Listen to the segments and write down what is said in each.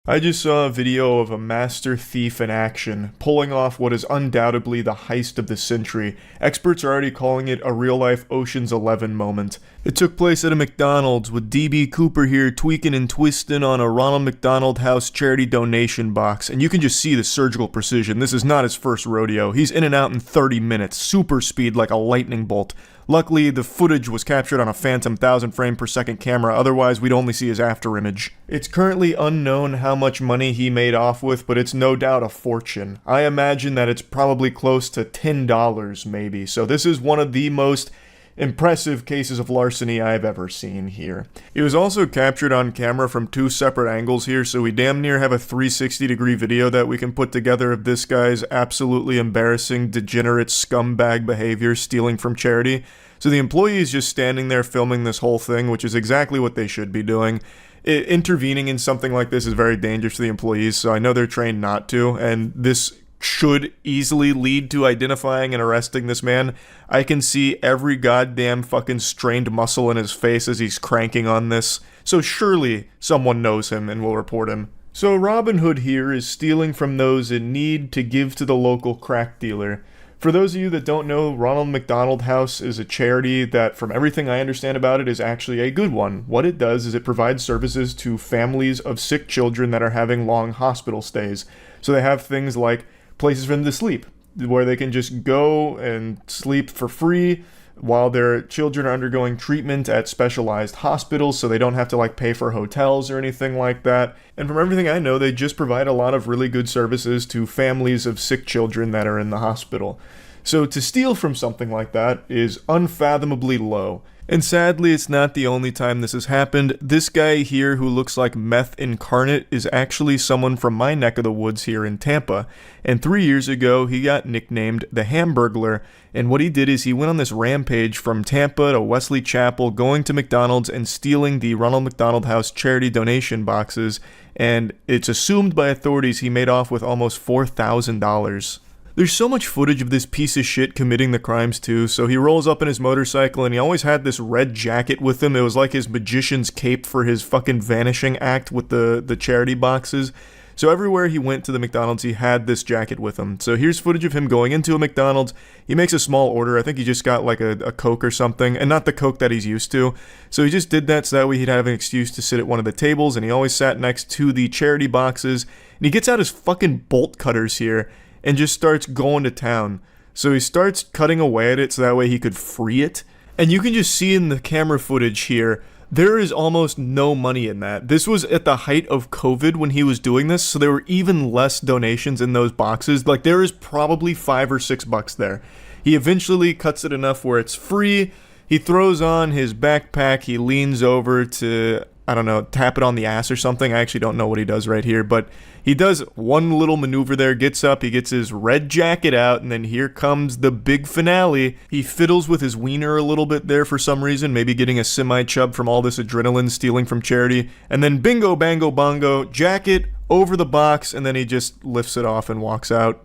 I just saw a video of a master thief in action, pulling off what is undoubtedly the heist of the century. Experts are already calling it a real-life Ocean's 11 moment. It took place at a McDonald's, with DB Cooper here tweaking and twisting on a Ronald McDonald House charity donation box, and you can just see the surgical precision. This is not his first rodeo. He's in and out in 30 minutes, super speed like a lightning bolt. Luckily, the footage was captured on a phantom 1000 frame per second camera, otherwise we'd only see his after image. It's currently unknown how much money he made off with, but it's no doubt a fortune. I imagine that it's probably close to $10 maybe, so this is one of the most impressive cases of larceny I've ever seen here. It was also captured on camera from two separate angles here, so we damn near have a 360-degree video that we can put together of this guy's absolutely embarrassing, degenerate scumbag behavior stealing from charity. So the employee is just standing there filming this whole thing, which is exactly what they should be doing. Intervening in something like this is very dangerous to the employees, so I know they're trained not to, and this should easily lead to identifying and arresting this man. I can see every goddamn fucking strained muscle in his face as he's cranking on this, so surely someone knows him and will report him. So Robin Hood here is stealing from those in need to give to the local crack dealer. For those of you that don't know, Ronald McDonald House is a charity that, from everything I understand about it, is actually a good one. What it does is it provides services to families of sick children that are having long hospital stays. So they have things like places for them to sleep, where they can just go and sleep for free while their children are undergoing treatment at specialized hospitals, so they don't have to pay for hotels or anything like that. And from everything I know, they just provide a lot of really good services to families of sick children that are in the hospital. So to steal from something like that is unfathomably low. And sadly, it's not the only time this has happened. This guy here who looks like Meth incarnate is actually someone from my neck of the woods here in Tampa. And 3 years ago, he got nicknamed the Hamburglar. And what he did is he went on this rampage from Tampa to Wesley Chapel, going to McDonald's and stealing the Ronald McDonald House charity donation boxes. And it's assumed by authorities he made off with almost $4,000. There's so much footage of this piece of shit committing the crimes too, so he rolls up in his motorcycle and he always had this red jacket with him. It was like his magician's cape for his fucking vanishing act with the charity boxes. So everywhere he went to the McDonald's, he had this jacket with him. So here's footage of him going into a McDonald's. He makes a small order. I think he just got a Coke or something, and not the Coke that he's used to. So he just did that so that way he'd have an excuse to sit at one of the tables, and he always sat next to the charity boxes. And he gets out his fucking bolt cutters here and just starts going to town. So he starts cutting away at it so that way he could free it. And you can just see in the camera footage here, there is almost no money in that. This was at the height of COVID when he was doing this, so there were even less donations in those boxes. There is probably $5 or $6 there. He eventually cuts it enough where it's free. He throws on his backpack, he leans over to, I don't know, tap it on the ass or something. I actually don't know what he does right here, but he does one little maneuver there, gets up, he gets his red jacket out, and then here comes the big finale. He fiddles with his wiener a little bit there for some reason, maybe getting a semi-chub from all this adrenaline stealing from charity, and then bingo, bango, bongo, jacket over the box, and then he just lifts it off and walks out.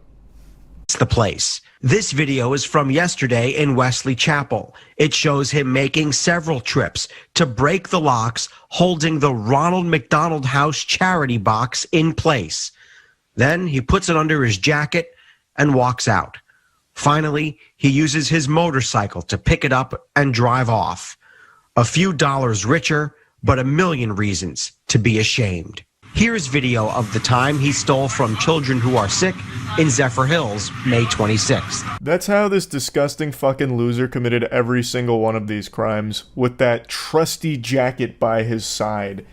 The place. This video is from yesterday in Wesley Chapel. It shows him making several trips to break the locks, holding the Ronald McDonald House charity box in place. Then he puts it under his jacket and walks out. Finally, he uses his motorcycle to pick it up and drive off. A few dollars richer, but a million reasons to be ashamed. Here's video of the time he stole from children who are sick in Zephyr Hills, May 26th. That's how this disgusting fucking loser committed every single one of these crimes, with that trusty jacket by his side.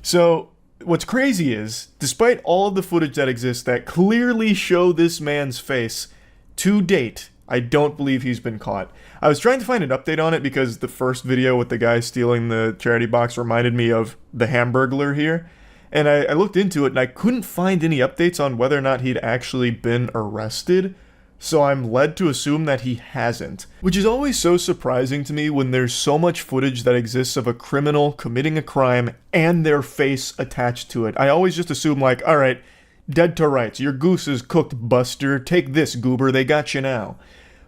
So, what's crazy is, despite all of the footage that exists that clearly show this man's face, to date, I don't believe he's been caught. I was trying to find an update on it because the first video with the guy stealing the charity box reminded me of the Hamburglar here. And I looked into it and I couldn't find any updates on whether or not he'd actually been arrested. So I'm led to assume that he hasn't. Which is always so surprising to me when there's so much footage that exists of a criminal committing a crime and their face attached to it. I always just assume alright, dead to rights, your goose is cooked, Buster, take this, goober, they got you now.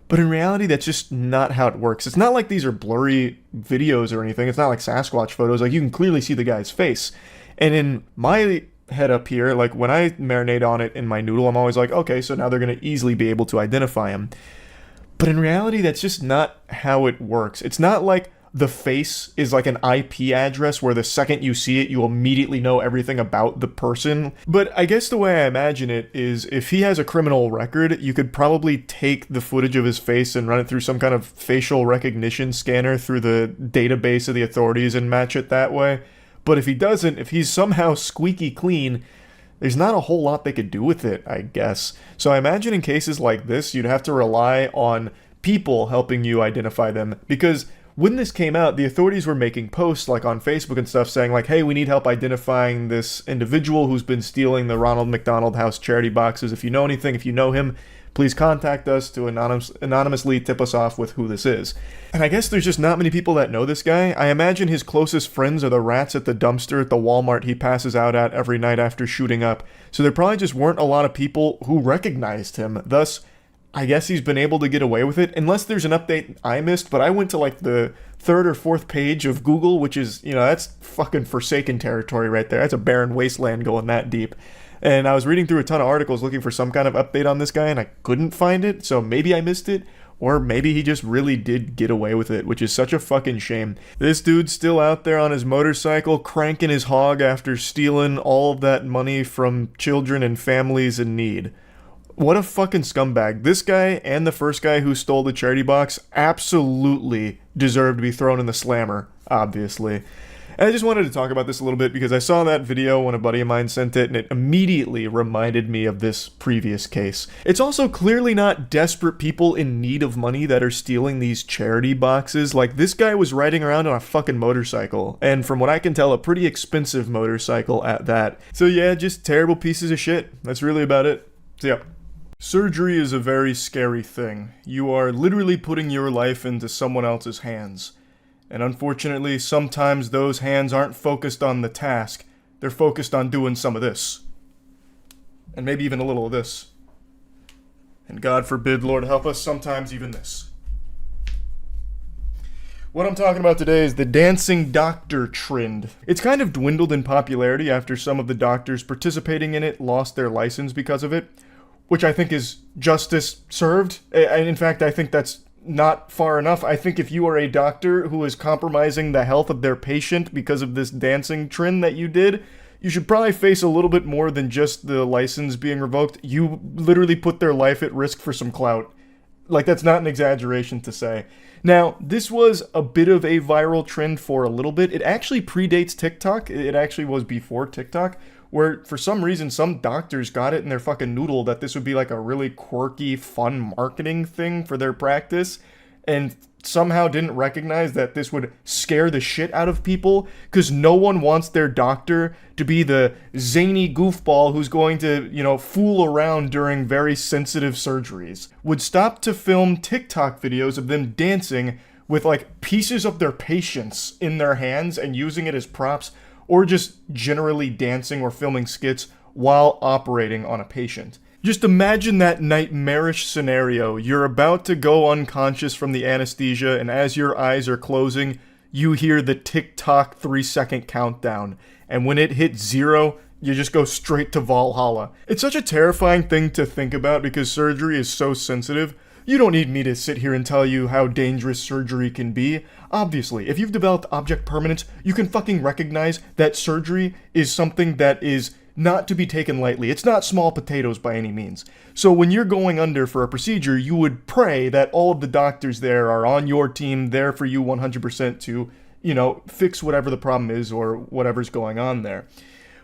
But in reality, that's just not how it works. It's not like these are blurry videos or anything. It's not like Sasquatch photos. You can clearly see the guy's face. And in my head up here. Like, when I marinate on it in my noodle, I'm always like, okay, so now they're going to easily be able to identify him. But in reality, that's just not how it works. It's not like the face is like an IP address where the second you see it, you immediately know everything about the person. But I guess the way I imagine it is if he has a criminal record, you could probably take the footage of his face and run it through some kind of facial recognition scanner through the database of the authorities and match it that way. But if he doesn't, if he's somehow squeaky clean, there's not a whole lot they could do with it, I guess. So I imagine in cases like this, you'd have to rely on people helping you identify them, because when this came out, the authorities were making posts like on Facebook and stuff saying like, hey, we need help identifying this individual who's been stealing the Ronald McDonald House charity boxes. If you know anything, if you know him, please contact us to anonymously tip us off with who this is. And I guess there's just not many people that know this guy. I imagine his closest friends are the rats at the dumpster at the Walmart he passes out at every night after shooting up. So there probably just weren't a lot of people who recognized him. Thus, I guess he's been able to get away with it, unless there's an update I missed, but I went to like the 3rd or 4th page of Google, which is, that's fucking forsaken territory right there. That's a barren wasteland going that deep. And I was reading through a ton of articles looking for some kind of update on this guy, and I couldn't find it, so maybe I missed it, or maybe he just really did get away with it, which is such a fucking shame. This dude's still out there on his motorcycle, cranking his hog after stealing all of that money from children and families in need. What a fucking scumbag. This guy and the first guy who stole the charity box absolutely deserve to be thrown in the slammer, obviously. And I just wanted to talk about this a little bit because I saw that video when a buddy of mine sent it, and it immediately reminded me of this previous case. It's also clearly not desperate people in need of money that are stealing these charity boxes. Like, this guy was riding around on a fucking motorcycle, and from what I can tell, a pretty expensive motorcycle at that. So yeah, just terrible pieces of shit. That's really about it. So yeah. Surgery is a very scary thing. You are literally putting your life into someone else's hands. And unfortunately, sometimes those hands aren't focused on the task. They're focused on doing some of this. And maybe even a little of this. And God forbid, Lord help us, sometimes even this. What I'm talking about today is the dancing doctor trend. It's kind of dwindled in popularity after some of the doctors participating in it lost their license because of it, which I think is justice served. And in fact, I think that's not far enough. I think if you are a doctor who is compromising the health of their patient because of this dancing trend that you did, you should probably face a little bit more than just the license being revoked. You literally put their life at risk for some clout. Like, that's not an exaggeration to say. Now, this was a bit of a viral trend for a little bit. It actually predates TikTok. It actually was before TikTok, where for some reason some doctors got it in their fucking noodle that this would be like a really quirky, fun marketing thing for their practice, and somehow didn't recognize that this would scare the shit out of people, because no one wants their doctor to be the zany goofball who's going to, fool around during very sensitive surgeries. Would stop to film TikTok videos of them dancing with like pieces of their patients in their hands and using it as props, or just generally dancing or filming skits while operating on a patient. Just imagine that nightmarish scenario. You're about to go unconscious from the anesthesia, and as your eyes are closing, you hear the TikTok 3-second countdown. And when it hits 0, you just go straight to Valhalla. It's such a terrifying thing to think about because surgery is so sensitive. You don't need me to sit here and tell you how dangerous surgery can be. Obviously, if you've developed object permanence, you can fucking recognize that surgery is something that is not to be taken lightly. It's not small potatoes by any means. So when you're going under for a procedure, you would pray that all of the doctors there are on your team, there for you 100% to, fix whatever the problem is or whatever's going on there.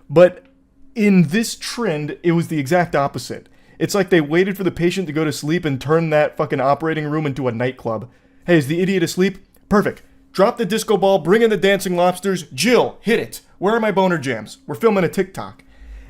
But in this trend, it was the exact opposite. It's like they waited for the patient to go to sleep and turn that fucking operating room into a nightclub. Hey, is the idiot asleep? Perfect. Drop the disco ball, bring in the dancing lobsters. Jill, hit it. Where are my boner jams? We're filming a TikTok.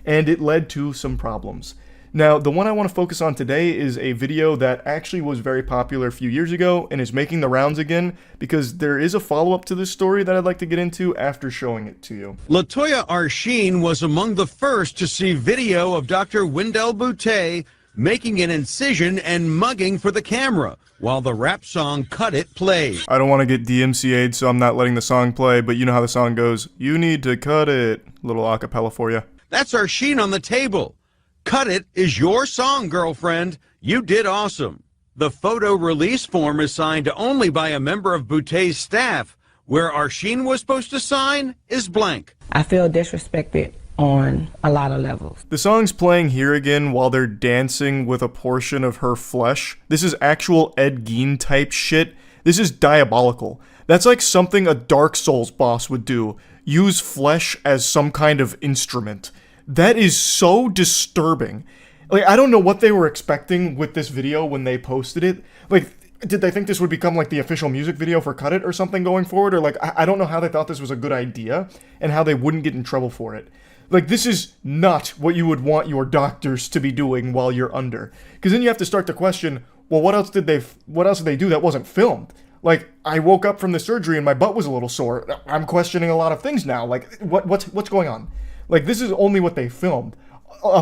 And it led to some problems. Now, the one I want to focus on today is a video that actually was very popular a few years ago and is making the rounds again because there is a follow-up to this story that I'd like to get into after showing it to you. Latoya Arsheen was among the first to see video of Dr. Wendell Boutte making an incision and mugging for the camera while the rap song Cut It played. I don't want to get DMCA'd, so I'm not letting the song play, but you know how the song goes. You need to cut it. Little acapella for you. That's our Sheen on the table. Cut It is your song, girlfriend. You did awesome. The photo release form is signed only by a member of Boutet's staff, where Arsheen was supposed to sign is blank. I feel disrespected on a lot of levels. The song's playing here again while they're dancing with a portion of her flesh. This is actual Ed Gein type shit. This is diabolical. That's like something a Dark Souls boss would do. Use flesh as some kind of instrument. That is so disturbing. Like, I don't know what they were expecting with this video when they posted it. Like, did they think this would become like the official music video for Cut It or something going forward? Or like, I don't know how they thought this was a good idea and how they wouldn't get in trouble for it. Like, this is not what you would want your doctors to be doing while you're under. Because then you have to start to question, well, what else did they do that wasn't filmed? Like, I woke up from the surgery and my butt was a little sore. I'm questioning a lot of things now. Like, what's going on? Like, this is only what they filmed.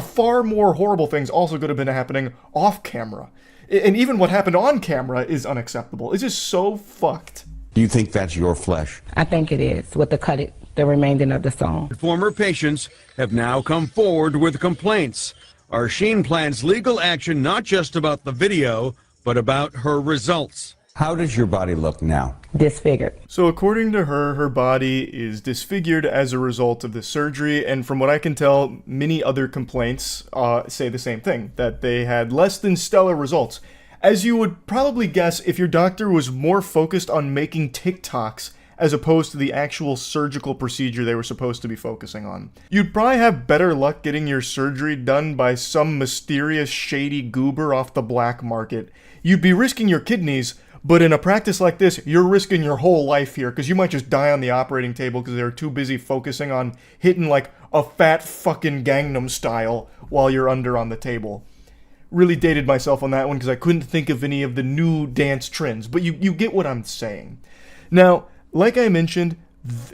Far more horrible things also could have been happening off camera. And even what happened on camera is unacceptable. It's just so fucked. Do you think that's your flesh? I think it is, with the remainder of the song. Former patients have now come forward with complaints. Arsheen plans legal action not just about the video, but about her results. How does your body look now? Disfigured. So according to her, her body is disfigured as a result of the surgery, and from what I can tell, many other complaints say the same thing, that they had less than stellar results. As you would probably guess if your doctor was more focused on making TikToks as opposed to the actual surgical procedure they were supposed to be focusing on. You'd probably have better luck getting your surgery done by some mysterious shady goober off the black market. You'd be risking your kidneys, but in a practice like this, you're risking your whole life here, because you might just die on the operating table because they're too busy focusing on hitting like a fat fucking Gangnam Style while you're under on the table. Really dated myself on that one because I couldn't think of any of the new dance trends, but you get what I'm saying. Now, like I mentioned,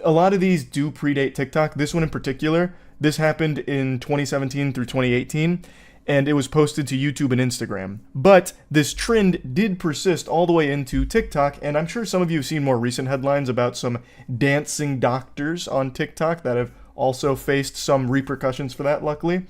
a lot of these do predate TikTok. This one in particular, this happened in 2017 through 2018. And it was posted to YouTube and Instagram. But this trend did persist all the way into TikTok, and I'm sure some of you have seen more recent headlines about some dancing doctors on TikTok that have also faced some repercussions for that, luckily.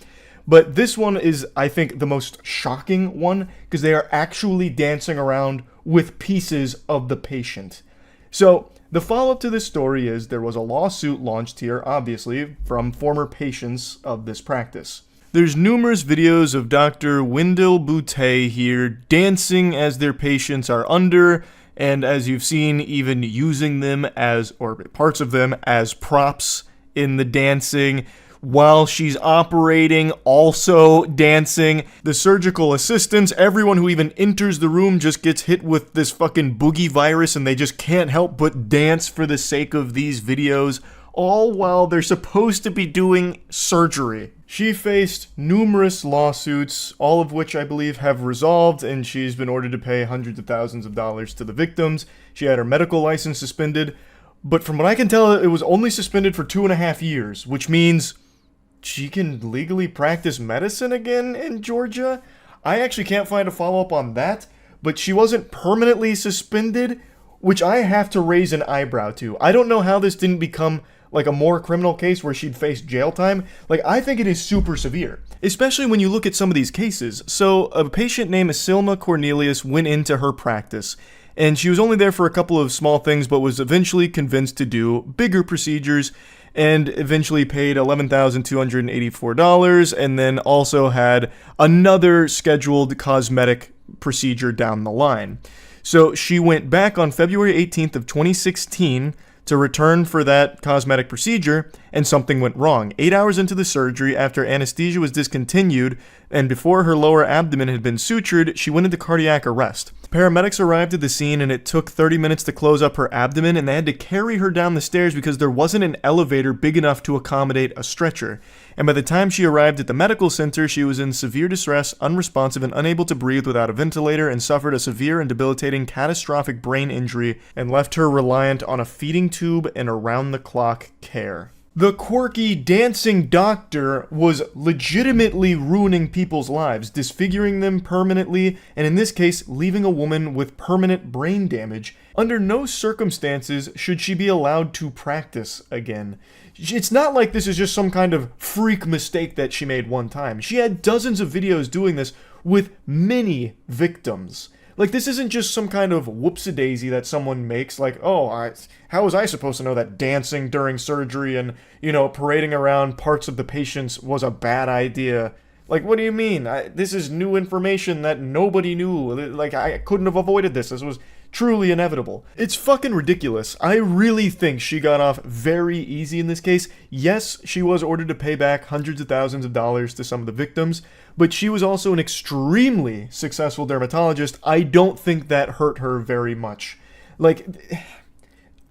But this one is, I think, the most shocking one, because they are actually dancing around with pieces of the patient. So, the follow-up to this story is there was a lawsuit launched here, obviously, from former patients of this practice. There's numerous videos of Dr. Wendell Boutet here dancing as their patients are under, and as you've seen, even using them as, or parts of them, as props in the dancing. While she's operating, also dancing. The surgical assistants, everyone who even enters the room just gets hit with this fucking boogie virus and they just can't help but dance for the sake of these videos, all while they're supposed to be doing surgery. She faced numerous lawsuits, all of which I believe have resolved, and she's been ordered to pay hundreds of thousands of dollars to the victims. She had her medical license suspended, but from what I can tell, it was only suspended for 2.5 years, which means she can legally practice medicine again in Georgia? I actually can't find a follow-up on that, but she wasn't permanently suspended, which I have to raise an eyebrow to. I don't know how this didn't become like a more criminal case where she'd face jail time. Like, I think it is super severe, especially when you look at some of these cases. So a patient named Silma Cornelius went into her practice, and she was only there for a couple of small things, but was eventually convinced to do bigger procedures, and eventually paid $11,284, and then also had another scheduled cosmetic procedure down the line. So she went back on February 18th of 2016 to return for that cosmetic procedure, and something went wrong. 8 hours into the surgery, after anesthesia was discontinued, and before her lower abdomen had been sutured, she went into cardiac arrest. Paramedics arrived at the scene, and it took 30 minutes to close up her abdomen, and they had to carry her down the stairs because there wasn't an elevator big enough to accommodate a stretcher. And by the time she arrived at the medical center, she was in severe distress, unresponsive, and unable to breathe without a ventilator, and suffered a severe and debilitating catastrophic brain injury, and left her reliant on a feeding tube and around-the-clock care. The quirky dancing doctor was legitimately ruining people's lives, disfiguring them permanently, and in this case, leaving a woman with permanent brain damage. Under no circumstances should she be allowed to practice again. It's not like this is just some kind of freak mistake that she made one time. She had dozens of videos doing this with many victims. Like, this isn't just some kind of whoopsie-daisy that someone makes, like, oh, how was I supposed to know that dancing during surgery and, parading around parts of the patients was a bad idea? Like, what do you mean? This is new information that nobody knew. Like, I couldn't have avoided this. This was truly inevitable. It's fucking ridiculous. I really think she got off very easy in this case. Yes, she was ordered to pay back hundreds of thousands of dollars to some of the victims, but she was also an extremely successful dermatologist. I don't think that hurt her very much. Like,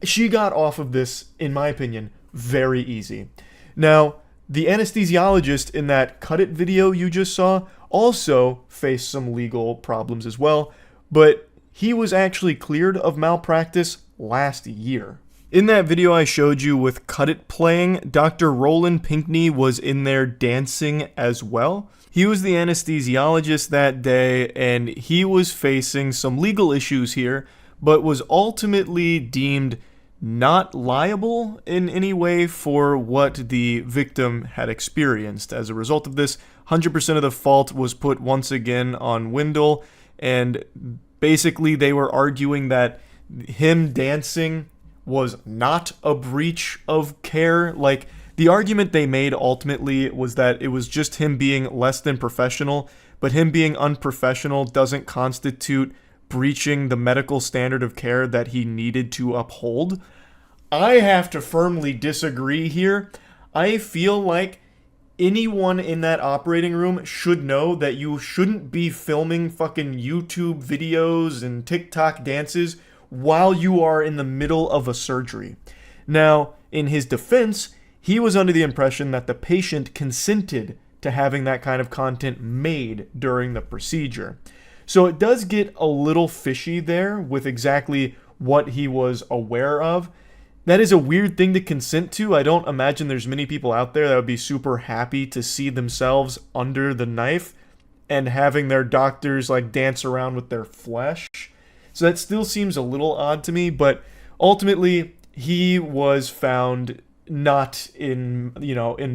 she got off of this, in my opinion, very easy. Now, the anesthesiologist in that Cut It video you just saw also faced some legal problems as well, but he was actually cleared of malpractice last year. In that video I showed you with Cut It playing, Dr. Roland Pinkney was in there dancing as well. He was the anesthesiologist that day, and he was facing some legal issues here, but was ultimately deemed not liable in any way for what the victim had experienced. As a result of this, 100% of the fault was put once again on Wendell, and basically they were arguing that him dancing was not a breach of care. Like, the argument they made ultimately was that it was just him being less than professional, but him being unprofessional doesn't constitute breaching the medical standard of care that he needed to uphold. I have to firmly disagree here. I feel like anyone in that operating room should know that you shouldn't be filming fucking YouTube videos and TikTok dances while you are in the middle of a surgery. Now, in his defense, he was under the impression that the patient consented to having that kind of content made during the procedure. So it does get a little fishy there with exactly what he was aware of. That is a weird thing to consent to. I don't imagine there's many people out there that would be super happy to see themselves under the knife and having their doctors like dance around with their flesh. So that still seems a little odd to me, but ultimately he was found not in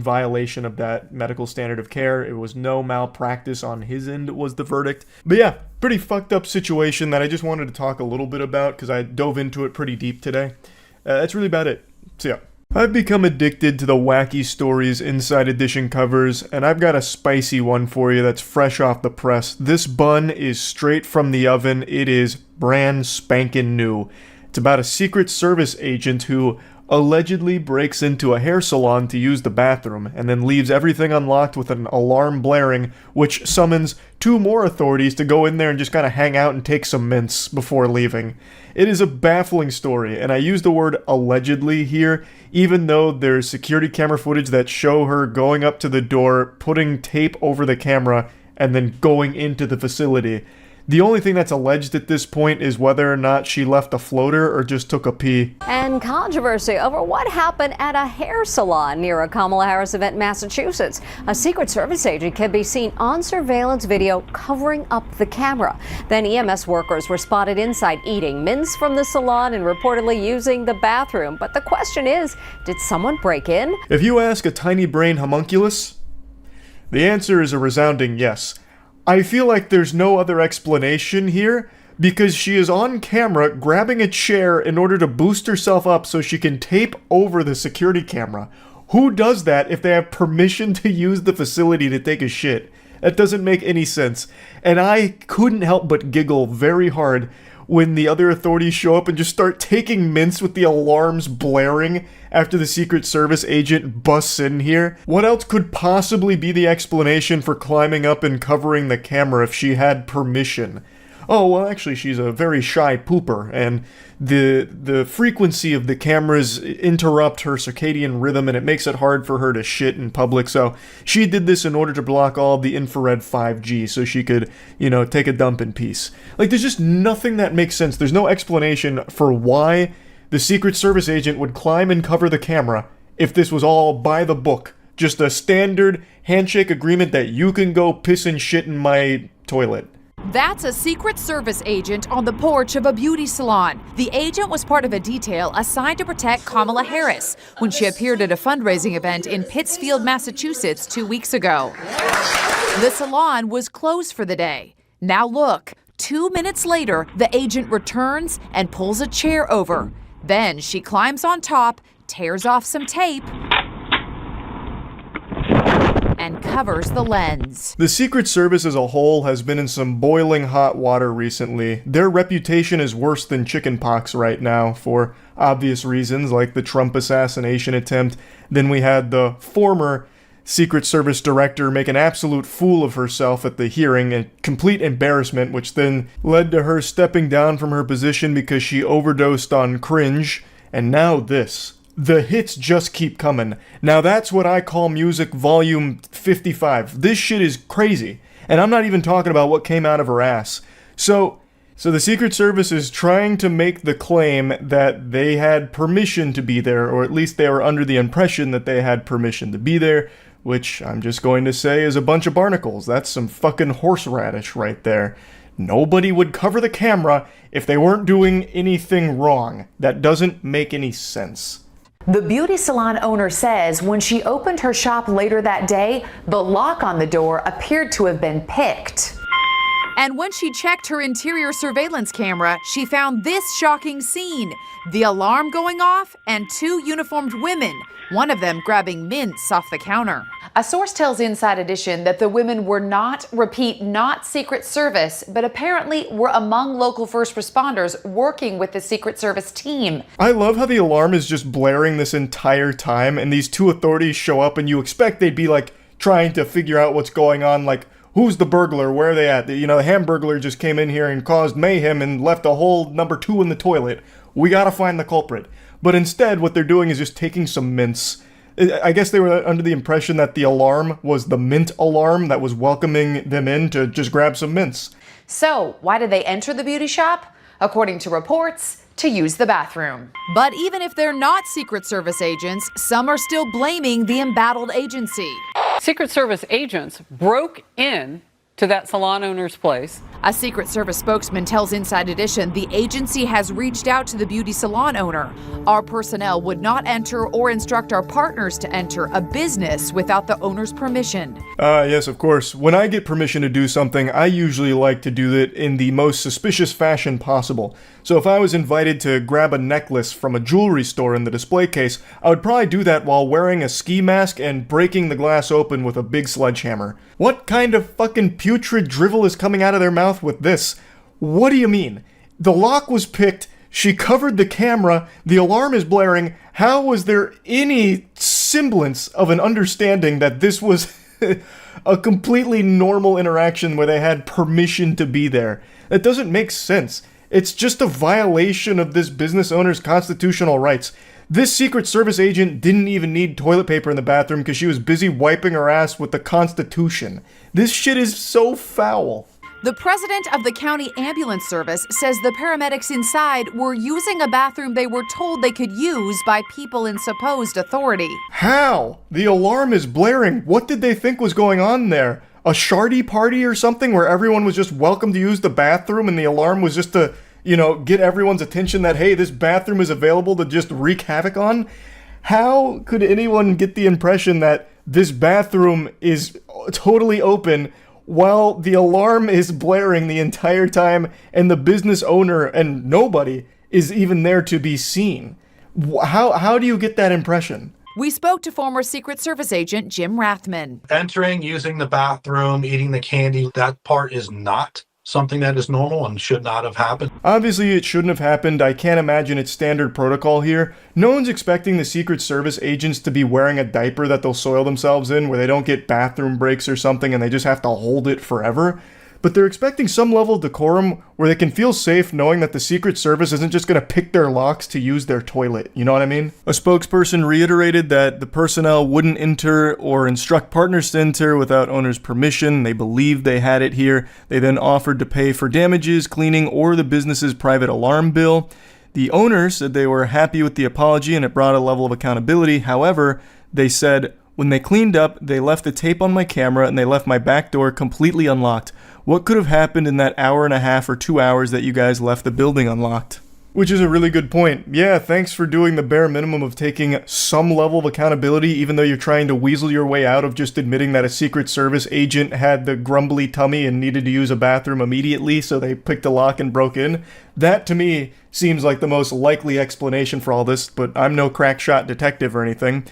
violation of that medical standard of care. It was no malpractice on his end was the verdict. But yeah, pretty fucked up situation that I just wanted to talk a little bit about because I dove into it pretty deep today. That's really about it. So yeah. I've become addicted to the wacky stories Inside Edition covers, and I've got a spicy one for you that's fresh off the press. This bun is straight from the oven. It is brand spankin' new. It's about a Secret Service agent who allegedly breaks into a hair salon to use the bathroom and then leaves everything unlocked with an alarm blaring, which summons 2 more authorities to go in there and just kind of hang out and take some mints before leaving. It is a baffling story, and I use the word allegedly here, even though there's security camera footage that show her going up to the door, putting tape over the camera, and then going into the facility. The only thing that's alleged at this point is whether or not she left a floater or just took a pee. And controversy over what happened at a hair salon near a Kamala Harris event in Massachusetts. A Secret Service agent can be seen on surveillance video covering up the camera. Then EMS workers were spotted inside eating mints from the salon and reportedly using the bathroom. But the question is, did someone break in? If you ask a tiny brain homunculus, the answer is a resounding yes. I feel like there's no other explanation here, because she is on camera grabbing a chair in order to boost herself up so she can tape over the security camera. Who does that if they have permission to use the facility to take a shit? That doesn't make any sense. And I couldn't help but giggle very hard when the other authorities show up and just start taking mints with the alarms blaring after the Secret Service agent busts in here. What else could possibly be the explanation for climbing up and covering the camera if she had permission? Oh, well, actually, she's a very shy pooper, and the frequency of the cameras interrupt her circadian rhythm, and it makes it hard for her to shit in public, so she did this in order to block all of the infrared 5G so she could, take a dump in peace. Like, there's just nothing that makes sense. There's no explanation for why the Secret Service agent would climb and cover the camera if this was all by the book. Just a standard handshake agreement that you can go piss and shit in my toilet. That's a Secret Service agent on the porch of a beauty salon. The agent was part of a detail assigned to protect Kamala Harris when she appeared at a fundraising event in Pittsfield, Massachusetts 2 weeks ago. The salon was closed for the day. Now look, 2 minutes later, the agent returns and pulls a chair over. Then she climbs on top, tears off some tape, and covers the lens. The Secret Service as a whole has been in some boiling hot water recently. Their reputation is worse than chickenpox right now for obvious reasons, like the Trump assassination attempt. Then we had the former Secret Service director make an absolute fool of herself at the hearing, a complete embarrassment, which then led to her stepping down from her position because she overdosed on cringe. And now this. The hits just keep coming. Now that's what I call music volume 55. This shit is crazy. And I'm not even talking about what came out of her ass. So the Secret Service is trying to make the claim that they had permission to be there, or at least they were under the impression that they had permission to be there, which I'm just going to say is a bunch of barnacles. That's some fucking horseradish right there. Nobody would cover the camera if they weren't doing anything wrong. That doesn't make any sense. The beauty salon owner says when she opened her shop later that day, the lock on the door appeared to have been picked. And when she checked her interior surveillance camera, she found this shocking scene. The alarm going off and 2 uniformed women, one of them grabbing mints off the counter. A source tells Inside Edition that the women were not Secret Service, but apparently were among local first responders working with the Secret Service team. I love how the alarm is just blaring this entire time, and these 2 authorities show up, and you expect they'd be like trying to figure out what's going on, like, who's the burglar? Where are they at? You know, the Hamburglar just came in here and caused mayhem and left a whole number 2 in the toilet. We gotta find the culprit. But instead, what they're doing is just taking some mints. I guess they were under the impression that the alarm was the mint alarm that was welcoming them in to just grab some mints. So, why did they enter the beauty shop? According to reports, to use the bathroom. But even if they're not Secret Service agents, some are still blaming the embattled agency. Secret Service agents broke in to that salon owner's place. A Secret Service spokesman tells Inside Edition the agency has reached out to the beauty salon owner. Our personnel would not enter or instruct our partners to enter a business without the owner's permission. Yes, of course. When I get permission to do something, I usually like to do it in the most suspicious fashion possible. So if I was invited to grab a necklace from a jewelry store in the display case, I would probably do that while wearing a ski mask and breaking the glass open with a big sledgehammer. What kind of fucking putrid drivel is coming out of their mouth with this? What do you mean? The lock was picked, she covered the camera, the alarm is blaring. How was there any semblance of an understanding that this was a completely normal interaction where they had permission to be there? That doesn't make sense. It's just a violation of this business owner's constitutional rights. This Secret Service agent didn't even need toilet paper in the bathroom because she was busy wiping her ass with the Constitution. This shit is so foul. The president of the county ambulance service says the paramedics inside were using a bathroom they were told they could use by people in supposed authority. How? The alarm is blaring. What did they think was going on there? A shardy party or something where everyone was just welcome to use the bathroom and the alarm was just to, get everyone's attention that, hey, this bathroom is available to just wreak havoc on? How could anyone get the impression that this bathroom is totally open while the alarm is blaring the entire time and the business owner and nobody is even there to be seen? How do you get that impression? We spoke to former Secret Service agent Jim Rathman. Entering, using the bathroom, eating the candy, that part is not something that is normal and should not have happened. Obviously, it shouldn't have happened. I can't imagine it's standard protocol here. No one's expecting the Secret Service agents to be wearing a diaper that they'll soil themselves in where they don't get bathroom breaks or something and they just have to hold it forever. But they're expecting some level of decorum where they can feel safe knowing that the Secret Service isn't just going to pick their locks to use their toilet. You know what I mean? A spokesperson reiterated that the personnel wouldn't enter or instruct partners to enter without owner's permission. They believed they had it here. They then offered to pay for damages, cleaning, or the business's private alarm bill. The owner said they were happy with the apology and it brought a level of accountability. However, they said, when they cleaned up, they left the tape on my camera and they left my back door completely unlocked. What could have happened in that hour and a half or 2 hours that you guys left the building unlocked? Which is a really good point. Yeah, thanks for doing the bare minimum of taking some level of accountability, even though you're trying to weasel your way out of just admitting that a Secret Service agent had the grumbly tummy and needed to use a bathroom immediately, so they picked a lock and broke in. That, to me, seems like the most likely explanation for all this, but I'm no crackshot detective or anything.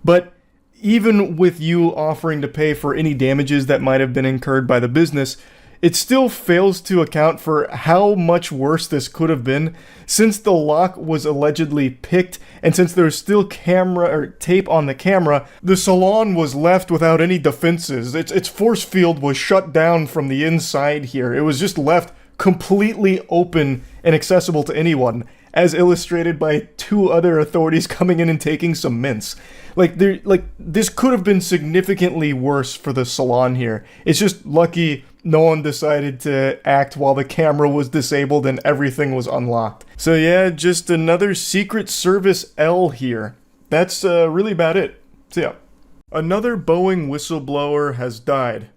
But even with you offering to pay for any damages that might have been incurred by the business, it still fails to account for how much worse this could have been, since the lock was allegedly picked, and since there's still camera or tape on the camera. The salon was left without any defenses. Its force field was shut down from the inside here. It was just left completely open and accessible to anyone, as illustrated by 2 other authorities coming in and taking some mints. This could have been significantly worse for the salon here. It's just lucky no one decided to act while the camera was disabled and everything was unlocked. So yeah, just another Secret Service L here. That's really about it. So yeah. Another Boeing whistleblower has died.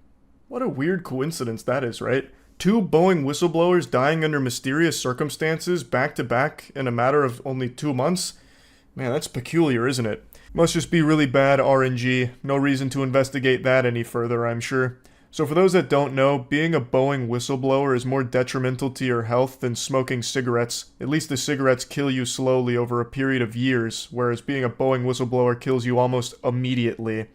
What a weird coincidence that is, right? 2 Boeing whistleblowers dying under mysterious circumstances back to back in a matter of only 2 months? Man, that's peculiar, isn't it? Must just be really bad RNG. No reason to investigate that any further, I'm sure. So for those that don't know, being a Boeing whistleblower is more detrimental to your health than smoking cigarettes. At least the cigarettes kill you slowly over a period of years, whereas being a Boeing whistleblower kills you almost immediately.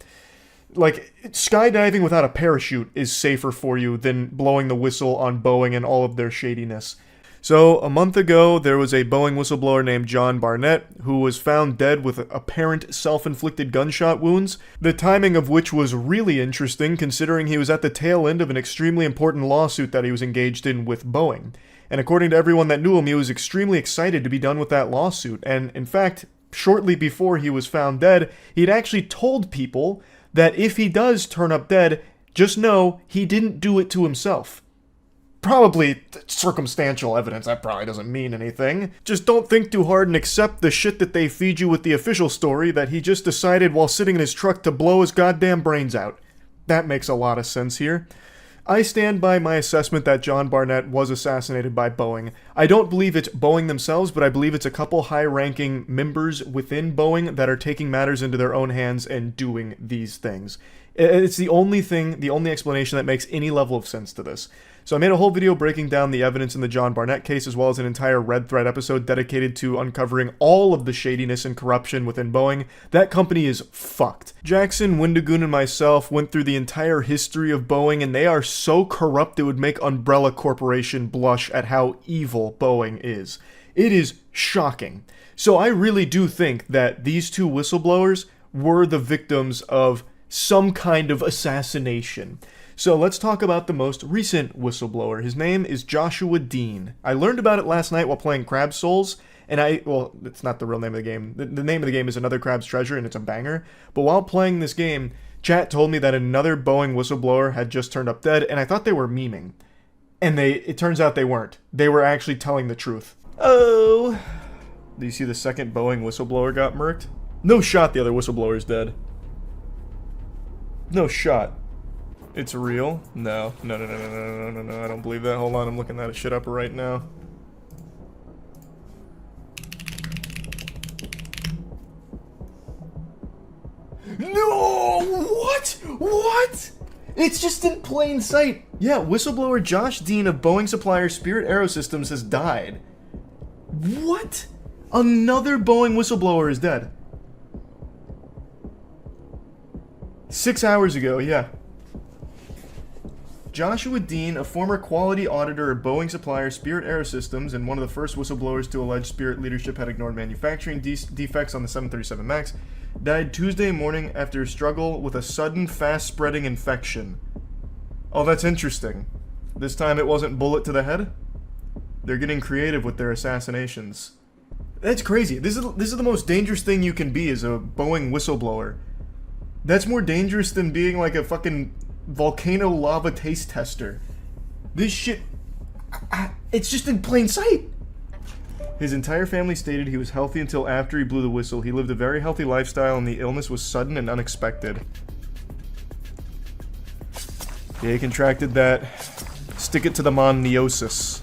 Like, skydiving without a parachute is safer for you than blowing the whistle on Boeing and all of their shadiness. So, a month ago, there was a Boeing whistleblower named John Barnett who was found dead with apparent self-inflicted gunshot wounds, the timing of which was really interesting considering he was at the tail end of an extremely important lawsuit that he was engaged in with Boeing. And according to everyone that knew him, he was extremely excited to be done with that lawsuit, and in fact, shortly before he was found dead, he'd actually told people that if he does turn up dead, just know he didn't do it to himself. Probably circumstantial evidence, that probably doesn't mean anything. Just don't think too hard and accept the shit that they feed you with the official story that he just decided while sitting in his truck to blow his goddamn brains out. That makes a lot of sense here. I stand by my assessment that John Barnett was assassinated by Boeing. I don't believe it's Boeing themselves, but I believe it's a couple high-ranking members within Boeing that are taking matters into their own hands and doing these things. It's the only explanation that makes any level of sense to this. So I made a whole video breaking down the evidence in the John Barnett case, as well as an entire Red Thread episode dedicated to uncovering all of the shadiness and corruption within Boeing. That company is fucked. Jackson, Windigoon, and myself went through the entire history of Boeing, and they are so corrupt it would make Umbrella Corporation blush at how evil Boeing is. It is shocking. So I really do think that these 2 whistleblowers were the victims of some kind of assassination. So let's talk about the most recent whistleblower. His name is Joshua Dean. I learned about it last night while playing Crab Souls, and well, it's not the real name of the game. The name of the game is Another Crab's Treasure, and it's a banger. But while playing this game, chat told me that another Boeing whistleblower had just turned up dead, and I thought they were memeing. And it turns out they weren't. They were actually telling the truth. Oh. Do you see the second Boeing whistleblower got murked? No shot the other whistleblower is dead. No shot. It's real? No, I don't believe that. Hold on, I'm looking that shit up right now. No! What? It's just in plain sight. Yeah, whistleblower Josh Dean of Boeing supplier Spirit Aerosystems has died. What? Another Boeing whistleblower is dead. 6 hours ago, yeah. Joshua Dean, a former quality auditor at Boeing supplier Spirit Aerosystems and one of the first whistleblowers to allege Spirit leadership had ignored manufacturing defects on the 737 MAX, died Tuesday morning after a struggle with a sudden, fast-spreading infection. Oh, that's interesting. This time it wasn't bullet to the head? They're getting creative with their assassinations. That's crazy. This is the most dangerous thing you can be as a Boeing whistleblower. That's more dangerous than being like a fucking volcano lava taste tester. This shit, it's just in plain sight. His entire family stated he was healthy until after he blew the whistle. He lived a very healthy lifestyle and the illness was sudden and unexpected. Yeah, he contracted that stick it to the moniosis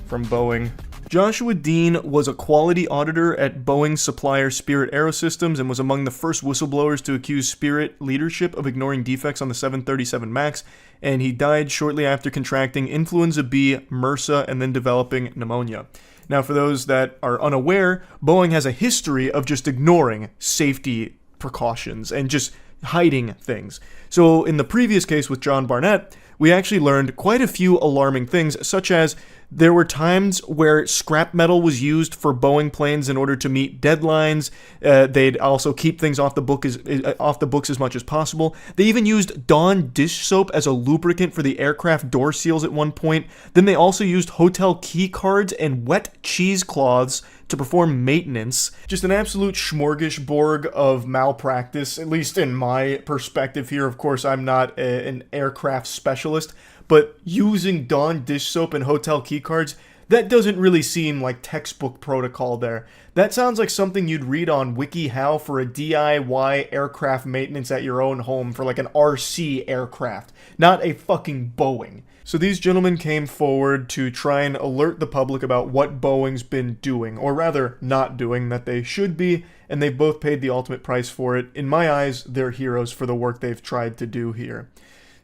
from Boeing. Joshua Dean was a quality auditor at Boeing's supplier Spirit Aerosystems and was among the first whistleblowers to accuse Spirit leadership of ignoring defects on the 737 MAX, and he died shortly after contracting influenza B, MRSA, and then developing pneumonia. Now, for those that are unaware, Boeing has a history of just ignoring safety precautions and just hiding things. So in the previous case with John Barnett, we actually learned quite a few alarming things, such as there were times where scrap metal was used for Boeing planes in order to meet deadlines. They'd also keep things off the books as much as possible. They even used Dawn dish soap as a lubricant for the aircraft door seals at one point. Then they also used hotel key cards and wet cheesecloths to perform maintenance. Just an absolute smorgasbord of malpractice, at least in my perspective here. Of course, I'm not an aircraft specialist, but using Dawn dish soap and hotel key cards, that doesn't really seem like textbook protocol there. That sounds like something you'd read on WikiHow for a DIY aircraft maintenance at your own home for like an RC aircraft, not a fucking Boeing. So these gentlemen came forward to try and alert the public about what Boeing's been doing, or rather not doing, that they should be, and they've both paid the ultimate price for it. In my eyes, they're heroes for the work they've tried to do here.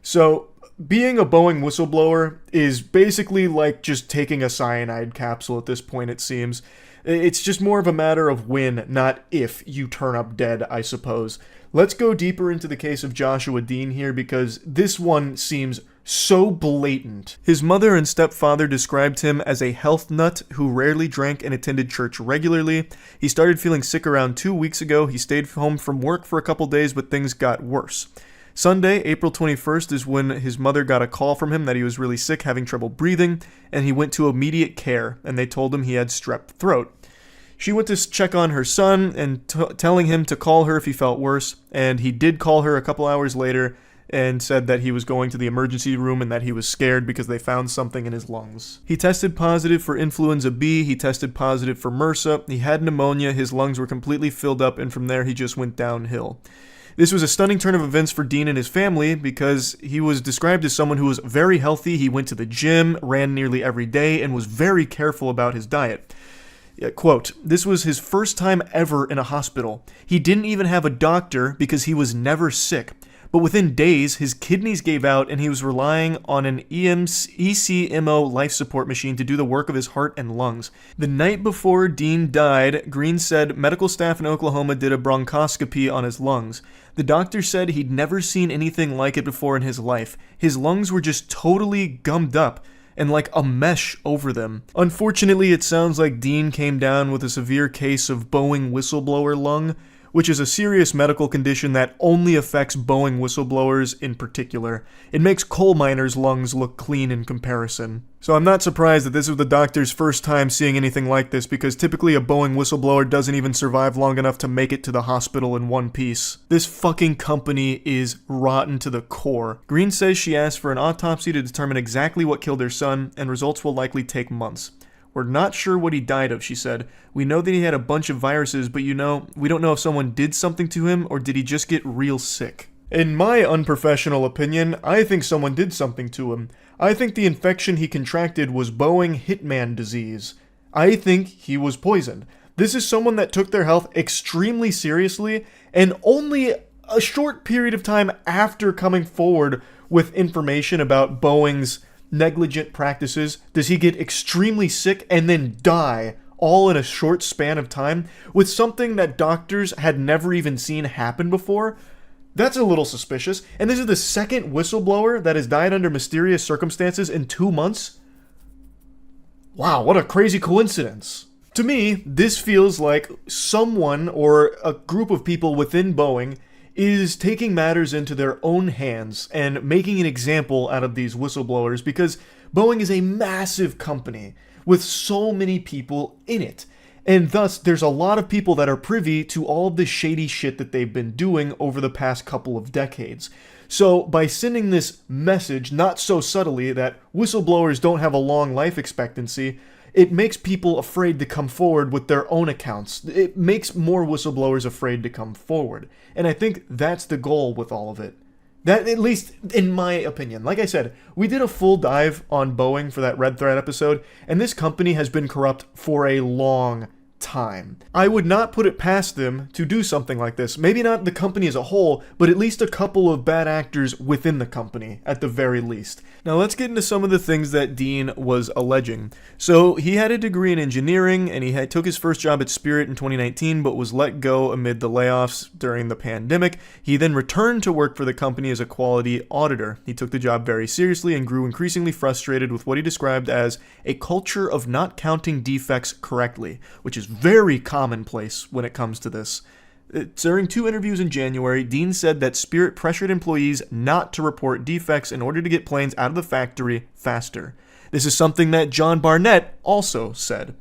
So being a Boeing whistleblower is basically like just taking a cyanide capsule at this point, it seems. It's just more of a matter of when, not if, you turn up dead, I suppose. Let's go deeper into the case of Joshua Dean here, because this one seems so blatant. His mother and stepfather described him as a health nut who rarely drank and attended church regularly. He started feeling sick around 2 weeks ago. He stayed home from work for a couple days, but things got worse. Sunday, April 21st, is when his mother got a call from him that he was really sick, having trouble breathing, and he went to immediate care, and they told him he had strep throat. She went to check on her son and telling him to call her if he felt worse, and he did call her a couple hours later and said that he was going to the emergency room and that he was scared because they found something in his lungs. He tested positive for influenza B, he tested positive for MRSA, he had pneumonia, his lungs were completely filled up, and from there he just went downhill. This was a stunning turn of events for Dean and his family because he was described as someone who was very healthy. He went to the gym, ran nearly every day, and was very careful about his diet. Quote, "This was his first time ever in a hospital. He didn't even have a doctor because he was never sick. But within days, his kidneys gave out and he was relying on an ECMO life support machine to do the work of his heart and lungs. The night before Dean died, Green said medical staff in Oklahoma did a bronchoscopy on his lungs. The doctor said he'd never seen anything like it before in his life. His lungs were just totally gummed up and like a mesh over them. Unfortunately, it sounds like Dean came down with a severe case of Boeing whistleblower lung, which is a serious medical condition that only affects Boeing whistleblowers in particular. It makes coal miners' lungs look clean in comparison. So I'm not surprised that this was the doctor's first time seeing anything like this, because typically a Boeing whistleblower doesn't even survive long enough to make it to the hospital in one piece. This fucking company is rotten to the core. Green says she asked for an autopsy to determine exactly what killed her son, and results will likely take months. We're not sure what he died of, she said. We know that he had a bunch of viruses, but we don't know if someone did something to him or did he just get real sick. In my unprofessional opinion, I think someone did something to him. I think the infection he contracted was Boeing hitman disease. I think he was poisoned. This is someone that took their health extremely seriously, and only a short period of time after coming forward with information about Boeing's negligent practices does he get extremely sick and then die, all in a short span of time, with something that doctors had never even seen happen before. That's a little suspicious. And this is the second whistleblower that has died under mysterious circumstances in 2 months. Wow, what a crazy coincidence. To me, this feels like someone or a group of people within Boeing is taking matters into their own hands and making an example out of these whistleblowers, because Boeing is a massive company with so many people in it. And thus, there's a lot of people that are privy to all of the shady shit that they've been doing over the past couple of decades. So, by sending this message, not so subtly, that whistleblowers don't have a long life expectancy, it makes people afraid to come forward with their own accounts. It makes more whistleblowers afraid to come forward. And I think that's the goal with all of it. That, at least in my opinion. Like I said, we did a full dive on Boeing for that Red Thread episode, and this company has been corrupt for a long time. I would not put it past them to do something like this. Maybe not the company as a whole, but at least a couple of bad actors within the company, at the very least. Now let's get into some of the things that Dean was alleging. So he had a degree in engineering, and he took his first job at Spirit in 2019, but was let go amid the layoffs during the pandemic. He then returned to work for the company as a quality auditor. He took the job very seriously and grew increasingly frustrated with what he described as a culture of not counting defects correctly, which is very commonplace when it comes to this. During 2 interviews in January, Dean said that Spirit pressured employees not to report defects in order to get planes out of the factory faster. This is something that John Barnett also said.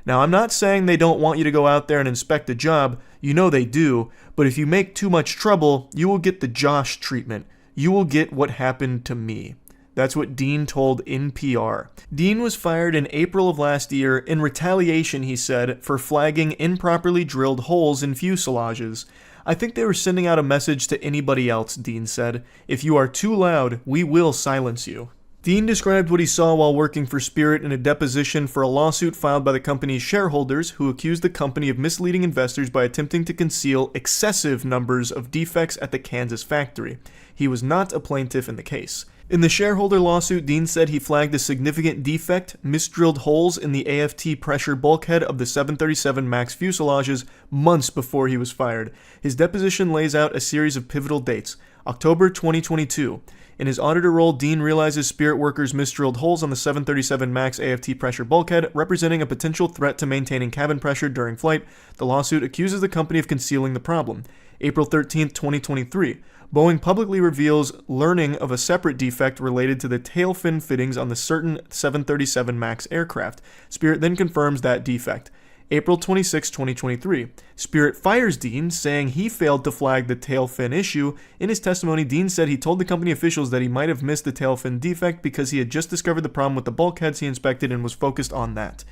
Now, I'm not saying they don't want you to go out there and inspect a job. You know they do. But if you make too much trouble, you will get the Josh treatment. You will get what happened to me. That's what Dean told NPR. Dean was fired in April of last year in retaliation, he said, for flagging improperly drilled holes in fuselages. I think they were sending out a message to anybody else, Dean said. If you are too loud, we will silence you. Dean described what he saw while working for Spirit in a deposition for a lawsuit filed by the company's shareholders who accused the company of misleading investors by attempting to conceal excessive numbers of defects at the Kansas factory. He was not a plaintiff in the case. In the shareholder lawsuit, Dean said he flagged a significant defect, misdrilled holes in the AFT pressure bulkhead of the 737 MAX fuselages months before he was fired. His deposition lays out a series of pivotal dates. October 2022. In his auditor role, Dean realizes Spirit workers misdrilled holes on the 737 MAX AFT pressure bulkhead, representing a potential threat to maintaining cabin pressure during flight. The lawsuit accuses the company of concealing the problem. April 13, 2023. Boeing publicly reveals learning of a separate defect related to the tail fin fittings on the certain 737 MAX aircraft. Spirit then confirms that defect. April 26, 2023. Spirit fires Dean, saying he failed to flag the tail fin issue. In his testimony, Dean said he told the company officials that he might have missed the tail fin defect because he had just discovered the problem with the bulkheads he inspected and was focused on that.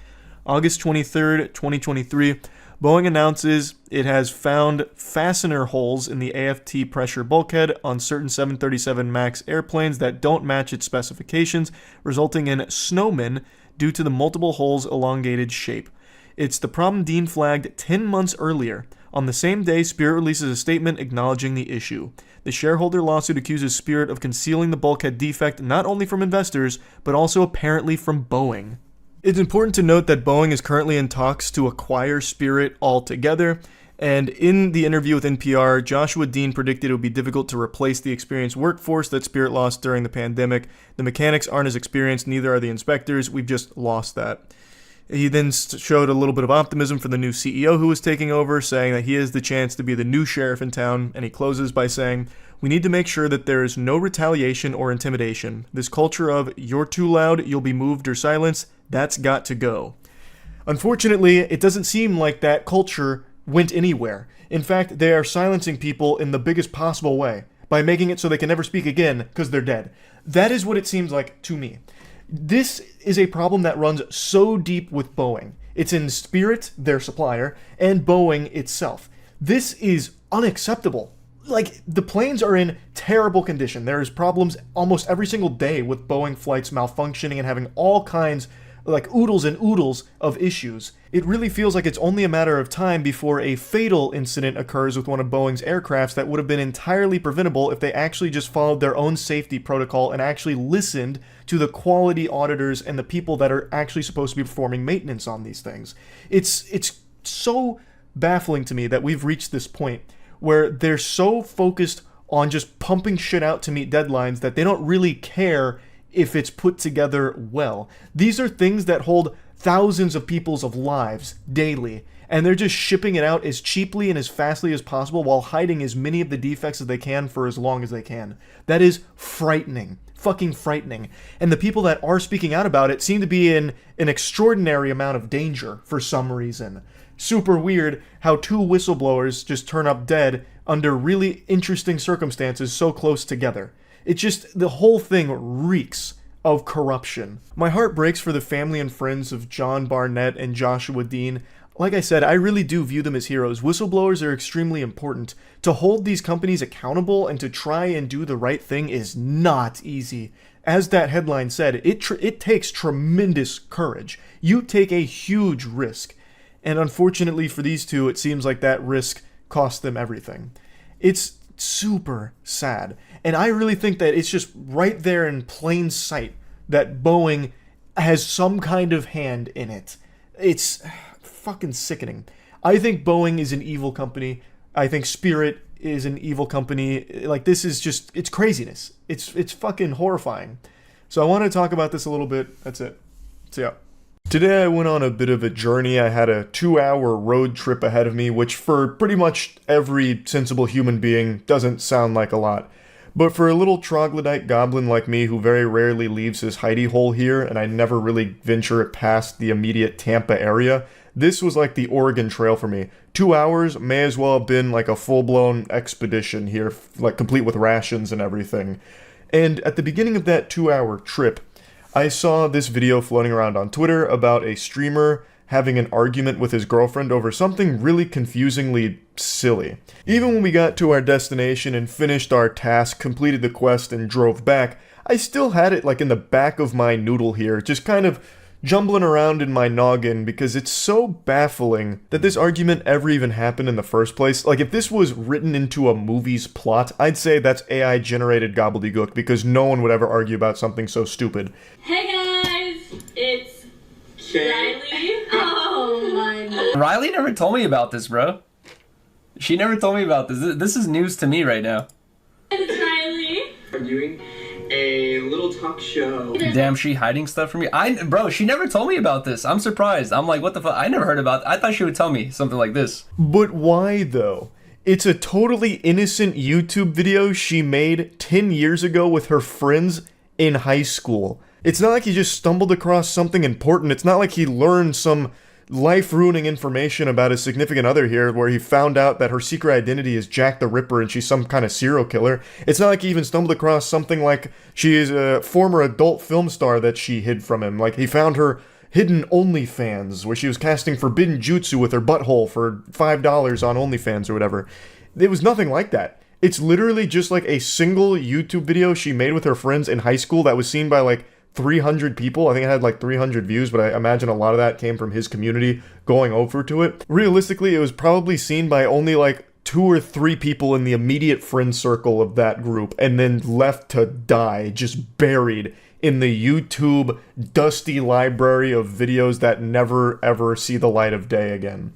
August 23, 2023. Boeing announces it has found fastener holes in the AFT pressure bulkhead on certain 737 MAX airplanes that don't match its specifications, resulting in snowmen due to the multiple holes' elongated shape. It's the problem Dean flagged 10 months earlier. On the same day, Spirit releases a statement acknowledging the issue. The shareholder lawsuit accuses Spirit of concealing the bulkhead defect not only from investors, but also apparently from Boeing. It's important to note that Boeing is currently in talks to acquire Spirit altogether, and in the interview with NPR, Joshua Dean predicted it would be difficult to replace the experienced workforce that Spirit lost during the pandemic. The mechanics aren't as experienced, neither are the inspectors. We've just lost that. He then showed a little bit of optimism for the new CEO who was taking over, saying that he has the chance to be the new sheriff in town, and he closes by saying, "We need to make sure that there is no retaliation or intimidation. This culture of, you're too loud, you'll be moved or silenced, that's got to go." Unfortunately, it doesn't seem like that culture went anywhere. In fact, they are silencing people in the biggest possible way, by making it so they can never speak again because they're dead. That is what it seems like to me. This is a problem that runs so deep with Boeing. It's in Spirit, their supplier, and Boeing itself. This is unacceptable. Like, the planes are in terrible condition. There is problems almost every single day with Boeing flights malfunctioning and having all kinds, like oodles and oodles of issues. It really feels like it's only a matter of time before a fatal incident occurs with one of Boeing's aircrafts that would have been entirely preventable if they actually just followed their own safety protocol and actually listened to the quality auditors and the people that are actually supposed to be performing maintenance on these things. It's so baffling to me that we've reached this point where they're so focused on just pumping shit out to meet deadlines that they don't really care if it's put together well. These are things that hold thousands of people's lives daily, and they're just shipping it out as cheaply and as fastly as possible while hiding as many of the defects as they can for as long as they can. That is frightening. Fucking frightening. And the people that are speaking out about it seem to be in an extraordinary amount of danger for some reason. Super weird how 2 whistleblowers just turn up dead under really interesting circumstances so close together. It just, the whole thing reeks of corruption. My heart breaks for the family and friends of John Barnett and Joshua Dean. Like I said, I really do view them as heroes. Whistleblowers are extremely important. To hold these companies accountable and to try and do the right thing is not easy. As that headline said, it takes tremendous courage. You take a huge risk. And unfortunately for these two, it seems like that risk cost them everything. It's super sad. And I really think that it's just right there in plain sight that Boeing has some kind of hand in it. It's fucking sickening. I think Boeing is an evil company. I think Spirit is an evil company. Like, this is just, it's craziness. It's fucking horrifying. So I want to talk about this a little bit. That's it. So yeah. Today I went on a bit of a journey. I had a 2-hour road trip ahead of me, which for pretty much every sensible human being doesn't sound like a lot. But for a little troglodyte goblin like me who very rarely leaves his hidey hole here, and I never really venture past the immediate Tampa area, this was like the Oregon Trail for me. 2 hours may as well have been like a full-blown expedition here, like complete with rations and everything. And at the beginning of that 2-hour trip, I saw this video floating around on Twitter about a streamer having an argument with his girlfriend over something really confusingly silly. Even when we got to our destination and finished our task, completed the quest, and drove back, I still had it like in the back of my noodle here, just kind of jumbling around in my noggin because it's so baffling that this argument ever even happened in the first place. Like, if this was written into a movie's plot, I'd say that's AI-generated gobbledygook because no one would ever argue about something so stupid. Hey guys, it's Riley. Oh my god. Riley never told me about this, bro. She never told me about this. This is news to me right now. It's Riley. I'm doing a little talk show. Damn, she hiding stuff from me? Bro, she never told me about this. I'm surprised. I'm like, what the fuck? I never heard about it. I thought she would tell me something like this. But why, though? It's a totally innocent YouTube video she made 10 years ago with her friends in high school. It's not like he just stumbled across something important. It's not like he learned some life-ruining information about his significant other here, where he found out that her secret identity is Jack the Ripper and she's some kind of serial killer. It's not like he even stumbled across something like she is a former adult film star that she hid from him. Like, he found her hidden OnlyFans, where she was casting forbidden jutsu with her butthole for $5 on OnlyFans or whatever. It was nothing like that. It's literally just like a single YouTube video she made with her friends in high school that was seen by like 300 people. I think it had like 300 views, but I imagine a lot of that came from his community going over to it. Realistically, it was probably seen by only like 2 or 3 people in the immediate friend circle of that group, and then left to die, just buried in the YouTube dusty library of videos that never ever see the light of day again.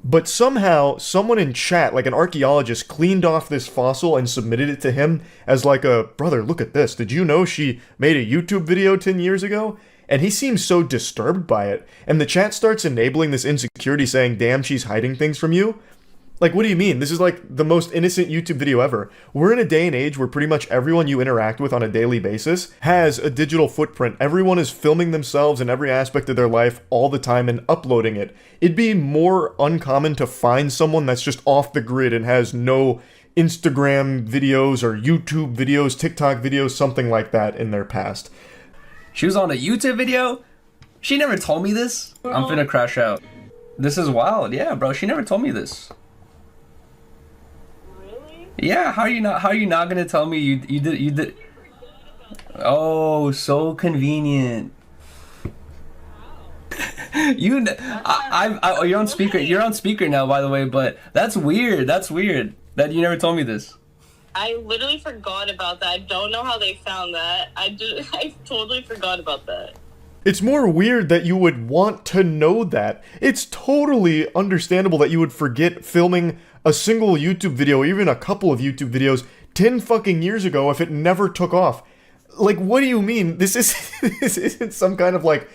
But somehow, someone in chat, like an archaeologist, cleaned off this fossil and submitted it to him as like a, brother, look at this. Did you know she made a YouTube video 10 years ago? And he seems so disturbed by it. And the chat starts enabling this insecurity saying, damn, she's hiding things from you. Like, what do you mean? This is like the most innocent YouTube video ever. We're in a day and age where pretty much everyone you interact with on a daily basis has a digital footprint. Everyone is filming themselves in every aspect of their life all the time and uploading it. It'd be more uncommon to find someone that's just off the grid and has no Instagram videos or YouTube videos, TikTok videos, something like that in their past. She was on a YouTube video? She never told me this? I'm finna crash out. This is wild. Yeah, bro, she never told me this. Yeah, how are you not gonna tell me you did? Oh, so convenient. You're on speaker. You're on speaker now, by the way. But that's weird. That's weird that you never told me this. I literally forgot about that. I don't know how they found that. I totally forgot about that. It's more weird that you would want to know that. It's totally understandable that you would forget filming a single YouTube video, or even a couple of YouTube videos 10 fucking years ago if it never took off. Like, what do you mean? This isn't some kind of like,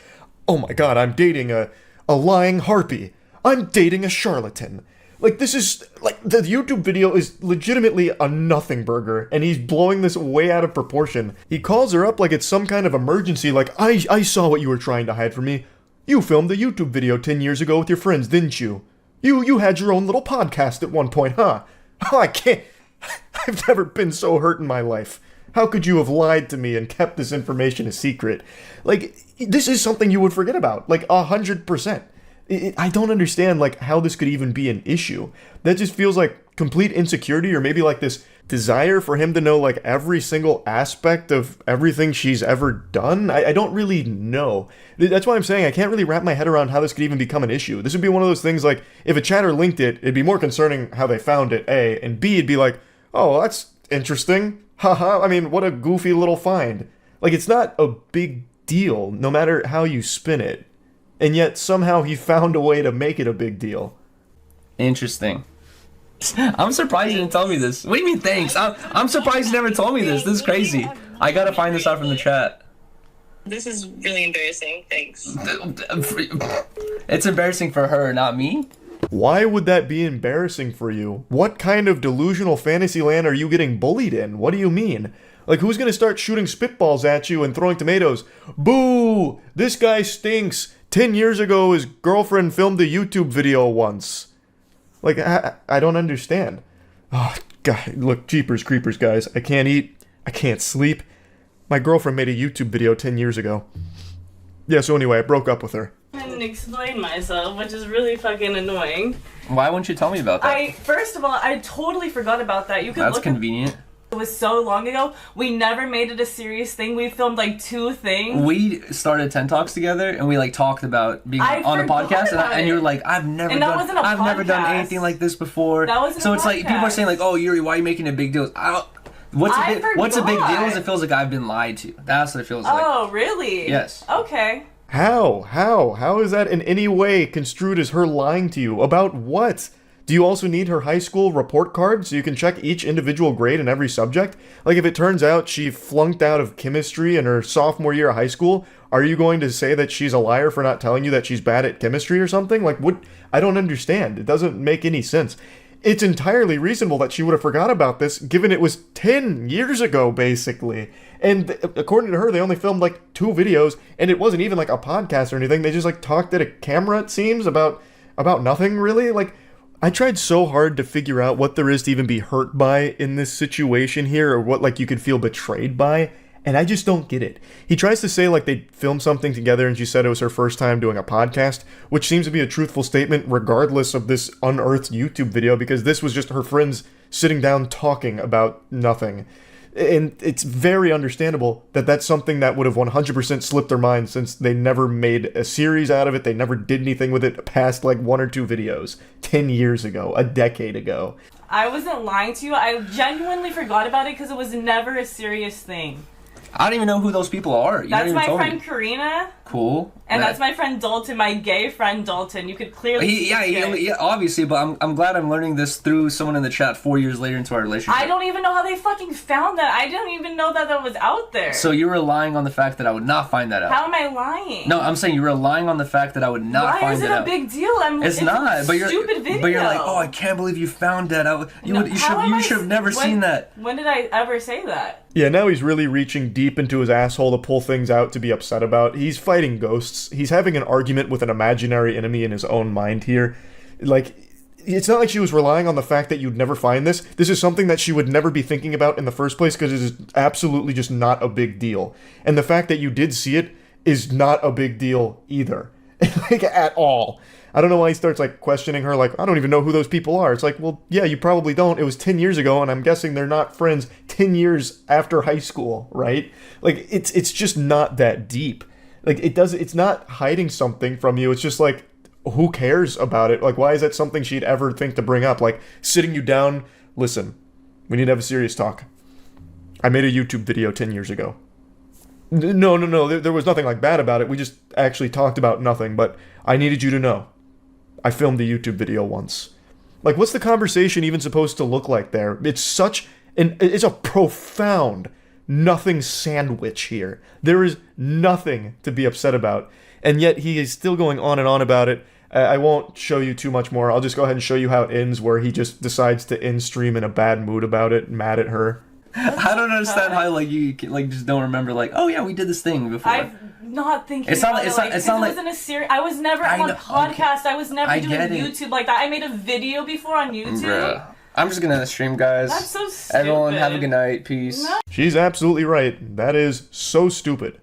oh my god, I'm dating a lying harpy. I'm dating a charlatan. Like, this is, like, the YouTube video is legitimately a nothing burger, and he's blowing this way out of proportion. He calls her up like it's some kind of emergency, like, I saw what you were trying to hide from me. You filmed a YouTube video 10 years ago with your friends, didn't you? You had your own little podcast at one point, huh? Oh, I can't. I've never been so hurt in my life. How could you have lied to me and kept this information a secret? Like, this is something you would forget about, like 100%. I don't understand, like, how this could even be an issue. That just feels like complete insecurity, or maybe like this desire for him to know, like, every single aspect of everything she's ever done. I don't really know. That's why I'm saying I can't really wrap my head around how this could even become an issue. This would be one of those things, like, if a chatter linked it, it'd be more concerning how they found it, A, and B, it'd be like, oh, that's interesting. Haha, I mean, what a goofy little find. Like, it's not a big deal, no matter how you spin it. And yet, somehow, he found a way to make it a big deal. Interesting. I'm surprised you didn't tell me this. What do you mean, thanks? I'm surprised you never told me this. This is crazy. I gotta find this out from the chat. This is really embarrassing. Thanks. It's embarrassing for her, not me. Why would that be embarrassing for you? What kind of delusional fantasy land are you getting bullied in? What do you mean? Like, who's gonna start shooting spitballs at you and throwing tomatoes? Boo! This guy stinks! 10 years ago, his girlfriend filmed a YouTube video once. Like, I don't understand. Oh, God, look, jeepers creepers, guys. I can't eat. I can't sleep. My girlfriend made a YouTube video 10 years ago. Yeah, so anyway, I broke up with her. I didn't explain myself, which is really fucking annoying. Why wouldn't you tell me about that? First of all, I totally forgot about that. You can That's look convenient. It was so long ago. We never made it a serious thing. We filmed like 2 things. We started 10 Talks together, and we like talked about being on a podcast, and you were like, I've never done anything like this before. That wasn't so a it's like people are saying like, oh, Yuri, why are you making a big deal? What's a big deal is it feels like I've been lied to. That's what it feels like. Oh, really? Yes. Okay. How is that in any way construed as her lying to you? About what? Do you also need her high school report card so you can check each individual grade in every subject? Like, if it turns out she flunked out of chemistry in her sophomore year of high school, are you going to say that she's a liar for not telling you that she's bad at chemistry or something? Like, what? I don't understand. It doesn't make any sense. It's entirely reasonable that she would have forgot about this, given it was 10 years ago, basically. And according to her, they only filmed like 2 videos, and it wasn't even like a podcast or anything. They just like talked at a camera, it seems, about nothing, really. Like, I tried so hard to figure out what there is to even be hurt by in this situation here, or what like you could feel betrayed by, and I just don't get it. He tries to say like they filmed something together and she said it was her first time doing a podcast, which seems to be a truthful statement regardless of this unearthed YouTube video, because this was just her friends sitting down talking about nothing. And it's very understandable that that's something that would have 100% slipped their minds, since they never made a series out of it. They never did anything with it past like 1 or 2 videos 10 years ago, a decade ago. I wasn't lying to you. I genuinely forgot about it because it was never a serious thing. I don't even know who those people are. That's my friend Karina. Cool. And that's my friend Dalton, my gay friend Dalton. You could clearly see obviously, but I'm glad I'm learning this through someone in the chat 4 years later into our relationship. I don't even know how they fucking found that. I didn't even know that was out there. So you were relying on the fact that I would not find that out. How am I lying? No, I'm saying you were relying on the fact that I would not find it out. Why is it a big deal? It's not. But stupid video. But you're like, oh, I can't believe you found that out. You should have never seen that. When did I ever say that? Yeah, now he's really reaching deep into his asshole to pull things out to be upset about. He's fighting ghosts. He's having an argument with an imaginary enemy in his own mind here. Like, it's not like she was relying on the fact that you'd never find this. This is something that she would never be thinking about in the first place, because it is absolutely just not a big deal. And the fact that you did see it is not a big deal either. Like, at all. I don't know why he starts, like, questioning her, like, I don't even know who those people are. It's like, well, yeah, you probably don't. It was 10 years ago, and I'm guessing they're not friends 10 years after high school, right? Like, it's just not that deep. Like, it's not hiding something from you. It's just, like, who cares about it? Like, why is that something she'd ever think to bring up? Like, sitting you down, listen, we need to have a serious talk. I made a YouTube video 10 years ago. No, there was nothing, like, bad about it. We just actually talked about nothing, but I needed you to know. I filmed a YouTube video once. Like, what's the conversation even supposed to look like there? It's it's a profound nothing sandwich here. There is nothing to be upset about. And yet he is still going on and on about it. I won't show you too much more. I'll just go ahead and show you how it ends, where he just decides to end stream in a bad mood about it, mad at her. I don't understand how like you like just don't remember like, oh yeah, we did this thing before. I'm not thinking. It's not like wasn't a series. I was never on podcast. I was never doing YouTube like that. I made a video before on YouTube. I'm just gonna end the stream, guys. That's so stupid. Everyone, have a good night. Peace. She's absolutely right. That is so stupid.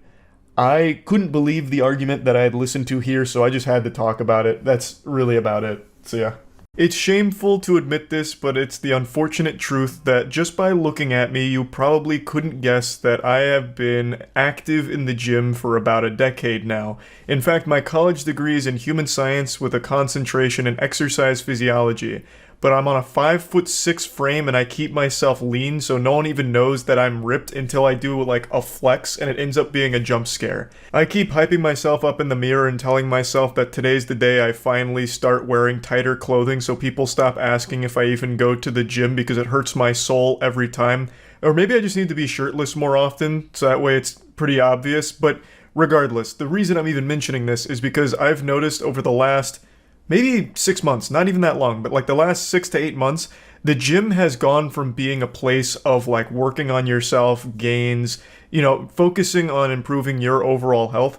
I couldn't believe the argument that I had listened to here, so I just had to talk about it. That's really about it. So yeah. It's shameful to admit this, but it's the unfortunate truth that just by looking at me, you probably couldn't guess that I have been active in the gym for about a decade now. In fact, my college degree is in human science with a concentration in exercise physiology. But I'm on a 5'6" frame and I keep myself lean so no one even knows that I'm ripped until I do like a flex and it ends up being a jump scare. I keep hyping myself up in the mirror and telling myself that today's the day I finally start wearing tighter clothing so people stop asking if I even go to the gym because it hurts my soul every time. Or maybe I just need to be shirtless more often so that way it's pretty obvious. But regardless, the reason I'm even mentioning this is because I've noticed over the last maybe 6 months, not even that long, but like the last 6 to 8 months, the gym has gone from being a place of like working on yourself, gains, focusing on improving your overall health,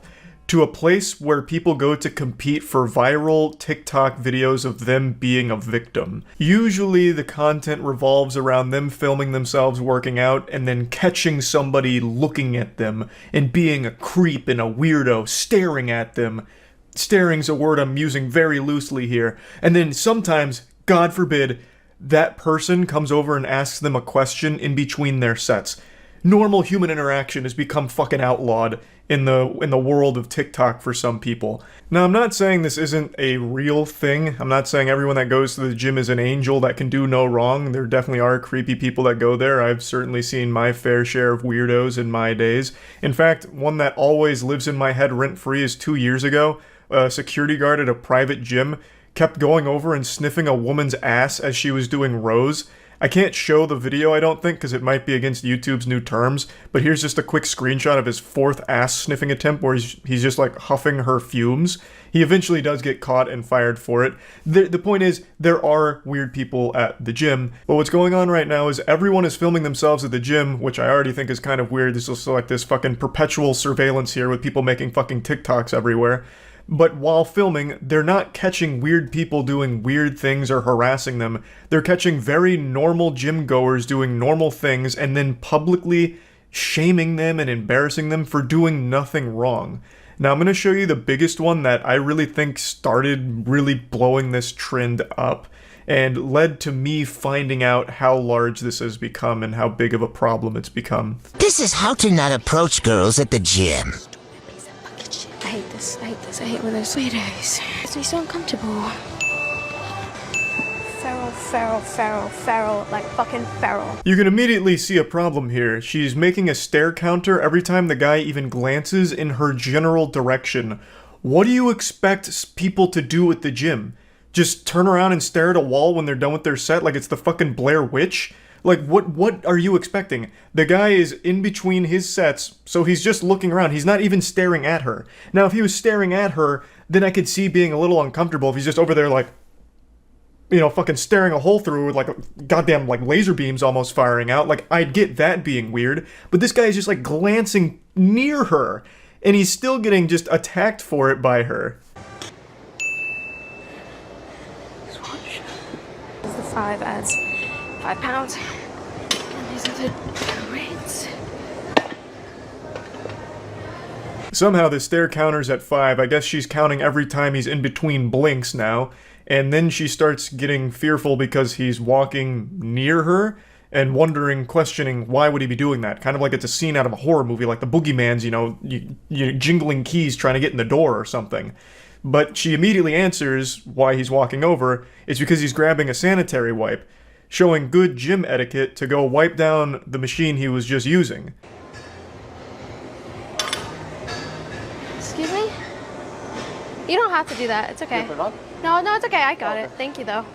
to a place where people go to compete for viral TikTok videos of them being a victim. Usually the content revolves around them filming themselves working out and then catching somebody looking at them and being a creep and a weirdo staring at them. Staring's a word I'm using very loosely here. And then sometimes, God forbid, that person comes over and asks them a question in between their sets. Normal human interaction has become fucking outlawed in the world of TikTok for some people. Now, I'm not saying this isn't a real thing. I'm not saying everyone that goes to the gym is an angel that can do no wrong. There definitely are creepy people that go there. I've certainly seen my fair share of weirdos in my days. In fact, one that always lives in my head rent-free is 2 years ago. A security guard at a private gym kept going over and sniffing a woman's ass as she was doing rows. I can't show the video, I don't think, because it might be against YouTube's new terms, but here's just a quick screenshot of his 4th ass sniffing attempt where he's just like huffing her fumes. He eventually does get caught and fired for it. The point is, there are weird people at the gym, but what's going on right now is everyone is filming themselves at the gym, which I already think is kind of weird. There's also like this fucking perpetual surveillance here with people making fucking TikToks everywhere. But while filming, they're not catching weird people doing weird things or harassing them. They're catching very normal gym goers doing normal things and then publicly shaming them and embarrassing them for doing nothing wrong. Now I'm going to show you the biggest one that I really think started really blowing this trend up and led to me finding out how large this has become and how big of a problem it's become. This is how to not approach girls at the gym. I hate this. I hate when there's weirdos. It makes me so uncomfortable. Feral, like fucking feral. You can immediately see a problem here. She's making a stare counter every time the guy even glances in her general direction. What do you expect people to do at the gym? Just turn around and stare at a wall when they're done with their set like it's the fucking Blair Witch? Like, what are you expecting? The guy is in between his sets, so he's just looking around. He's not even staring at her. Now, if he was staring at her, then I could see being a little uncomfortable if he's just over there, like, fucking staring a hole through with, like, goddamn, like, laser beams almost firing out. Like, I'd get that being weird. But this guy is just, like, glancing near her, and he's still getting just attacked for it by her. Just watch. There's the 5 ads. £5. And these are the rates. Somehow the stare counter's at 5. I guess she's counting every time he's in between blinks now. And then she starts getting fearful because he's walking near her and wondering, questioning, why would he be doing that? Kind of like it's a scene out of a horror movie, like the boogeyman's, you jingling keys trying to get in the door or something. But she immediately answers why he's walking over. It's because he's grabbing a sanitary wipe, showing good gym etiquette to go wipe down the machine he was just using. Excuse me? You don't have to do that. It's okay. No, it's okay. I got it. Thank you, though.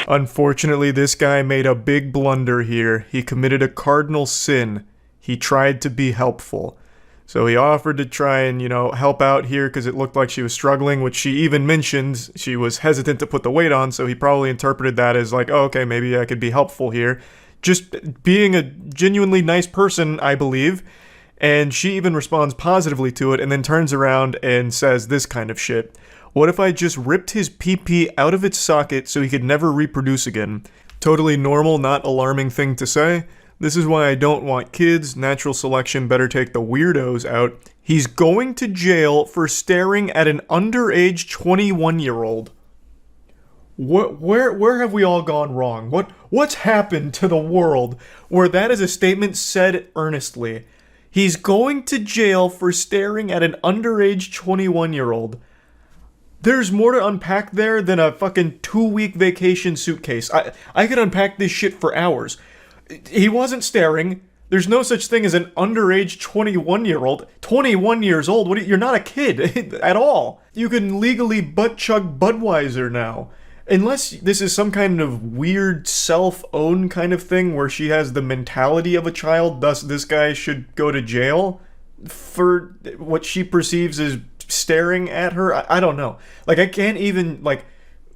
Unfortunately, this guy made a big blunder here. He committed a cardinal sin. He tried to be helpful. So he offered to try and, help out here because it looked like she was struggling, which she even mentioned she was hesitant to put the weight on, so he probably interpreted that as like, oh, okay, maybe I could be helpful here. Just being a genuinely nice person, I believe. And she even responds positively to it and then turns around and says this kind of shit. What if I just ripped his pee-pee out of its socket so he could never reproduce again? Totally normal, not alarming thing to say. This is why I don't want kids. Natural selection better take the weirdos out. He's going to jail for staring at an underage 21-year-old. Where have we all gone wrong? What's happened to the world where that is a statement said earnestly? He's going to jail for staring at an underage 21-year-old. There's more to unpack there than a fucking 2-week vacation suitcase. I could unpack this shit for hours. He wasn't staring. There's no such thing as an underage 21-year-old. 21 years old? You're not a kid at all. You can legally butt-chug Budweiser now. Unless this is some kind of weird self-own kind of thing where she has the mentality of a child, thus this guy should go to jail for what she perceives as staring at her. I don't know. Like, I can't even, like,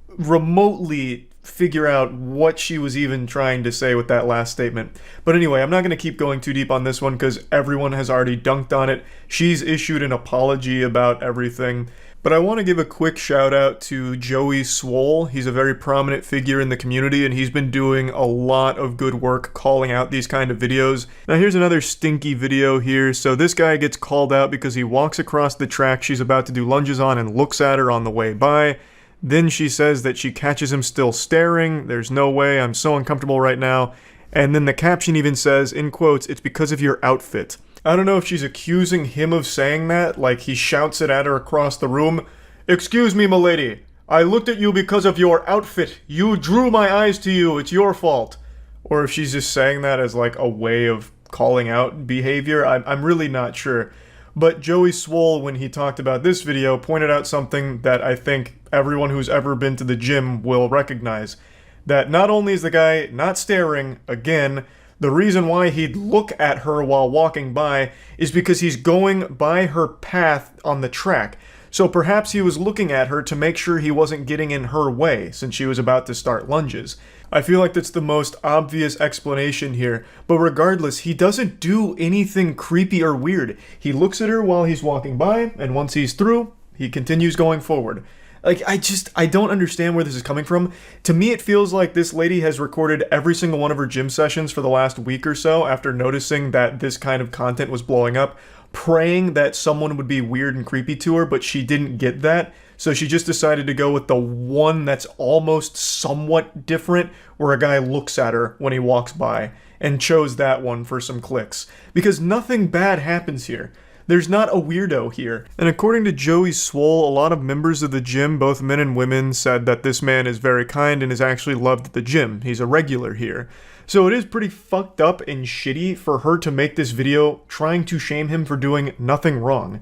remotely figure out what she was even trying to say with that last statement. But anyway, I'm not going to keep going too deep on this one because everyone has already dunked on it. She's issued an apology about everything. But I want to give a quick shout out to Joey Swole. He's a very prominent figure in the community and he's been doing a lot of good work calling out these kind of videos. Now here's another stinky video here. So this guy gets called out because he walks across the track she's about to do lunges on and looks at her on the way by. Then she says that she catches him still staring. There's no way, I'm so uncomfortable right now. And then the caption even says, in quotes, "It's because of your outfit." I don't know if she's accusing him of saying that, like he shouts it at her across the room. "Excuse me, m'lady. I looked at you because of your outfit. You drew my eyes to you. It's your fault." Or if she's just saying that as like a way of calling out behavior. I'm really not sure. But Joey Swole, when he talked about this video, pointed out something that I think everyone who's ever been to the gym will recognize. That not only is the guy not staring, again, the reason why he'd look at her while walking by is because he's going by her path on the track. So perhaps he was looking at her to make sure he wasn't getting in her way since she was about to start lunges. I feel like that's the most obvious explanation here, but regardless, he doesn't do anything creepy or weird. He looks at her while he's walking by, and once he's through, he continues going forward. Like, I don't understand where this is coming from. To me, it feels like this lady has recorded every single one of her gym sessions for the last week or so after noticing that this kind of content was blowing up, praying that someone would be weird and creepy to her, but she didn't get that. So she just decided to go with the one that's almost somewhat different, where a guy looks at her when he walks by, and chose that one for some clicks. Because nothing bad happens here. There's not a weirdo here. And according to Joey Swole, a lot of members of the gym, both men and women, said that this man is very kind and is actually loved at the gym. He's a regular here. So it is pretty fucked up and shitty for her to make this video trying to shame him for doing nothing wrong.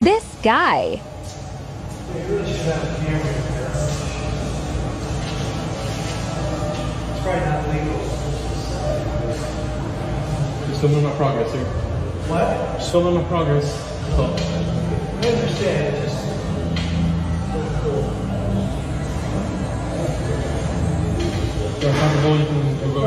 This guy. It's probably not legal. Just filming my progress here. What? Just filming my progress. So. I understand. It's just cool. So if I'm going to go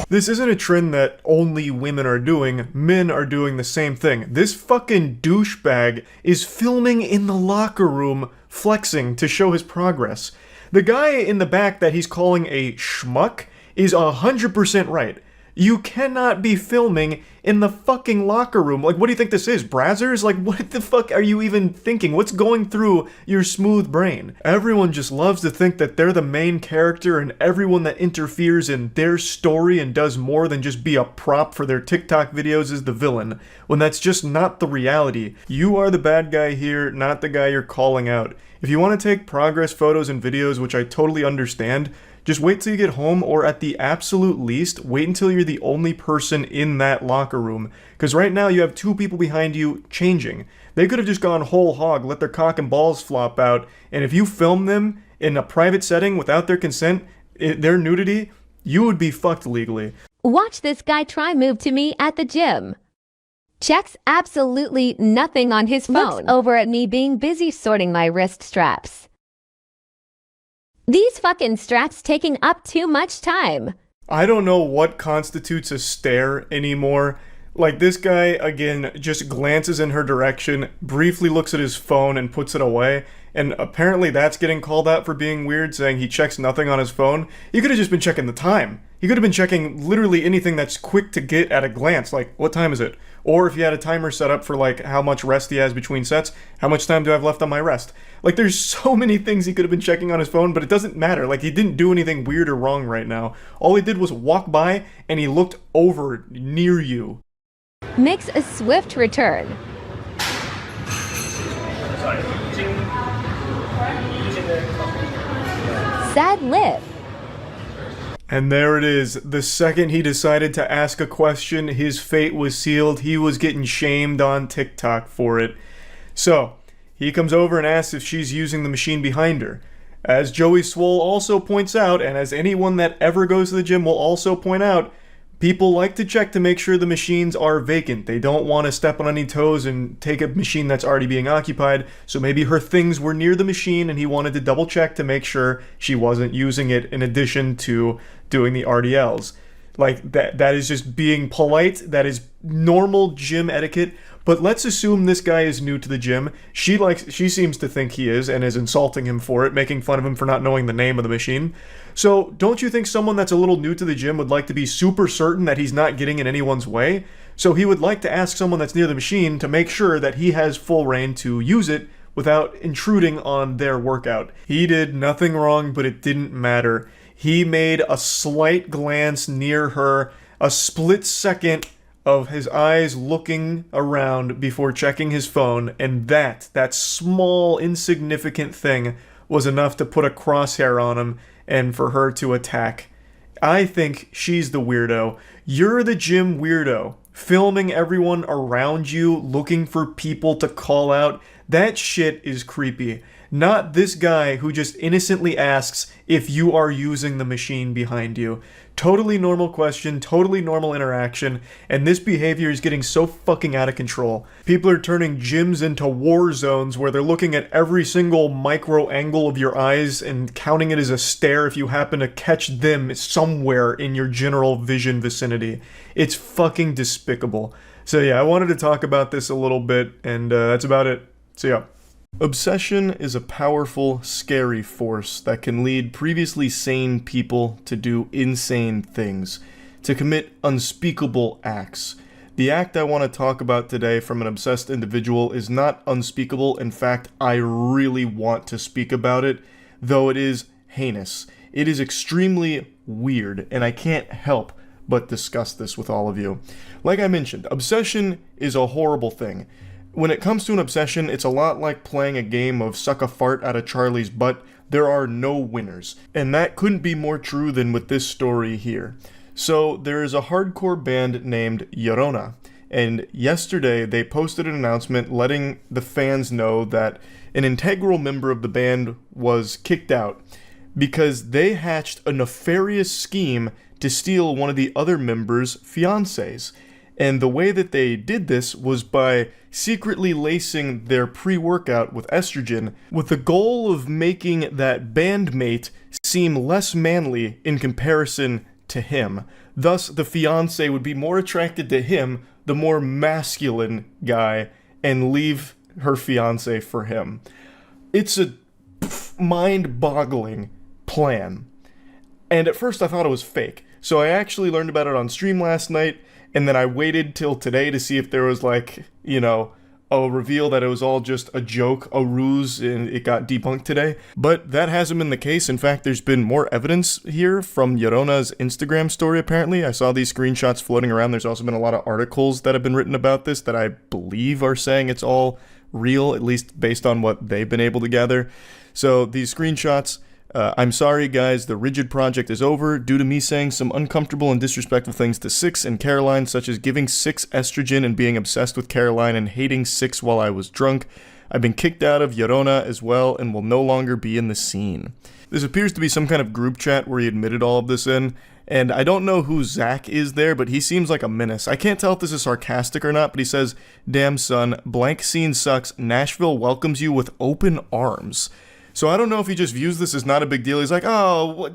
This isn't a trend that only women are doing, men are doing the same thing. This fucking douchebag is filming in the locker room, flexing to show his progress. The guy in the back that he's calling a schmuck is 100% right. You cannot be filming in the fucking locker room. Like, what do you think this is, Brazzers? Like, what the fuck are you even thinking? What's going through your smooth brain? Everyone just loves to think that they're the main character and everyone that interferes in their story and does more than just be a prop for their TikTok videos is the villain, when that's just not the reality. You are the bad guy here, not the guy you're calling out. If you want to take progress photos and videos, which I totally understand, just wait till you get home, or at the absolute least, wait until you're the only person in that locker room. Because right now you have two people behind you changing. They could have just gone whole hog, let their cock and balls flop out, and if you film them in a private setting without their consent, their nudity, you would be fucked legally. Watch this guy try move to me at the gym. Checks absolutely nothing on his phone. Looks over at me being busy sorting my wrist straps. These fucking straps taking up too much time. I don't know what constitutes a stare anymore. Like, this guy, again, just glances in her direction, briefly looks at his phone and puts it away, and apparently that's getting called out for being weird, saying he checks nothing on his phone. He could have just been checking the time. He could have been checking literally anything that's quick to get at a glance, like, what time is it? Or if he had a timer set up for, like, how much rest he has between sets, how much time do I have left on my rest? Like, there's so many things he could have been checking on his phone, but it doesn't matter. Like, he didn't do anything weird or wrong right now. All he did was walk by, and he looked over near you. Makes a swift return. Sad lip. And there it is. The second he decided to ask a question, his fate was sealed. He was getting shamed on TikTok for it. So, he comes over and asks if she's using the machine behind her. As Joey Swole also points out, and as anyone that ever goes to the gym will also point out, people like to check to make sure the machines are vacant. They don't want to step on any toes and take a machine that's already being occupied. So maybe her things were near the machine and he wanted to double check to make sure she wasn't using it in addition to doing the RDLs. Like, that is just being polite. That is normal gym etiquette. But let's assume this guy is new to the gym. She seems to think he is and is insulting him for it, making fun of him for not knowing the name of the machine. So don't you think someone that's a little new to the gym would like to be super certain that he's not getting in anyone's way? So he would like to ask someone that's near the machine to make sure that he has full reign to use it without intruding on their workout. He did nothing wrong, but it didn't matter. He made a slight glance near her, a split second of his eyes looking around before checking his phone, and that small, insignificant thing was enough to put a crosshair on him and for her to attack. I think she's the weirdo. You're the gym weirdo, filming everyone around you, looking for people to call out. That shit is creepy. Not this guy who just innocently asks if you are using the machine behind you. Totally normal question, totally normal interaction, and this behavior is getting so fucking out of control. People are turning gyms into war zones where they're looking at every single micro angle of your eyes and counting it as a stare if you happen to catch them somewhere in your general vision vicinity. It's fucking despicable. So yeah, I wanted to talk about this a little bit, and that's about it. So yeah. Obsession is a powerful, scary force that can lead previously sane people to do insane things, to commit unspeakable acts. The act I want to talk about today from an obsessed individual is not unspeakable. In fact, I really want to speak about it, though it is heinous. It is extremely weird, and I can't help but discuss this with all of you. Like I mentioned, obsession is a horrible thing. When it comes to an obsession, it's a lot like playing a game of suck a fart out of Charlie's butt. There are no winners. And that couldn't be more true than with this story here. So there is a hardcore band named Llorona, and yesterday they posted an announcement letting the fans know that an integral member of the band was kicked out because they hatched a nefarious scheme to steal one of the other members' fiancés. And the way that they did this was by secretly lacing their pre-workout with estrogen with the goal of making that bandmate seem less manly in comparison to him. Thus, the fiancé would be more attracted to him, the more masculine guy, and leave her fiancé for him. It's a mind-boggling plan. And at first I thought it was fake. So I actually learned about it on stream last night, and then I waited till today to see if there was like, a reveal that it was all just a joke, a ruse, and it got debunked today. But that hasn't been the case. In fact, there's been more evidence here from Llorona's Instagram story, apparently. I saw these screenshots floating around. There's also been a lot of articles that have been written about this that I believe are saying it's all real, at least based on what they've been able to gather. So these screenshots... I'm sorry guys, the Rigid project is over due to me saying some uncomfortable and disrespectful things to Six and Caroline, such as giving Six estrogen and being obsessed with Caroline and hating Six while I was drunk. I've been kicked out of Llorona as well and will no longer be in the scene. This appears to be some kind of group chat where he admitted all of this in, and I don't know who Zach is there, but he seems like a menace. I can't tell if this is sarcastic or not, but he says, "Damn son, blank scene sucks, Nashville welcomes you with open arms." So I don't know if he just views this as not a big deal. He's like, oh,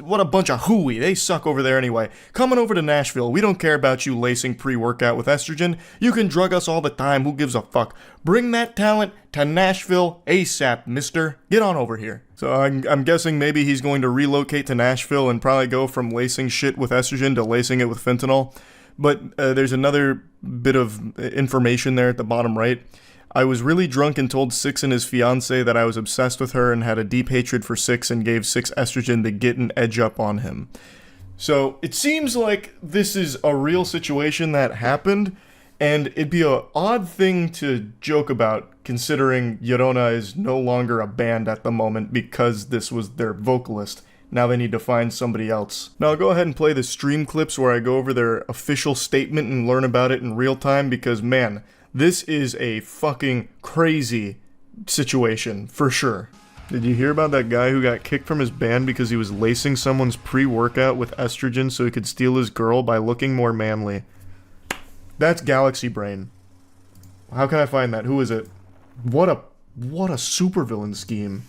what a bunch of hooey. They suck over there anyway. Coming over to Nashville. We don't care about you lacing pre-workout with estrogen. You can drug us all the time. Who gives a fuck? Bring that talent to Nashville ASAP, mister. Get on over here. So I'm guessing maybe he's going to relocate to Nashville and probably go from lacing shit with estrogen to lacing it with fentanyl. But there's another bit of information there at the bottom right. I was really drunk and told Six and his fiance that I was obsessed with her and had a deep hatred for Six and gave Six estrogen to get an edge up on him. So it seems like this is a real situation that happened, and it'd be an odd thing to joke about considering Llorona is no longer a band at the moment because this was their vocalist. Now they need to find somebody else. Now I'll go ahead and play the stream clips where I go over their official statement and learn about it in real time because, man, this is a fucking crazy situation, for sure. Did you hear about that guy who got kicked from his band because he was lacing someone's pre-workout with estrogen so he could steal his girl by looking more manly? That's Galaxy Brain. How can I find that? Who is it? What a supervillain scheme.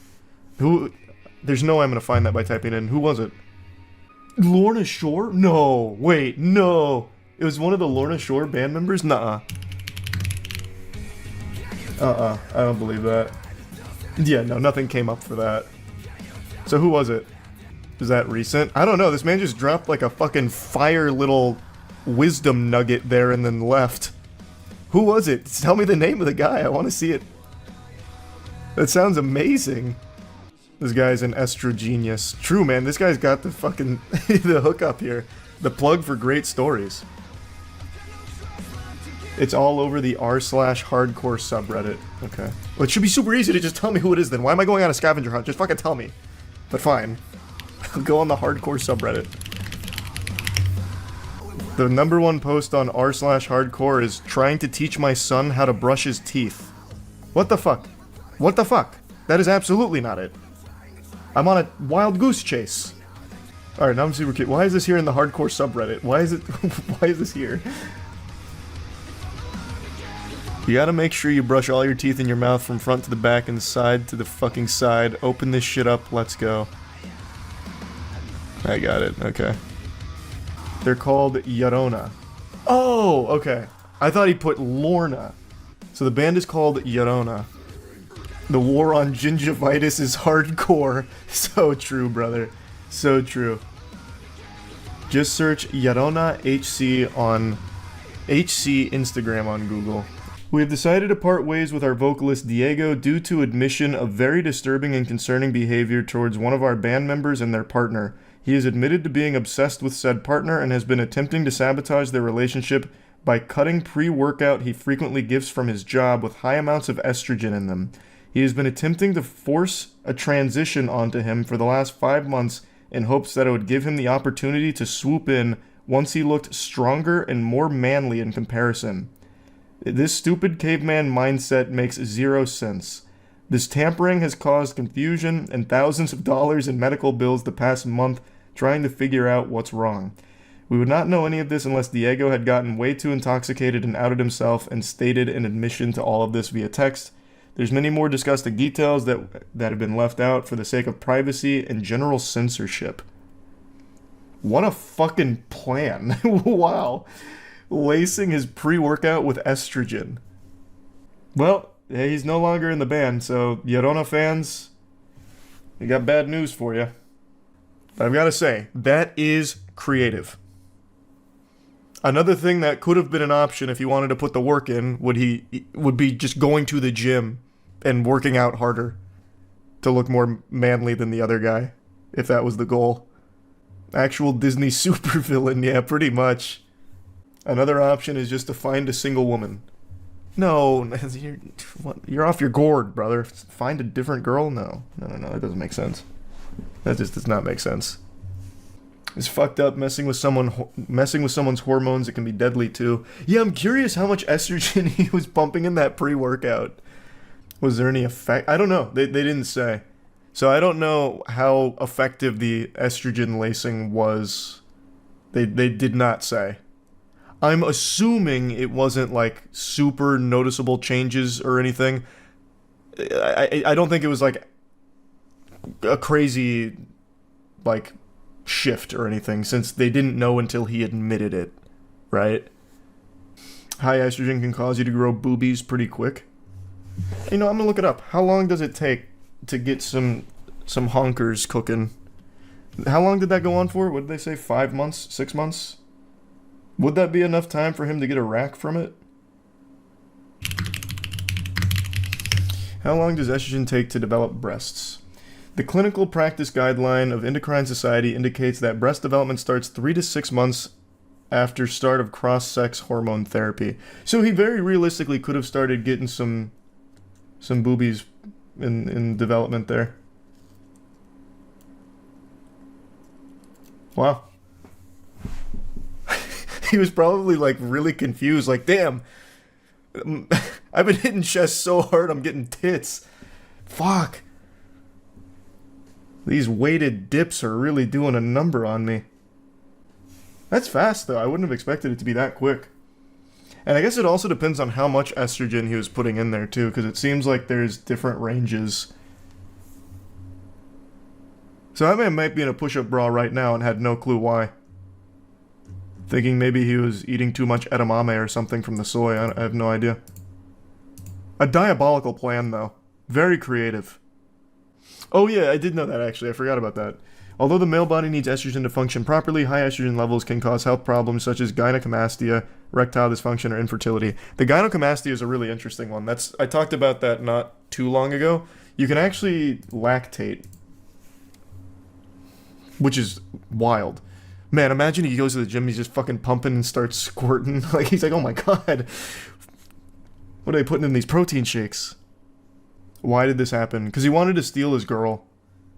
There's no way I'm gonna find that by typing in. Who was it? Lorna Shore? No. Wait, no. It was one of the Lorna Shore band members? Nuh-uh. I don't believe that. Yeah, no, nothing came up for that. So who was it? Was that recent? I don't know, this man just dropped like a fucking fire little wisdom nugget there and then left. Who was it? Tell me the name of the guy, I want to see it. That sounds amazing. This guy's an estrogenius. True, man, this guy's got the fucking, the hookup here. The plug for great stories. It's all over the r/hardcore subreddit. Okay. Well, it should be super easy to just tell me who it is then. Why am I going on a scavenger hunt? Just fucking tell me. But fine. I'll go on the hardcore subreddit. The #1 post on r/hardcore is trying to teach my son how to brush his teeth. What the fuck? What the fuck? That is absolutely not it. I'm on a wild goose chase. Alright, now I'm super curious. Why is this here in the hardcore subreddit? Why is it? Why is this here? You gotta make sure you brush all your teeth in your mouth from front to the back and side to the fucking side. Open this shit up, let's go. I got it, okay. They're called Llorona. Oh, okay. I thought he put Lorna. So the band is called Llorona. The war on gingivitis is hardcore. So true, brother. So true. Just search Llorona HC on HC Instagram on Google. We have decided to part ways with our vocalist Diego due to admission of very disturbing and concerning behavior towards one of our band members and their partner. He has admitted to being obsessed with said partner and has been attempting to sabotage their relationship by cutting pre-workout he frequently gives from his job with high amounts of estrogen in them. He has been attempting to force a transition onto him for the last 5 months in hopes that it would give him the opportunity to swoop in once he looked stronger and more manly in comparison. This stupid caveman mindset makes zero sense. This tampering has caused confusion and thousands of dollars in medical bills the past month trying to figure out what's wrong. We would not know any of this unless Diego had gotten way too intoxicated and outed himself and stated an admission to all of this via text. There's many more disgusting details that have been left out for the sake of privacy and general censorship. What a fucking plan. Wow. Lacing his pre-workout with estrogen. Well, he's no longer in the band, so Llorona fans, we got bad news for you. But I've got to say, that is creative. Another thing that could have been an option if he wanted to put the work in would be just going to the gym and working out harder to look more manly than the other guy, if that was the goal. Actual Disney supervillain, yeah, pretty much. Another option is just to find a single woman. No, you're off your gourd, brother. Find a different girl? No, that doesn't make sense. That just does not make sense. It's fucked up messing with someone's hormones. It can be deadly too. Yeah, I'm curious how much estrogen he was pumping in that pre-workout. Was there any effect? I don't know. They didn't say. So I don't know how effective the estrogen lacing was. They did not say. I'm assuming it wasn't like super noticeable changes or anything. I don't think it was like a crazy, like, shift or anything, since they didn't know until he admitted it, right? High estrogen can cause you to grow boobies pretty quick. You know, I'm gonna look it up. How long does it take to get some honkers cooking? How long did that go on for? What did they say? 5 months? 6 months? Would that be enough time for him to get a rack from it? How long does estrogen take to develop breasts? The Clinical Practice Guideline of Endocrine Society indicates that breast development starts 3 to 6 months after start of cross-sex hormone therapy. So he very realistically could have started getting some boobies in development there. Wow. He was probably like really confused, like, damn, I've been hitting chest so hard I'm getting tits. Fuck. These weighted dips are really doing a number on me. That's fast though, I wouldn't have expected it to be that quick. And I guess it also depends on how much estrogen he was putting in there too, because it seems like there's different ranges. So I might be in a push-up bra right now and had no clue why. Thinking maybe he was eating too much edamame or something from the soy, I have no idea. A diabolical plan though. Very creative. Oh yeah, I did know that actually, I forgot about that. Although the male body needs estrogen to function properly, high estrogen levels can cause health problems such as gynecomastia, erectile dysfunction, or infertility. The gynecomastia is a really interesting one. I talked about that not too long ago. You can actually lactate, which is wild. Man, imagine he goes to the gym, he's just fucking pumping and starts squirting. Like, he's like, oh my god. What are they putting in these protein shakes? Why did this happen? Because he wanted to steal his girl.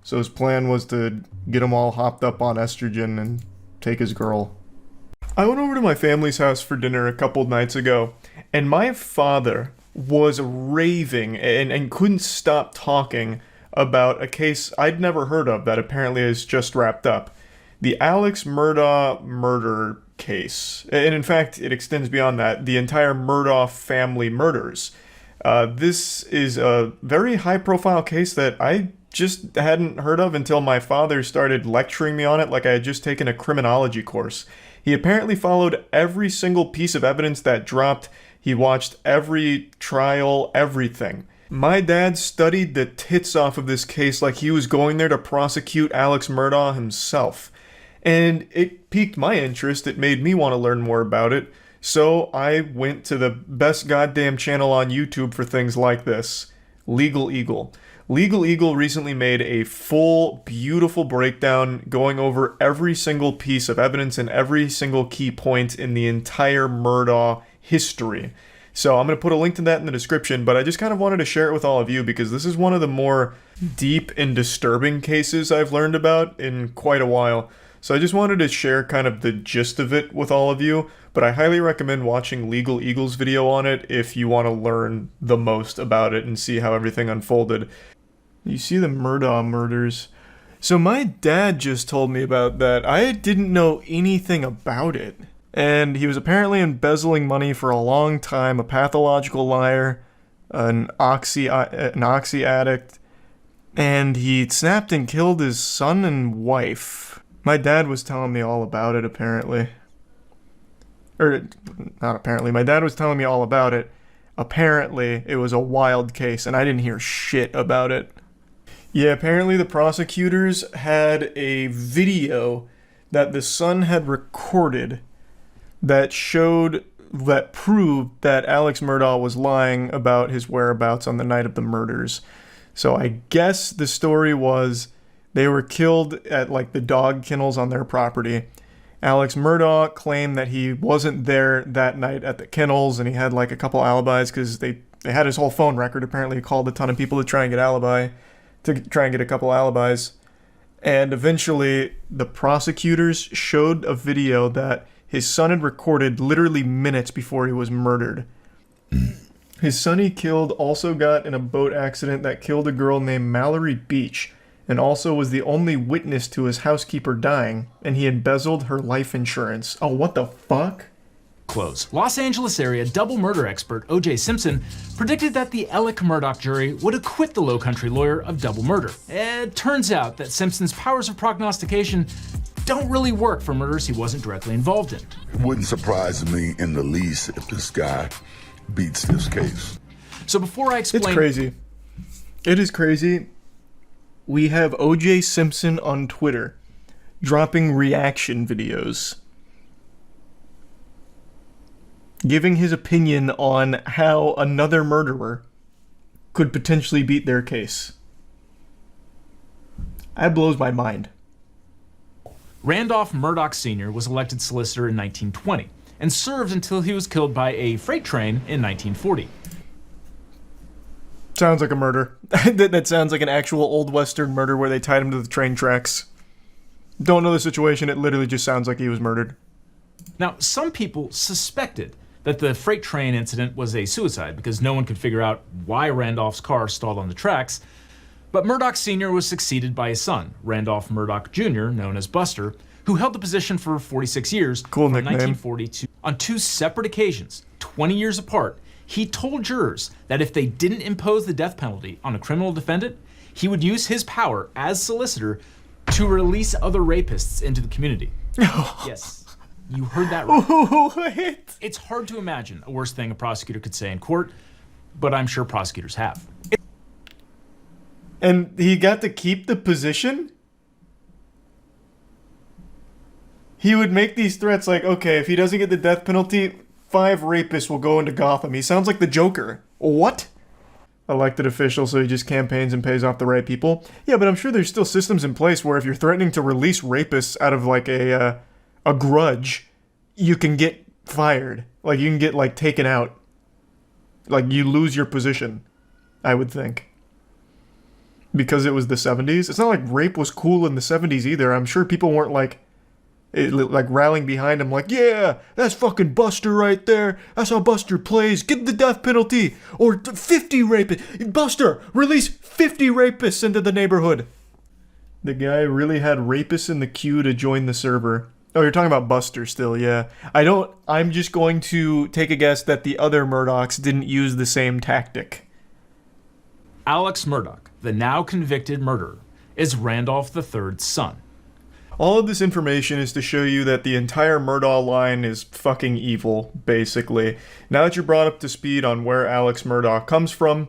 So his plan was to get them all hopped up on estrogen and take his girl. I went over to my family's house for dinner a couple nights ago, and my father was raving and couldn't stop talking about a case I'd never heard of that apparently is just wrapped up. The Alex Murdaugh murder case. And in fact, it extends beyond that. The entire Murdaugh family murders. This is a very high-profile case that I just hadn't heard of until my father started lecturing me on it like I had just taken a criminology course. He apparently followed every single piece of evidence that dropped. He watched every trial, everything. My dad studied the tits off of this case like he was going there to prosecute Alex Murdaugh himself. And it piqued my interest, it made me want to learn more about it, so I went to the best goddamn channel on YouTube for things like this, Legal Eagle. Legal Eagle recently made a full, beautiful breakdown going over every single piece of evidence and every single key point in the entire Murdaugh history. So I'm going to put a link to that in the description, but I just kind of wanted to share it with all of you because this is one of the more deep and disturbing cases I've learned about in quite a while. So I just wanted to share kind of the gist of it with all of you, but I highly recommend watching Legal Eagle's video on it if you want to learn the most about it and see how everything unfolded. You see the Murdaugh murders. So my dad just told me about that. I didn't know anything about it. And he was apparently embezzling money for a long time, a pathological liar, an oxy addict, and he snapped and killed his son and wife. My dad was telling me all about it, apparently. Or, not apparently, my dad was telling me all about it. Apparently, it was a wild case, and I didn't hear shit about it. Yeah, apparently the prosecutors had a video that the son had recorded that proved that Alex Murdaugh was lying about his whereabouts on the night of the murders. So I guess the story was they were killed at like the dog kennels on their property. Alex Murdaugh claimed that he wasn't there that night at the kennels and he had like a couple alibis because they had his whole phone record. Apparently he called a ton of people to try and get a couple alibis. And eventually the prosecutors showed a video that his son had recorded literally minutes before he was murdered. His son he killed also got in a boat accident that killed a girl named Mallory Beach, and also was the only witness to his housekeeper dying, and he embezzled her life insurance. Oh, what the fuck? close. Los Angeles area double murder expert O.J. Simpson predicted that the Alec Murdaugh jury would acquit the Low Country lawyer of double murder. It turns out that Simpson's powers of prognostication don't really work for murders he wasn't directly involved in. It wouldn't surprise me in the least if this guy beats this case. So before I explain... It's crazy. It is crazy. We have O.J. Simpson on Twitter dropping reaction videos, giving his opinion on how another murderer could potentially beat their case. That blows my mind. Randolph Murdaugh Sr. was elected solicitor in 1920 and served until he was killed by a freight train in 1940. Sounds like a murder. That sounds like an actual old western murder where they tied him to the train tracks. Don't know the situation, it literally just sounds like he was murdered. Now, some people suspected that the freight train incident was a suicide because no one could figure out why Randolph's car stalled on the tracks. But Murdaugh Sr. was succeeded by his son, Randolph Murdaugh Jr., known as Buster, who held the position for 46 years from nickname. 1942. On two separate occasions, 20 years apart, he told jurors that if they didn't impose the death penalty on a criminal defendant, he would use his power as solicitor to release other rapists into the community. Yes, you heard that right. What? It's hard to imagine a worse thing a prosecutor could say in court, but I'm sure prosecutors have. And he got to keep the position? He would make these threats like, okay, if he doesn't get the death penalty, 5 rapists will go into Gotham. He sounds like the Joker. What? Elected official, so he just campaigns and pays off the right people. Yeah, but I'm sure there's still systems in place where if you're threatening to release rapists out of like a grudge, you can get fired. Like you can get like taken out. Like you lose your position, I would think. Because it was the 70s. It's not like rape was cool in the 70s either. I'm sure people weren't like rallying behind him like, yeah, that's fucking Buster right there. That's how Buster plays. Get the death penalty. Or 50 rapists. Buster, release 50 rapists into the neighborhood. The guy really had rapists in the queue to join the server. Oh, you're talking about Buster still, yeah. I'm just going to take a guess that the other Murdaughs didn't use the same tactic. Alex Murdaugh, the now convicted murderer, is Randolph III's son. All of this information is to show you that the entire Murdaugh line is fucking evil, basically. Now that you're brought up to speed on where Alex Murdaugh comes from,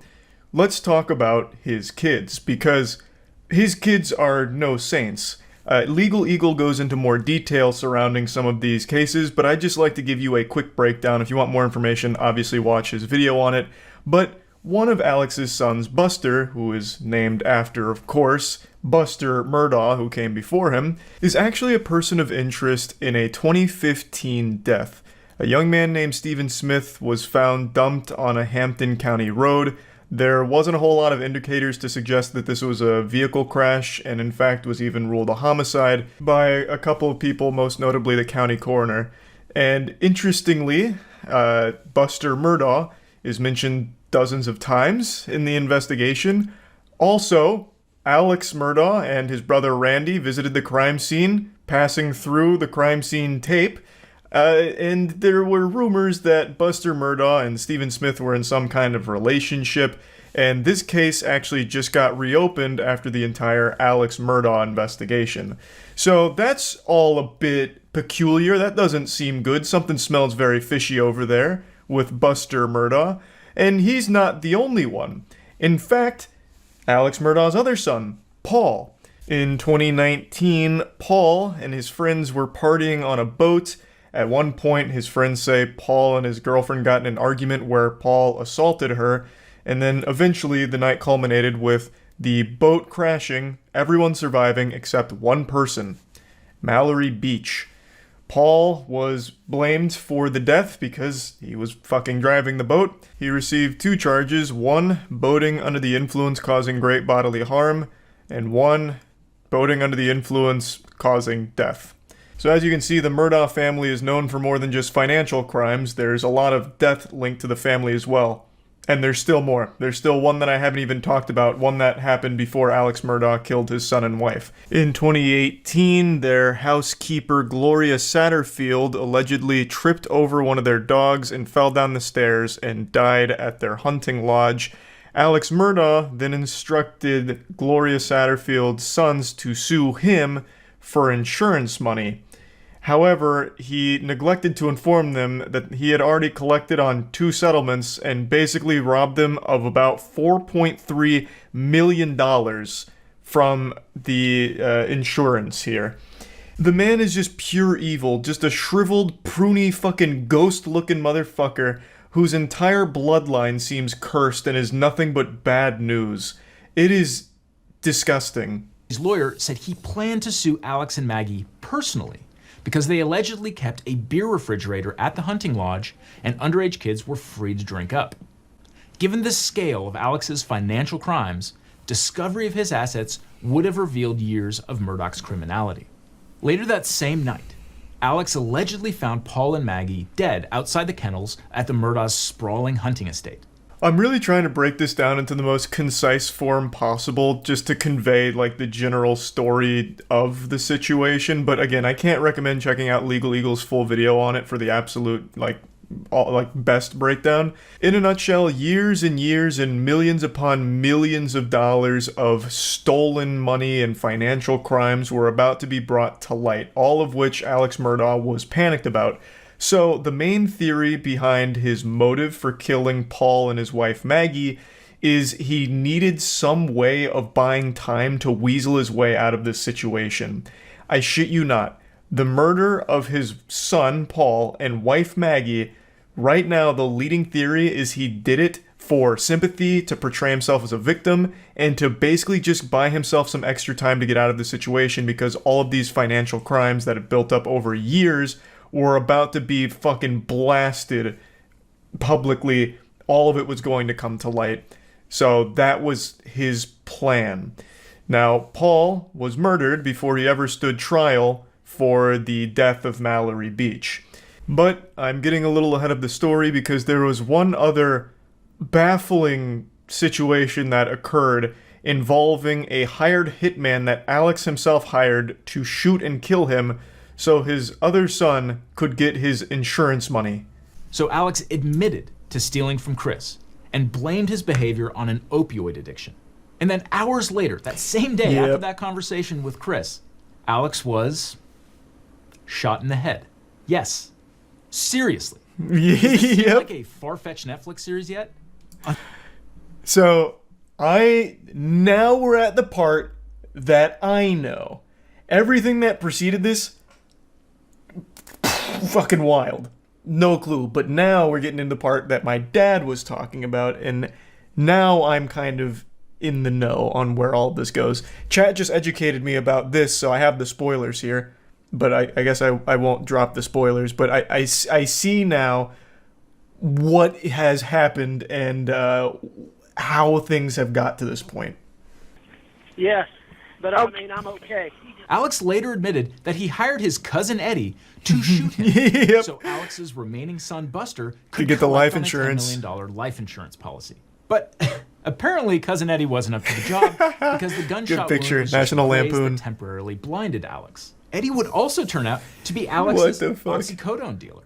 let's talk about his kids, because his kids are no saints. Legal Eagle goes into more detail surrounding some of these cases, but I'd just like to give you a quick breakdown. If you want more information, obviously watch his video on it. But one of Alex's sons, Buster, who is named after, of course, Buster Murdaugh, who came before him, is actually a person of interest in a 2015 death. A young man named Stephen Smith was found dumped on a Hampton County road. There wasn't a whole lot of indicators to suggest that this was a vehicle crash, and in fact was even ruled a homicide by a couple of people, most notably the county coroner. And interestingly, Buster Murdaugh is mentioned dozens of times in the investigation. Also, Alex Murdaugh and his brother Randy visited the crime scene, passing through the crime scene tape, and there were rumors that Buster Murdaugh and Stephen Smith were in some kind of relationship, and this case actually just got reopened after the entire Alex Murdaugh investigation. So that's all a bit peculiar. That doesn't seem good. Something smells very fishy over there with Buster Murdaugh, and he's not the only one. In fact, Alex Murdaugh's other son, Paul. In 2019, Paul and his friends were partying on a boat. At one point, his friends say Paul and his girlfriend got in an argument where Paul assaulted her, and then eventually the night culminated with the boat crashing, everyone surviving except one person, Mallory Beach. Paul was blamed for the death because he was fucking driving the boat. He received 2 charges, 1 boating under the influence causing great bodily harm, and 1 boating under the influence causing death. So as you can see, the Murdaugh family is known for more than just financial crimes. There's a lot of death linked to the family as well. And there's still more. There's still one that I haven't even talked about, one that happened before Alex Murdaugh killed his son and wife. In 2018, their housekeeper Gloria Satterfield allegedly tripped over one of their dogs and fell down the stairs and died at their hunting lodge. Alex Murdaugh then instructed Gloria Satterfield's sons to sue him for insurance money. However, he neglected to inform them that he had already collected on 2 settlements and basically robbed them of about $4.3 million from the insurance here. The man is just pure evil, just a shriveled, pruny, fucking ghost-looking motherfucker whose entire bloodline seems cursed and is nothing but bad news. It is disgusting. His lawyer said he planned to sue Alex and Maggie personally, because they allegedly kept a beer refrigerator at the hunting lodge and underage kids were free to drink up. Given the scale of Alex's financial crimes, discovery of his assets would have revealed years of Murdaugh's criminality. Later that same night, Alex allegedly found Paul and Maggie dead outside the kennels at the Murdaugh's sprawling hunting estate. I'm really trying to break this down into the most concise form possible just to convey like the general story of the situation, but again, I can't recommend checking out Legal Eagle's full video on it for the absolute best breakdown. In a nutshell, years and years and millions upon millions of dollars of stolen money and financial crimes were about to be brought to light, all of which Alex Murdaugh was panicked about. So, the main theory behind his motive for killing Paul and his wife Maggie is he needed some way of buying time to weasel his way out of this situation. I shit you not. The murder of his son, Paul, and wife Maggie, right now the leading theory is he did it for sympathy, to portray himself as a victim, and to basically just buy himself some extra time to get out of the situation because all of these financial crimes that had built up over years were about to be fucking blasted publicly. All of it was going to come to light. So that was his plan. Now, Paul was murdered before he ever stood trial for the death of Mallory Beach. But I'm getting a little ahead of the story because there was one other baffling situation that occurred involving a hired hitman that Alex himself hired to shoot and kill him so his other son could get his insurance money. So Alex admitted to stealing from Chris and blamed his behavior on an opioid addiction. And then hours later, that same day after that conversation with Chris, Alex was shot in the head. Yes, seriously. Does this seem like a far-fetched Netflix series yet? So, now we're at the part that I know. Everything that preceded this, fucking wild. No clue. But now we're getting into the part that my dad was talking about, and now I'm kind of in the know on where all of this goes. Chat just educated me about this, so I have the spoilers here. But I guess I won't drop the spoilers. But I see now what has happened and how things have got to this point. Yes, but I mean, I'm okay. Alex later admitted that he hired his cousin Eddie to shoot him, so Alex's remaining son Buster could get the life collect on a insurance. $10 million life insurance policy. But apparently, cousin Eddie wasn't up to the job because the gunshot Good picture, wound was National just a blaze Lampoon. that temporarily blinded Alex. Eddie would also turn out to be Alex's oxycodone dealer.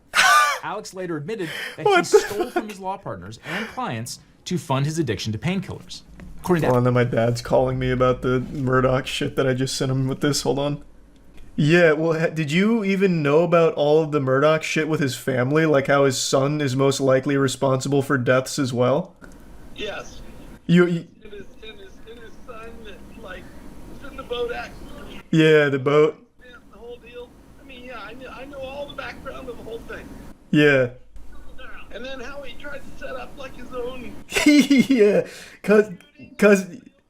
Alex later admitted that he stole from his law partners and clients to fund his addiction to painkillers. Hold on, then my dad's calling me about the Murdaugh shit that I just sent him with this. Hold on. Yeah, well, did you even know about all of the Murdaugh shit with his family? Like how his son is most likely responsible for deaths as well? Yes. You And his son, like, was in the boat accident. yeah, the boat. The whole deal. I mean, yeah, I know all the background of the whole thing. Yeah. And then how he tried to set up like his own. Yeah,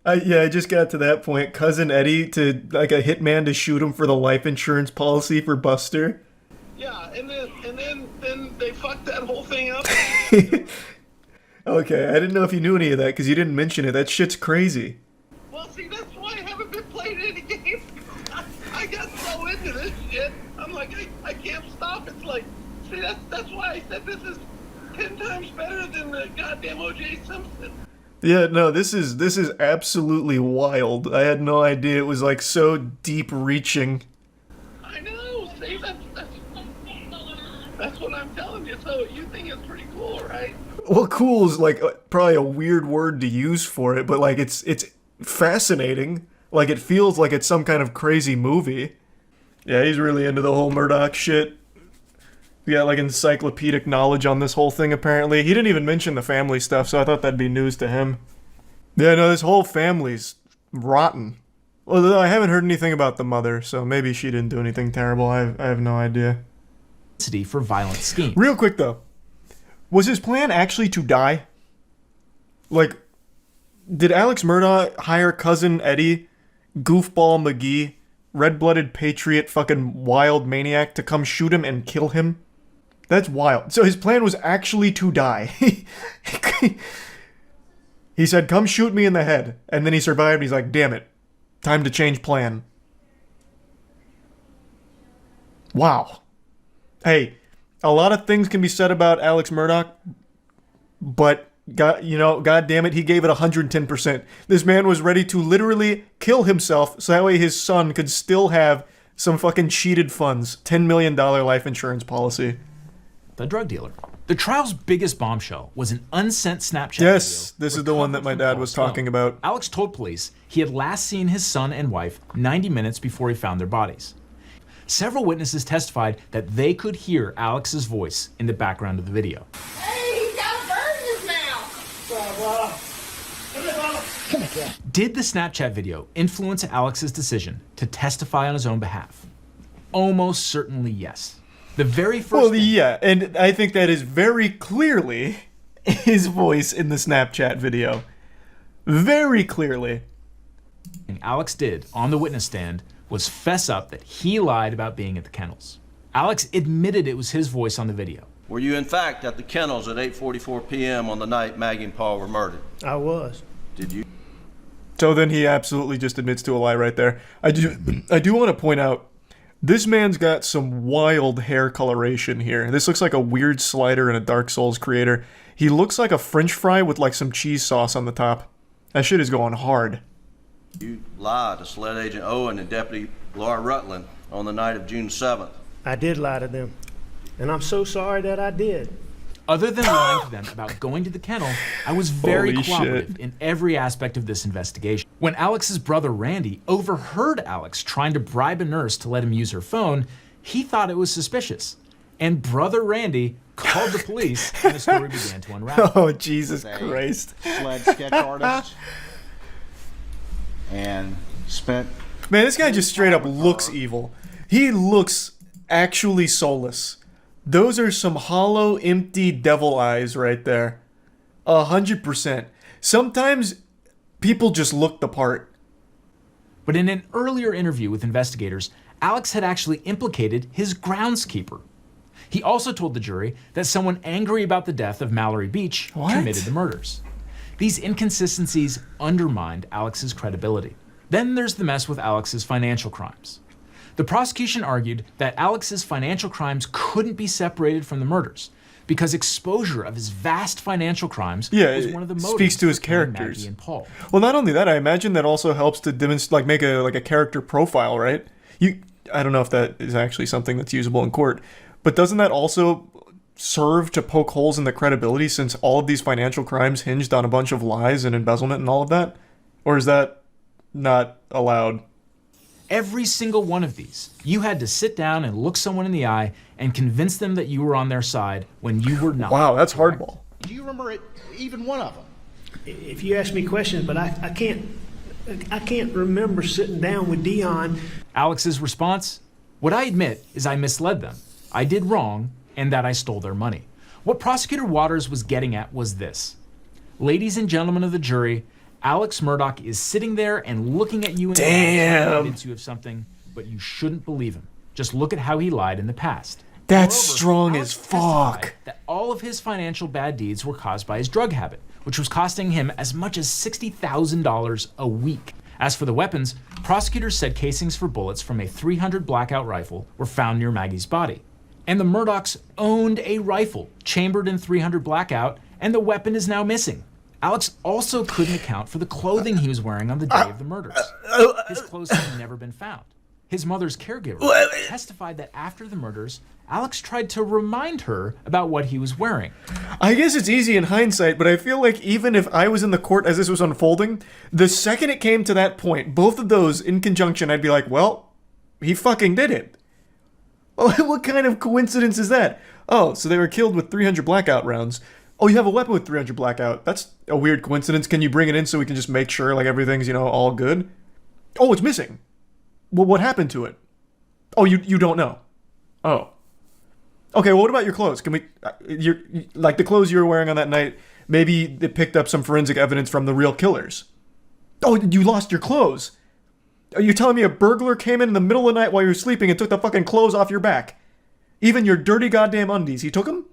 I just got to that point. Cousin Eddie to like a hitman to shoot him for the life insurance policy for Buster. Yeah, and then they fucked that whole thing up. Okay, I didn't know if you knew any of that because you didn't mention it. That shit's crazy. Well, see, that's why I haven't been playing any games. I got so into this shit. I'm like, I can't stop. It's like, see, that's why I said this is 10 times better than the goddamn O.J. Simpson. Yeah, no, this is absolutely wild. I had no idea it was like so deep reaching. I know. See, that's what I'm telling you. So you think it's pretty cool, right? Well, cool is like probably a weird word to use for it, but like it's fascinating. Like it feels like it's some kind of crazy movie. Yeah, he's really into the whole Murdoch shit. Yeah, like encyclopedic knowledge on this whole thing, apparently. He didn't even mention the family stuff, so I thought that'd be news to him. Yeah, no, this whole family's rotten. Although I haven't heard anything about the mother, so maybe she didn't do anything terrible. I have no idea. For violent schemes. Real quick, though. Was his plan actually to die? Like, did Alex Murdaugh hire Cousin Eddie, Goofball McGee, red-blooded patriot fucking wild maniac to come shoot him and kill him? That's wild. So his plan was actually to die. He said, come shoot me in the head. And then he survived. He's like, damn it. Time to change plan. Wow. Hey, a lot of things can be said about Alex Murdaugh, but God damn it, he gave it 110%. This man was ready to literally kill himself so that way his son could still have some fucking cheated funds. $10 million life insurance policy. The drug dealer. The trial's biggest bombshell was an unsent Snapchat Yes, video. this is the one that my dad was talking about. Alex told police he had last seen his son and wife 90 minutes before he found their bodies. Several witnesses testified that they could hear Alex's voice in the background of the video. Hey, he's got a bird in his mouth. Come here. Did the Snapchat video influence Alex's decision to testify on his own behalf? Almost certainly yes. The very first Well, yeah, and I think that is very clearly his voice in the Snapchat video. Very clearly. thing Alex did on the witness stand was fess up that he lied about being at the kennels. Alex admitted it was his voice on the video. Were you in fact at the kennels at 8:44 p.m. on the night Maggie and Paul were murdered? I was. Did you? So then he absolutely just admits to a lie right there. I do want to point out, this man's got some wild hair coloration here. This looks like a weird slider in a Dark Souls creator. He looks like a French fry with like some cheese sauce on the top. That shit is going hard. You lied to SLED Agent Owen and Deputy Laura Rutland on the night of June 7th. I did lie to them, and I'm so sorry that I did. Other than lying to them about going to the kennel, I was very Holy cooperative shit. in every aspect of this investigation. When Alex's brother Randy overheard Alex trying to bribe a nurse to let him use her phone, he thought it was suspicious. And brother Randy called the police and the story began to unravel. Oh, Jesus Christ. SLED sketch artist and spent... Man, this guy just straight up looks evil. He looks actually soulless. Those are some hollow, empty devil eyes right there. 100%. Sometimes people just look the part. But in an earlier interview with investigators, Alex had actually implicated his groundskeeper. He also told the jury that someone angry about the death of Mallory Beach committed the murders. These inconsistencies undermined Alex's credibility. Then there's the mess with Alex's financial crimes. The prosecution argued that Alex's financial crimes couldn't be separated from the murders because exposure of his vast financial crimes was one of the motives speaks to his for killing characters. Maggie and Paul. Well, not only that, I imagine that also helps to demonstrate, like, make a character profile, right? I don't know if that is actually something that's usable in court, but doesn't that also serve to poke holes in the credibility since all of these financial crimes hinged on a bunch of lies and embezzlement and all of that? Or is that not allowed? Every single one of these, you had to sit down and look someone in the eye and convince them that you were on their side when you were not. Wow, that's hardball. Do you remember it, even one of them? If you ask me questions, but I can't remember sitting down with Dion. Alex's response? What I admit is I misled them. I did wrong, and that I stole their money. What Prosecutor Waters was getting at was this. Ladies and gentlemen of the jury, Alex Murdaugh is sitting there and looking at you in the eye, convince you of something, but you shouldn't believe him. Just look at how he lied in the past. That's Moreover, strong Alex as fuck. testified that all of his financial bad deeds were caused by his drug habit, which was costing him as much as $60,000 a week. As for the weapons, prosecutors said casings for bullets from a .300 blackout rifle were found near Maggie's body. And the Murdochs owned a rifle chambered in 300 blackout, and the weapon is now missing. Alex also couldn't account for the clothing he was wearing on the day of the murders. His clothes had never been found. His mother's caregiver testified that after the murders, Alex tried to remind her about what he was wearing. I guess it's easy in hindsight, but I feel like even if I was in the court as this was unfolding, the second it came to that point, both of those in conjunction, I'd be like, well, he fucking did it. What kind of coincidence is that? Oh, so they were killed with 300 blackout rounds. Oh, you have a weapon with 300 blackout. That's a weird coincidence. Can you bring it in so we can just make sure like everything's, all good? Oh, it's missing. Well, what happened to it? Oh, you don't know. Oh. Okay, well, what about your clothes? Can we, like the clothes you were wearing on that night, maybe they picked up some forensic evidence from the real killers. Oh, you lost your clothes. Are you telling me a burglar came in the middle of the night while you were sleeping and took the fucking clothes off your back? Even your dirty goddamn undies, he took them?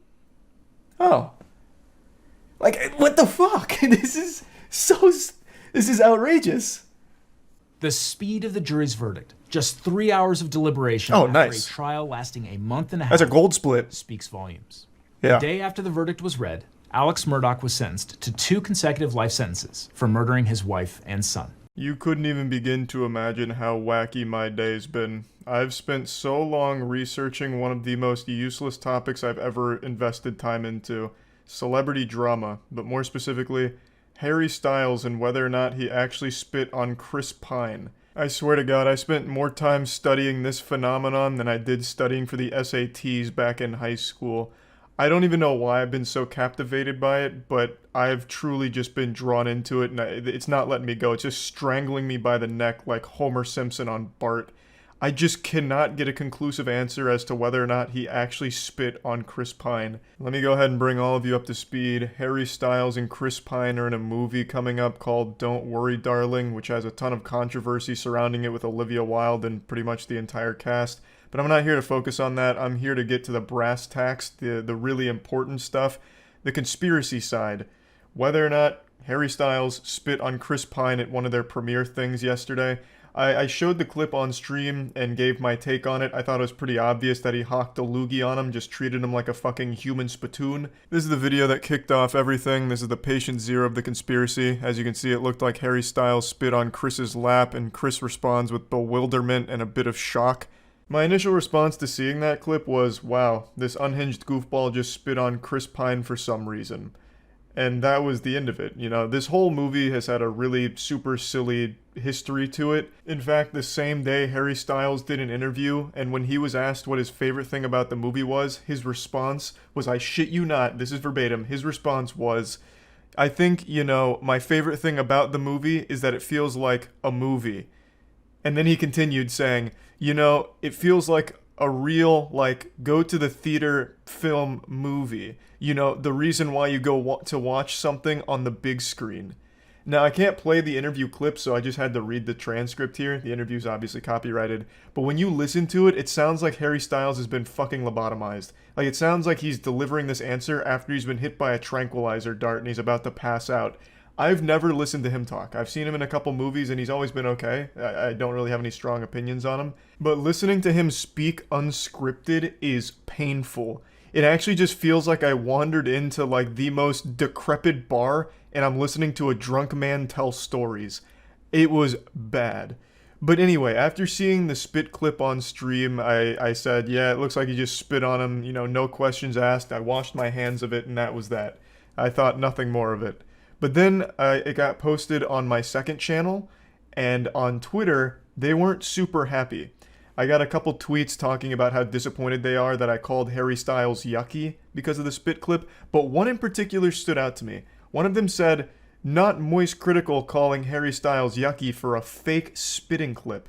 Oh. Like, what the fuck? This is outrageous. The speed of the jury's verdict, just 3 hours of deliberation after a trial lasting a month and a half. That's a gold split. Speaks volumes. Yeah. The day after the verdict was read, Alex Murdaugh was sentenced to 2 consecutive life sentences for murdering his wife and son. You couldn't even begin to imagine how wacky my day's been. I've spent so long researching one of the most useless topics I've ever invested time into. Celebrity drama, but more specifically, Harry Styles and whether or not he actually spit on Chris Pine. I swear to God, I spent more time studying this phenomenon than I did studying for the SATs back in high school. I don't even know why I've been so captivated by it, but I've truly just been drawn into it, and it's not letting me go. It's just strangling me by the neck like Homer Simpson on Bart. I just cannot get a conclusive answer as to whether or not he actually spit on Chris Pine. Let me go ahead and bring all of you up to speed. Harry Styles and Chris Pine are in a movie coming up called Don't Worry Darling, which has a ton of controversy surrounding it with Olivia Wilde and pretty much the entire cast. But I'm not here to focus on that. I'm here to get to the brass tacks, the really important stuff, the conspiracy side. Whether or not Harry Styles spit on Chris Pine at one of their premiere things yesterday. I showed the clip on stream and gave my take on it. I thought it was pretty obvious that he hawked a loogie on him, just treated him like a fucking human spittoon. This is the video that kicked off everything. This is the patient zero of the conspiracy. As you can see, it looked like Harry Styles spit on Chris's lap, and Chris responds with bewilderment and a bit of shock. My initial response to seeing that clip was, wow, this unhinged goofball just spit on Chris Pine for some reason. And that was the end of it. This whole movie has had a really super silly history to it. In fact, the same day Harry Styles did an interview, and when he was asked what his favorite thing about the movie was, his response was, I shit you not, this is verbatim, his response was, I think, my favorite thing about the movie is that it feels like a movie. And then he continued saying, it feels like a real, go to the theater film movie. The reason why you go to watch something on the big screen. Now, I can't play the interview clip, so I just had to read the transcript here. The interview's obviously copyrighted. But when you listen to it, it sounds like Harry Styles has been fucking lobotomized. It sounds like he's delivering this answer after he's been hit by a tranquilizer dart and he's about to pass out. I've never listened to him talk. I've seen him in a couple movies and he's always been okay. I don't really have any strong opinions on him. But listening to him speak unscripted is painful. It actually just feels like I wandered into the most decrepit bar and I'm listening to a drunk man tell stories. It was bad. But anyway, after seeing the spit clip on stream, I said, yeah, it looks like he just spit on him, no questions asked. I washed my hands of it and that was that. I thought nothing more of it. But then it got posted on my second channel, and on Twitter, they weren't super happy. I got a couple tweets talking about how disappointed they are that I called Harry Styles yucky because of the spit clip, but one in particular stood out to me. One of them said, not moist critical calling Harry Styles yucky for a fake spitting clip.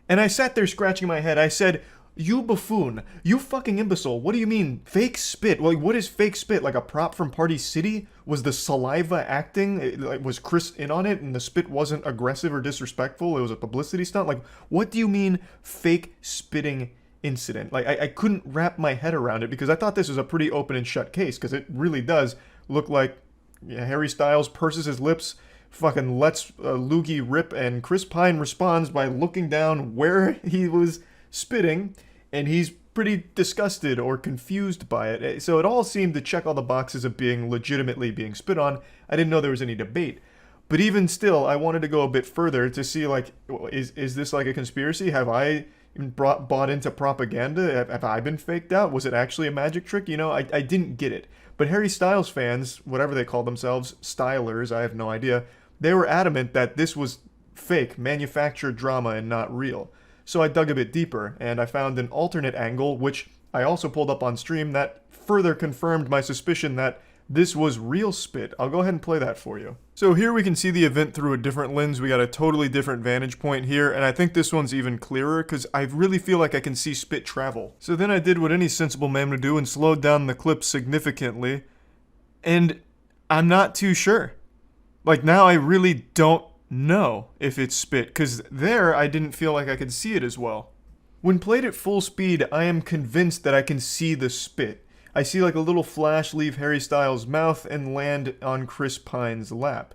And I sat there scratching my head. I said, you buffoon, you fucking imbecile, what do you mean, fake spit? What is fake spit, like a prop from Party City? Was the saliva acting? Was Chris in on it and the spit wasn't aggressive or disrespectful? It was a publicity stunt? What do you mean, fake spitting incident? I couldn't wrap my head around it because I thought this was a pretty open and shut case, because it really does look like Harry Styles purses his lips, fucking lets loogie rip, and Chris Pine responds by looking down where he was spitting, and he's pretty disgusted or confused by it. So it all seemed to check all the boxes of being legitimately being spit on. I didn't know there was any debate. But even still, I wanted to go a bit further to see, like, is this like a conspiracy? Have I bought into propaganda? Have I been faked out? Was it actually a magic trick? You know, I didn't get it. But Harry Styles fans, whatever they call themselves, stylers, I have no idea, they were adamant that this was fake, manufactured drama and not real. So I dug a bit deeper, and I found an alternate angle, which I also pulled up on stream, that further confirmed my suspicion that this was real spit. I'll go ahead and play that for you. So here we can see the event through a different lens. We got a totally different vantage point here, and I think this one's even clearer because I really feel like I can see spit travel. So then I did what any sensible man would do and slowed down the clip significantly, and I'm not too sure. Like, now I really don't know if it's spit, because there I didn't feel like I could see it as well. When played at full speed, I am convinced that I can see the spit. I see like a little flash leave Harry Styles' mouth and land on Chris Pine's lap.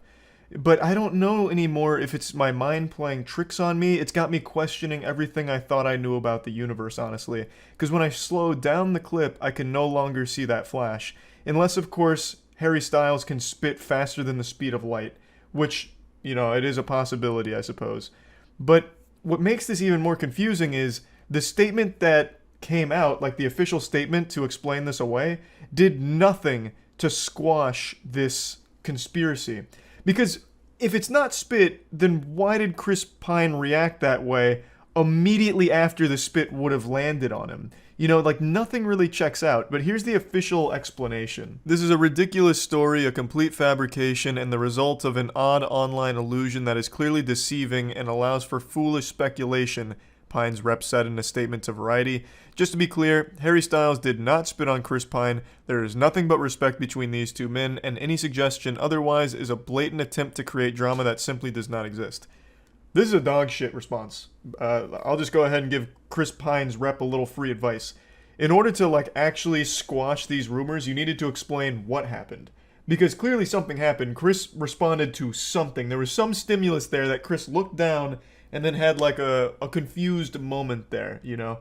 But I don't know anymore if it's my mind playing tricks on me. It's got me questioning everything I thought I knew about the universe, honestly. Because when I slow down the clip, I can no longer see that flash. Unless, of course, Harry Styles can spit faster than the speed of light. Which, you know, it is a possibility, I suppose. But what makes this even more confusing is the statement that came out, like the official statement to explain this away, did nothing to squash this conspiracy. Because if it's not spit, then why did Chris Pine react that way immediately after the spit would have landed on him? You know, like, nothing really checks out, but here's the official explanation. This is a ridiculous story, a complete fabrication, and the result of an odd online illusion that is clearly deceiving and allows for foolish speculation, Pine's rep said in a statement to Variety. Just to be clear, Harry Styles did not spit on Chris Pine. There is nothing but respect between these two men, and any suggestion otherwise is a blatant attempt to create drama that simply does not exist. This is a dog shit response. I'll just go ahead and give Chris Pine's rep a little free advice. In order to, like, actually squash these rumors, you needed to explain what happened. Because clearly something happened. Chris responded to something. There was some stimulus there that Chris looked down and then had like a confused moment there, you know?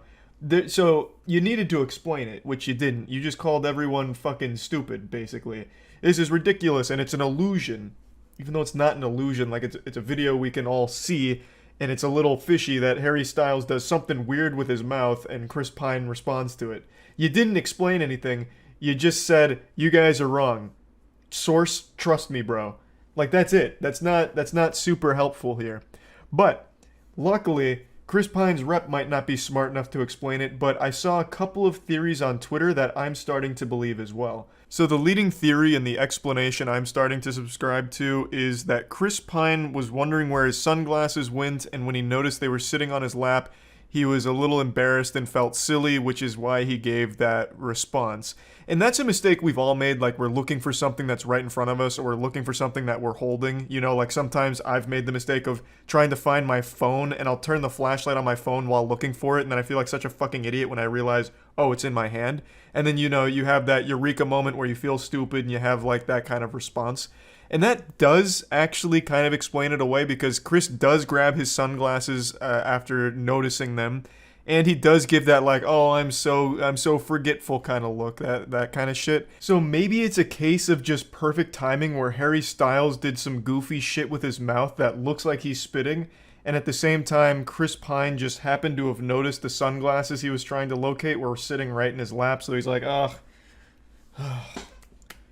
So you needed to explain it, which you didn't. You just called everyone fucking stupid, basically. This is ridiculous, and it's an illusion. Even though it's not an illusion, like it's a video we can all see, and it's a little fishy that Harry Styles does something weird with his mouth, and Chris Pine responds to it. You didn't explain anything. You just said, you guys are wrong. Source, trust me, bro. Like, that's it. That's not super helpful here. But luckily, Chris Pine's rep might not be smart enough to explain it, but I saw a couple of theories on Twitter that I'm starting to believe as well. So the leading theory and the explanation I'm starting to subscribe to is that Chris Pine was wondering where his sunglasses went, and when he noticed they were sitting on his lap, he was a little embarrassed and felt silly, which is why he gave that response. And that's a mistake we've all made, like we're looking for something that's right in front of us, or we're looking for something that we're holding. You know, like sometimes I've made the mistake of trying to find my phone, and I'll turn the flashlight on my phone while looking for it, and then I feel like such a fucking idiot when I realize, oh, it's in my hand. And then, you know, you have that eureka moment where you feel stupid, and you have like that kind of response. And that does actually kind of explain it away, because Chris does grab his sunglasses after noticing them, and he does give that like, oh, I'm so forgetful kind of look, that kind of shit. So maybe it's a case of just perfect timing where Harry Styles did some goofy shit with his mouth that looks like he's spitting, and at the same time, Chris Pine just happened to have noticed the sunglasses he was trying to locate were sitting right in his lap, so he's like, ugh.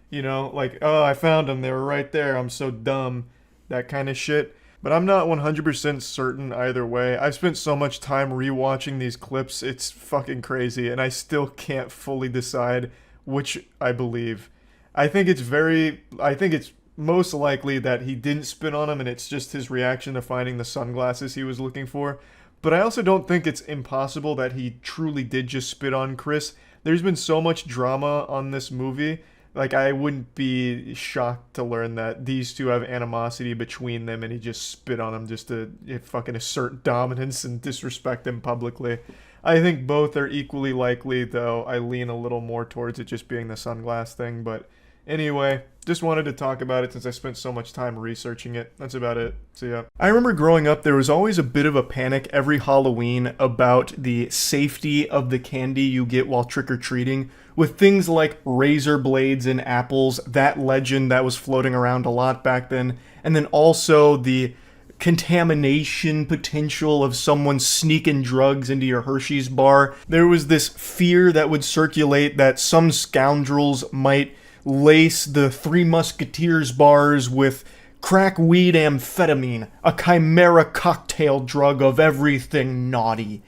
You know, like, oh, I found them, they were right there, I'm so dumb, that kind of shit. But I'm not 100% certain either way. I've spent so much time rewatching these clips, it's fucking crazy, and I still can't fully decide which I believe. I think it's most likely that he didn't spit on him and it's just his reaction to finding the sunglasses he was looking for. But I also don't think it's impossible that he truly did just spit on Chris. There's been so much drama on this movie. Like, I wouldn't be shocked to learn that these two have animosity between them and he just spit on him just to fucking assert dominance and disrespect him publicly. I think both are equally likely, though I lean a little more towards it just being the sunglass thing, but Anyway, just wanted to talk about it since I spent so much time researching it. That's about it. See ya. I remember growing up, there was always a bit of a panic every Halloween about the safety of the candy you get while trick-or-treating, with things like razor blades in apples, that legend that was floating around a lot back then, and then also the contamination potential of someone sneaking drugs into your Hershey's bar. There was this fear that would circulate that some scoundrels might lace the Three Musketeers bars with crack weed amphetamine, a chimera cocktail drug of everything naughty.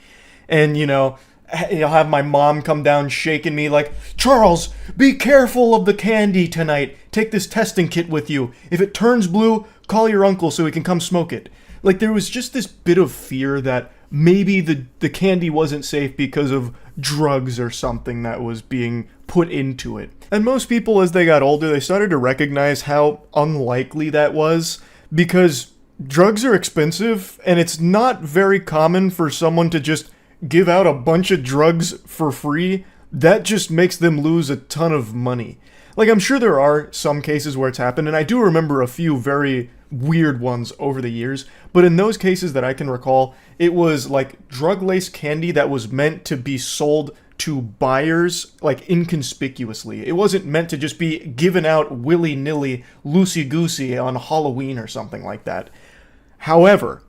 And, you'll have my mom come down shaking me like, Charles, be careful of the candy tonight. Take this testing kit with you. If it turns blue, call your uncle so he can come smoke it. Like, there was just this bit of fear that maybe the candy wasn't safe because of drugs or something that was being put into it. And most people, as they got older, they started to recognize how unlikely that was, because drugs are expensive, and it's not very common for someone to just give out a bunch of drugs for free. That just makes them lose a ton of money. Like, I'm sure there are some cases where it's happened, and I do remember a few very weird ones over the years, but in those cases that I can recall, it was like drug-laced candy that was meant to be sold to buyers, like, inconspicuously. It wasn't meant to just be given out willy-nilly, loosey-goosey on Halloween or something like that. However,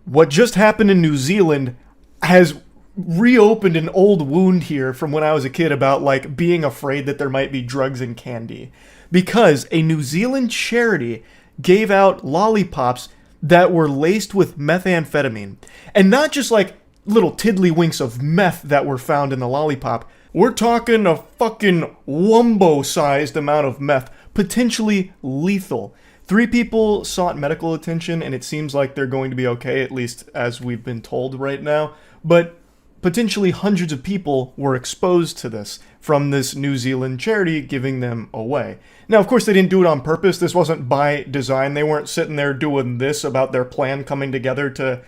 what just happened in New Zealand has reopened an old wound here from when I was a kid about, like, being afraid that there might be drugs in candy. Because a New Zealand charity gave out lollipops that were laced with methamphetamine. And not just, like, little tiddlywinks of meth that were found in the lollipop. We're talking a fucking wumbo-sized amount of meth, potentially lethal. 3 people sought medical attention, and it seems like they're going to be okay, at least as we've been told right now. But potentially hundreds of people were exposed to this from this New Zealand charity giving them away. Now, of course, they didn't do it on purpose. This wasn't by design. They weren't sitting there doing this about their plan coming together to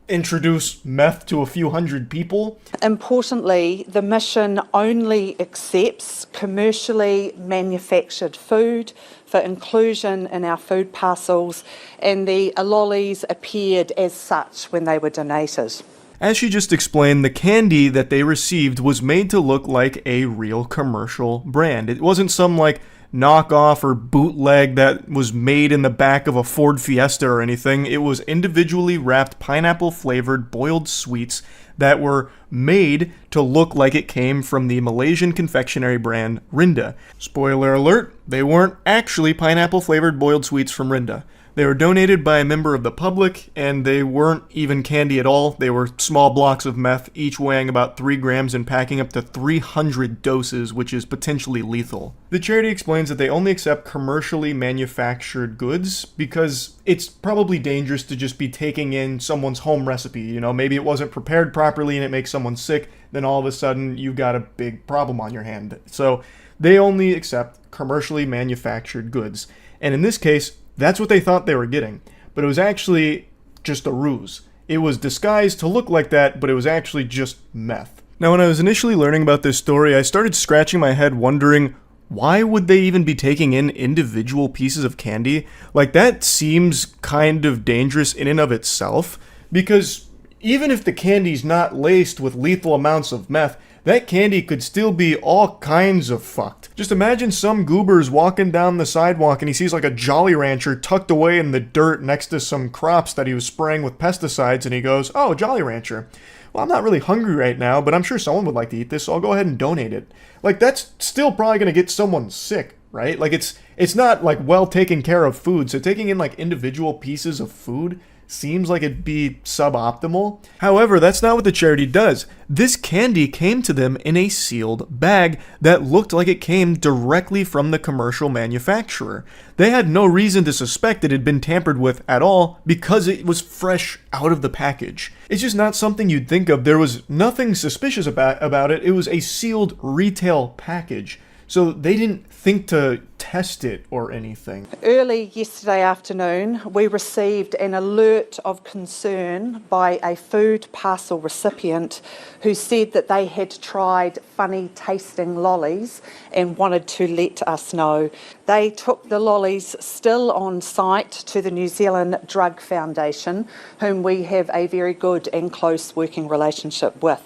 introduce meth to a few hundred people. Importantly, the mission only accepts commercially manufactured food for inclusion in our food parcels, and the lollies appeared as such when they were donated. As she just explained, the candy that they received was made to look like a real commercial brand. It wasn't some, like, knockoff or bootleg that was made in the back of a Ford Fiesta or anything. It was individually wrapped pineapple-flavored boiled sweets that were made to look like it came from the Malaysian confectionery brand Rinda. Spoiler alert, they weren't actually pineapple-flavored boiled sweets from Rinda. They were donated by a member of the public, and they weren't even candy at all. They were small blocks of meth, each weighing about 3 grams and packing up to 300 doses, which is potentially lethal. The charity explains that they only accept commercially manufactured goods because it's probably dangerous to just be taking in someone's home recipe. Maybe it wasn't prepared properly and it makes someone sick, then all of a sudden you've got a big problem on your hand. So they only accept commercially manufactured goods. And in this case, that's what they thought they were getting, but it was actually just a ruse. It was disguised to look like that, but it was actually just meth. Now, when I was initially learning about this story, I started scratching my head wondering, why would they even be taking in individual pieces of candy? Like, that seems kind of dangerous in and of itself, because even if the candy's not laced with lethal amounts of meth, that candy could still be all kinds of fucked. Just imagine some goober's walking down the sidewalk and he sees like a Jolly Rancher tucked away in the dirt next to some crops that he was spraying with pesticides, and he goes, "Oh, Jolly Rancher. Well, I'm not really hungry right now, but I'm sure someone would like to eat this, so I'll go ahead and donate it." Like, that's still probably going to get someone sick, right? Like, it's not like well taken care of food, so taking in like individual pieces of food seems like it'd be suboptimal. However, that's not what the charity does. This candy came to them in a sealed bag that looked like it came directly from the commercial manufacturer. They had no reason to suspect it had been tampered with at all because it was fresh out of the package. It's just not something you'd think of. There was nothing suspicious about it. It was a sealed retail package. so they didn't think to test it or anything. Early yesterday afternoon, we received an alert of concern by a food parcel recipient who said that they had tried funny tasting lollies and wanted to let us know. They took the lollies still on site to the New Zealand Drug Foundation, whom we have a very good and close working relationship with.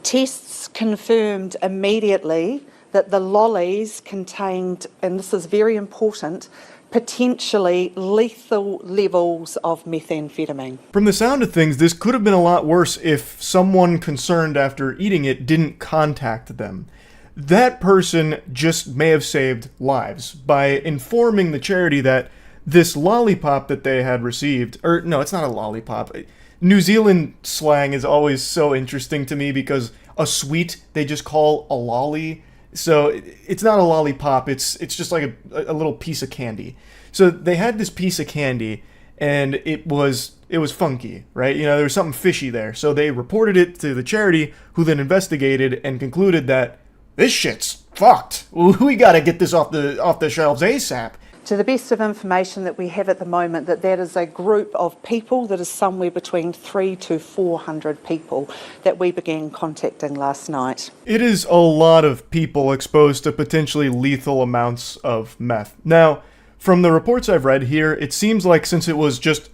Tests confirmed immediately that the lollies contained, and this is very important, potentially lethal levels of methamphetamine. From the sound of things, this could have been a lot worse if someone concerned after eating it didn't contact them. That person just may have saved lives by informing the charity that this lollipop that they had received, or no, it's not a lollipop. New Zealand slang is always so interesting to me because a sweet they just call a lolly. So it's not a lollipop, it's just like a little piece of candy. So they had this piece of candy and it was funky, right? You know, there was something fishy there. So they reported it to the charity, who then investigated and concluded that this shit's fucked. We gotta get this off the shelves ASAP. To the best of information that we have at the moment, that is a group of people that is somewhere between 300 to 400 people that we began contacting last night. It is a lot of people exposed to potentially lethal amounts of meth. Now, from the reports I've read here, it seems like since it was just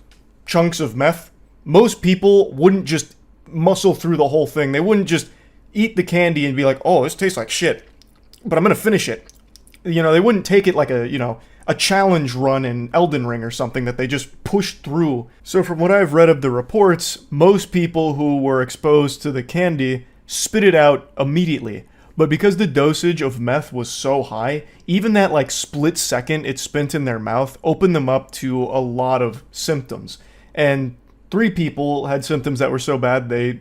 chunks of meth, most people wouldn't just muscle through the whole thing. They wouldn't just eat the candy and be like, oh, this tastes like shit, but I'm gonna finish it. You know, they wouldn't take it like a challenge run in Elden Ring or something that they just pushed through. So from what I've read of the reports, most people who were exposed to the candy spit it out immediately. But because the dosage of meth was so high, even that like split second it spent in their mouth opened them up to a lot of symptoms. And 3 people had symptoms that were so bad they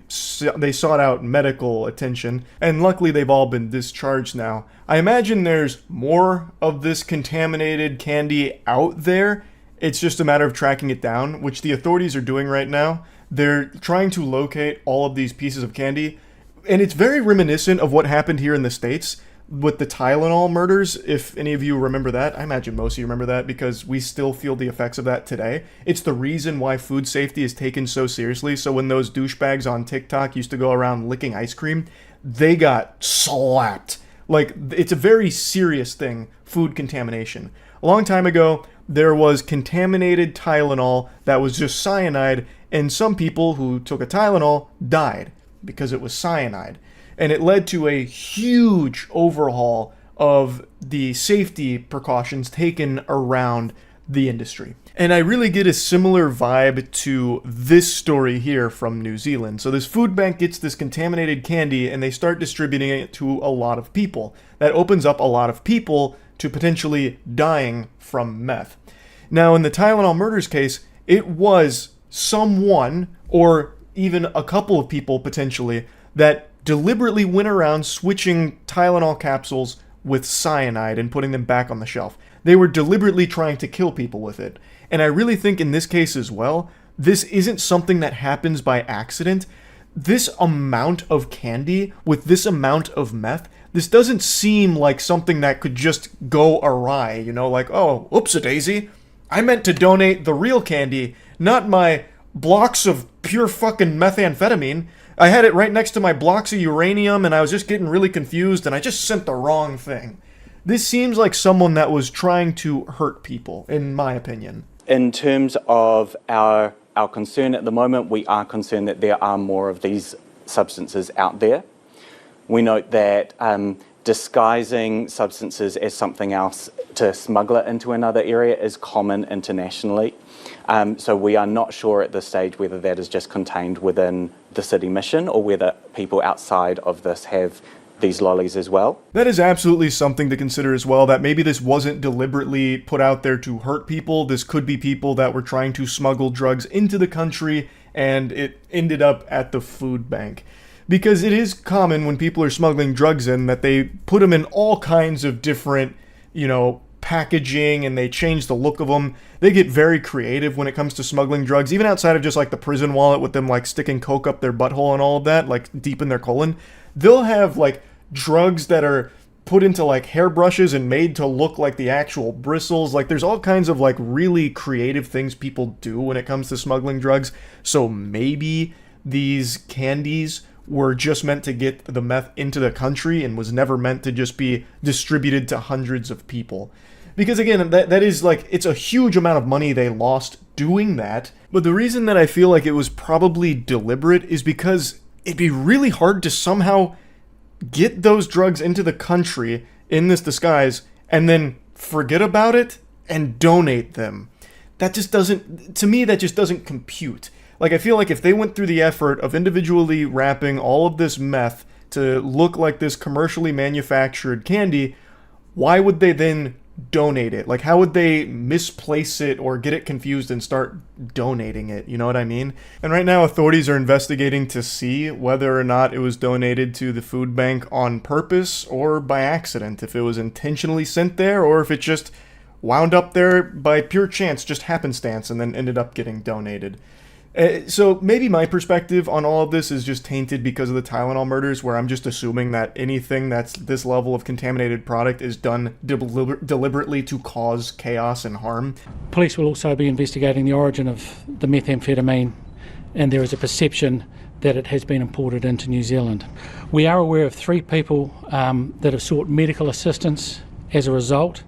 sought out medical attention, and luckily they've all been discharged now. I imagine there's more of this contaminated candy out there. It's just a matter of tracking it down, which the authorities are doing right now. They're trying to locate all of these pieces of candy, and it's very reminiscent of what happened here in the States with the Tylenol murders, if any of you remember that. I imagine most of you remember that because we still feel the effects of that today. It's the reason why food safety is taken so seriously. So when those douchebags on TikTok used to go around licking ice cream, they got slapped. Like, it's a very serious thing, food contamination. A long time ago, there was contaminated Tylenol that was just cyanide, and some people who took a Tylenol died because it was cyanide. And it led to a huge overhaul of the safety precautions taken around the industry. And I really get a similar vibe to this story here from New Zealand. So this food bank gets this contaminated candy and they start distributing it to a lot of people. That opens up a lot of people to potentially dying from meth. Now in the Tylenol murders case, it was someone, or even a couple of people potentially, that deliberately went around switching Tylenol capsules with cyanide and putting them back on the shelf. They were deliberately trying to kill people with it. And I really think in this case as well, this isn't something that happens by accident. This amount of candy with this amount of meth, this doesn't seem like something that could just go awry, you know, like, oh, oops-a-daisy, I meant to donate the real candy, not my blocks of pure fucking methamphetamine. I had it right next to my blocks of uranium and I was just getting really confused and I just sent the wrong thing. This seems like someone that was trying to hurt people, in my opinion. In terms of our concern at the moment, we are concerned that there are more of these substances out there. We note that disguising substances as something else to smuggle it into another area is common internationally. So we are not sure at this stage whether that is just contained within the city mission or whether people outside of this have these lollies as well. That is absolutely something to consider as well, that maybe this wasn't deliberately put out there to hurt people. This could be people that were trying to smuggle drugs into the country and it ended up at the food bank. Because it is common when people are smuggling drugs in that they put them in all kinds of different, you know, packaging and they change the look of them. They get very creative when it comes to smuggling drugs, even outside of just like the prison wallet with them like sticking coke up their butthole and all of that, like deep in their colon. They'll have like drugs that are put into like hairbrushes and made to look like the actual bristles. Like there's all kinds of like really creative things people do when it comes to smuggling drugs. So maybe these candies were just meant to get the meth into the country and was never meant to just be distributed to hundreds of people. Because again, that is like, it's a huge amount of money they lost doing that. But the reason that I feel like it was probably deliberate is because it'd be really hard to somehow get those drugs into the country in this disguise and then forget about it and donate them. That just doesn't, to me, that just doesn't compute. Like, I feel like if they went through the effort of individually wrapping all of this meth to look like this commercially manufactured candy, why would they then donate it? Like, how would they misplace it or get it confused and start donating it? You know what I mean? And right now, authorities are investigating to see whether or not it was donated to the food bank on purpose or by accident. If it was intentionally sent there or if it just wound up there by pure chance, just happenstance, and then ended up getting donated. So maybe my perspective on all of this is just tainted because of the Tylenol murders, where I'm just assuming that anything that's this level of contaminated product is done deliberately to cause chaos and harm. Police will also be investigating the origin of the methamphetamine, and there is a perception that it has been imported into New Zealand. We are aware of 3 people that have sought medical assistance as a result.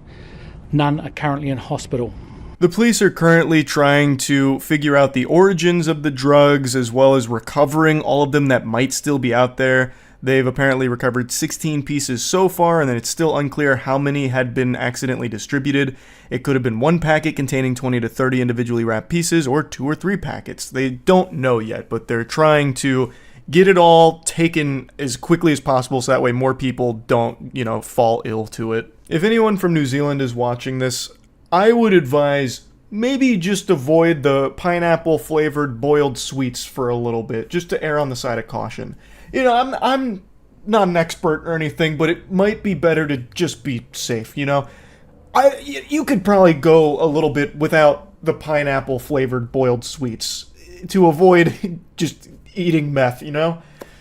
None are currently in hospital. The police are currently trying to figure out the origins of the drugs as well as recovering all of them that might still be out there. They've apparently recovered 16 pieces so far, and then it's still unclear how many had been accidentally distributed. It could have been 1 packet containing 20 to 30 individually wrapped pieces, or 2 or 3 packets. They don't know yet, but they're trying to get it all taken as quickly as possible so that way more people don't, fall ill to it. If anyone from New Zealand is watching this, I would advise maybe just avoid the pineapple flavored boiled sweets for a little bit, just to err on the side of caution. I'm not an expert or anything, but it might be better to just be safe, You could probably go a little bit without the pineapple flavored boiled sweets to avoid just eating meth,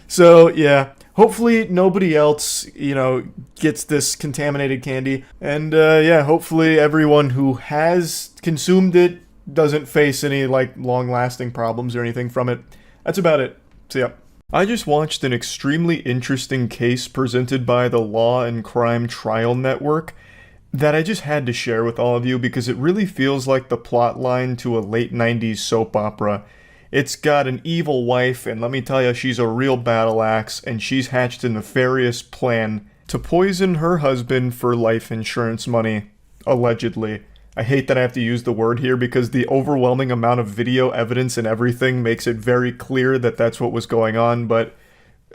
So, yeah. Hopefully nobody else, gets this contaminated candy. And, hopefully everyone who has consumed it doesn't face any, long-lasting problems or anything from it. That's about it. See ya. I just watched an extremely interesting case presented by the Law and Crime Trial Network that I just had to share with all of you because it really feels like the plot line to a late 90s soap opera. It's got an evil wife, and let me tell you, she's a real battle axe, and she's hatched a nefarious plan to poison her husband for life insurance money, allegedly. I hate that I have to use the word here because the overwhelming amount of video evidence and everything makes it very clear that that's what was going on, but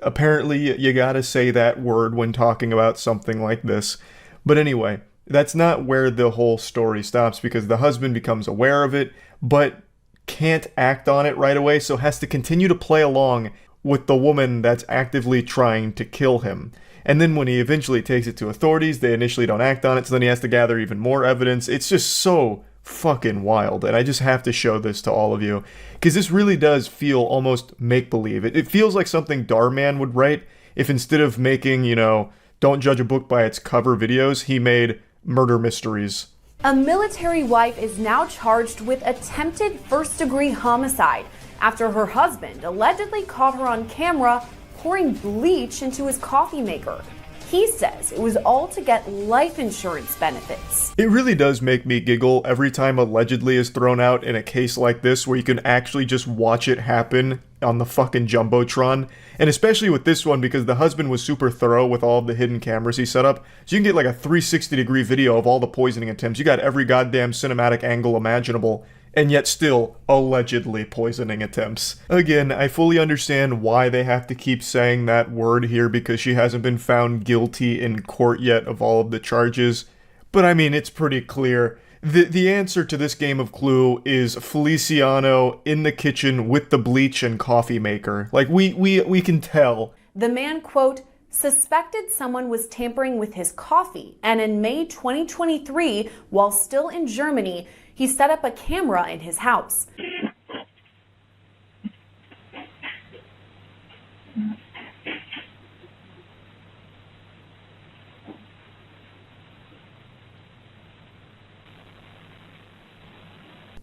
apparently you gotta say that word when talking about something like this. But anyway, that's not where the whole story stops because the husband becomes aware of it, but can't act on it right away, so has to continue to play along with the woman that's actively trying to kill him. And then when he eventually takes it to authorities, they initially don't act on it, so then he has to gather even more evidence. It's just so fucking wild, and I just have to show this to all of you, because this really does feel almost make-believe. It feels like something Darman would write if instead of making, don't judge a book by its cover videos, he made murder mysteries. A military wife is now charged with attempted first-degree homicide after her husband allegedly caught her on camera pouring bleach into his coffee maker. He says it was all to get life insurance benefits. It really does make me giggle every time allegedly is thrown out in a case like this where you can actually just watch it happen on the fucking Jumbotron. And especially with this one because the husband was super thorough with all of the hidden cameras he set up. So you can get like a 360-degree video of all the poisoning attempts. You got every goddamn cinematic angle imaginable. And yet still allegedly poisoning attempts. Again, I fully understand why they have to keep saying that word here because she hasn't been found guilty in court yet of all of the charges. But I mean, it's pretty clear. The answer to this game of Clue is Feliciano in the kitchen with the bleach and coffee maker. Like, we can tell. The man, quote, suspected someone was tampering with his coffee, and in May 2023, while still in Germany, he set up a camera in his house.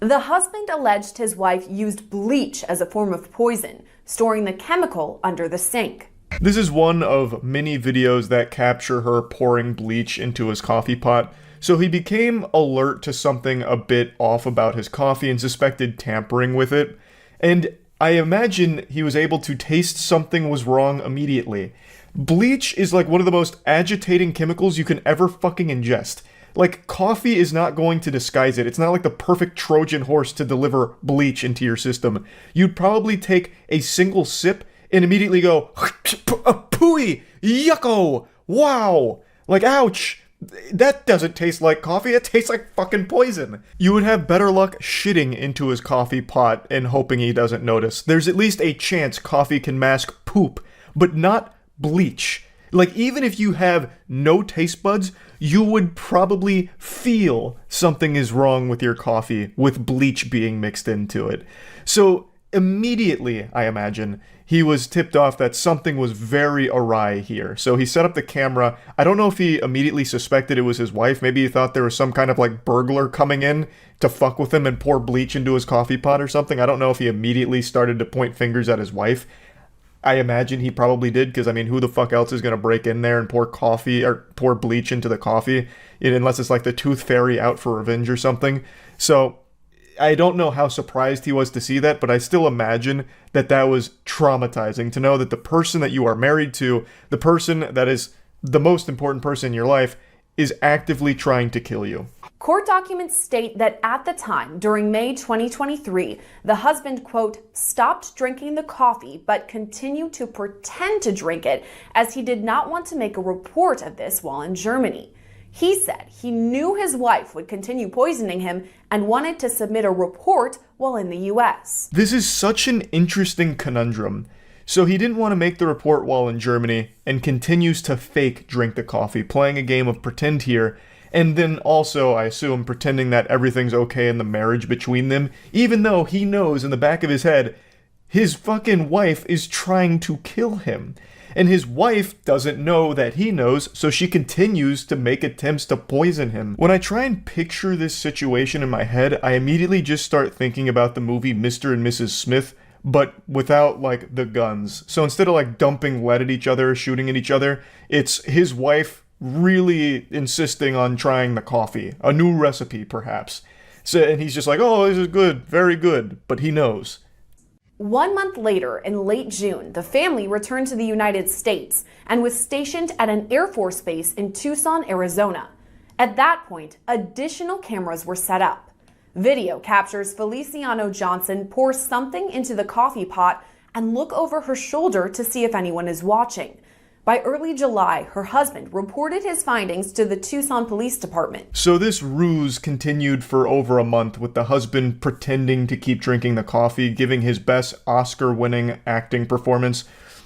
The husband alleged his wife used bleach as a form of poison, storing the chemical under the sink. This is one of many videos that capture her pouring bleach into his coffee pot, so he became alert to something a bit off about his coffee and suspected tampering with it, and I imagine he was able to taste something was wrong immediately. Bleach is like one of the most agitating chemicals you can ever fucking ingest. Like, coffee is not going to disguise it. It's not like the perfect Trojan horse to deliver bleach into your system. You'd probably take a single sip and immediately go, pooey, yucko, wow, like, ouch, that doesn't taste like coffee, it tastes like fucking poison. You would have better luck shitting into his coffee pot and hoping he doesn't notice. There's at least a chance coffee can mask poop, but not bleach. Like, even if you have no taste buds, you would probably feel something is wrong with your coffee with bleach being mixed into it. So immediately, I imagine, he was tipped off that something was very awry here. So he set up the camera. I don't know if he immediately suspected it was his wife. Maybe he thought there was some kind of like burglar coming in to fuck with him and pour bleach into his coffee pot or something. I don't know if he immediately started to point fingers at his wife. I imagine he probably did, because I mean, who the fuck else is going to break in there and pour coffee or pour bleach into the coffee, unless it's like the Tooth Fairy out for revenge or something. So I don't know how surprised he was to see that, but I still imagine that that was traumatizing to know that the person that you are married to, the person that is the most important person in your life, is actively trying to kill you. Court documents state that at the time, during May 2023, the husband, quote, stopped drinking the coffee but continued to pretend to drink it as he did not want to make a report of this while in Germany. He said he knew his wife would continue poisoning him and wanted to submit a report while in the US. This is such an interesting conundrum. So he didn't want to make the report while in Germany and continues to fake drink the coffee, playing a game of pretend here, and then also, I assume, pretending that everything's okay in the marriage between them, even though he knows in the back of his head his fucking wife is trying to kill him. And his wife doesn't know that he knows, so she continues to make attempts to poison him. When I try and picture this situation in my head, I immediately just start thinking about the movie Mr. and Mrs. Smith, but without, like, the guns. So instead of, like, dumping lead at each other, shooting at each other, it's his wife really insisting on trying the coffee. A new recipe, perhaps. So, and he's just like, oh, this is good, very good, but he knows. 1 month later, in late June, the family returned to the United States and was stationed at an Air Force base in Tucson, Arizona. At that point, additional cameras were set up. Video captures Feliciano Johnson pour something into the coffee pot and look over her shoulder to see if anyone is watching. By early July, her husband reported his findings to the Tucson Police Department. So this ruse continued for over a month, with the husband pretending to keep drinking the coffee, giving his best Oscar-winning acting performance.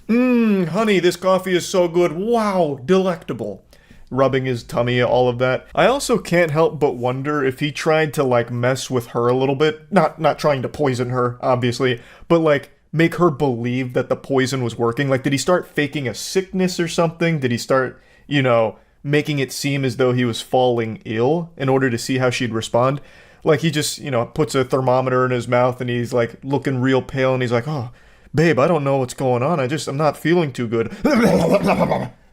Honey, this coffee is so good. Wow, delectable. Rubbing his tummy, all of that. I also can't help but wonder if he tried to, like, mess with her a little bit. Not trying to poison her, obviously, but, like, make her believe that the poison was working. Like, did he start faking a sickness or something? Did he start, making it seem as though he was falling ill in order to see how she'd respond? Like, he just, puts a thermometer in his mouth and he's, like, looking real pale and he's like, oh, babe, I don't know what's going on. I'm not feeling too good.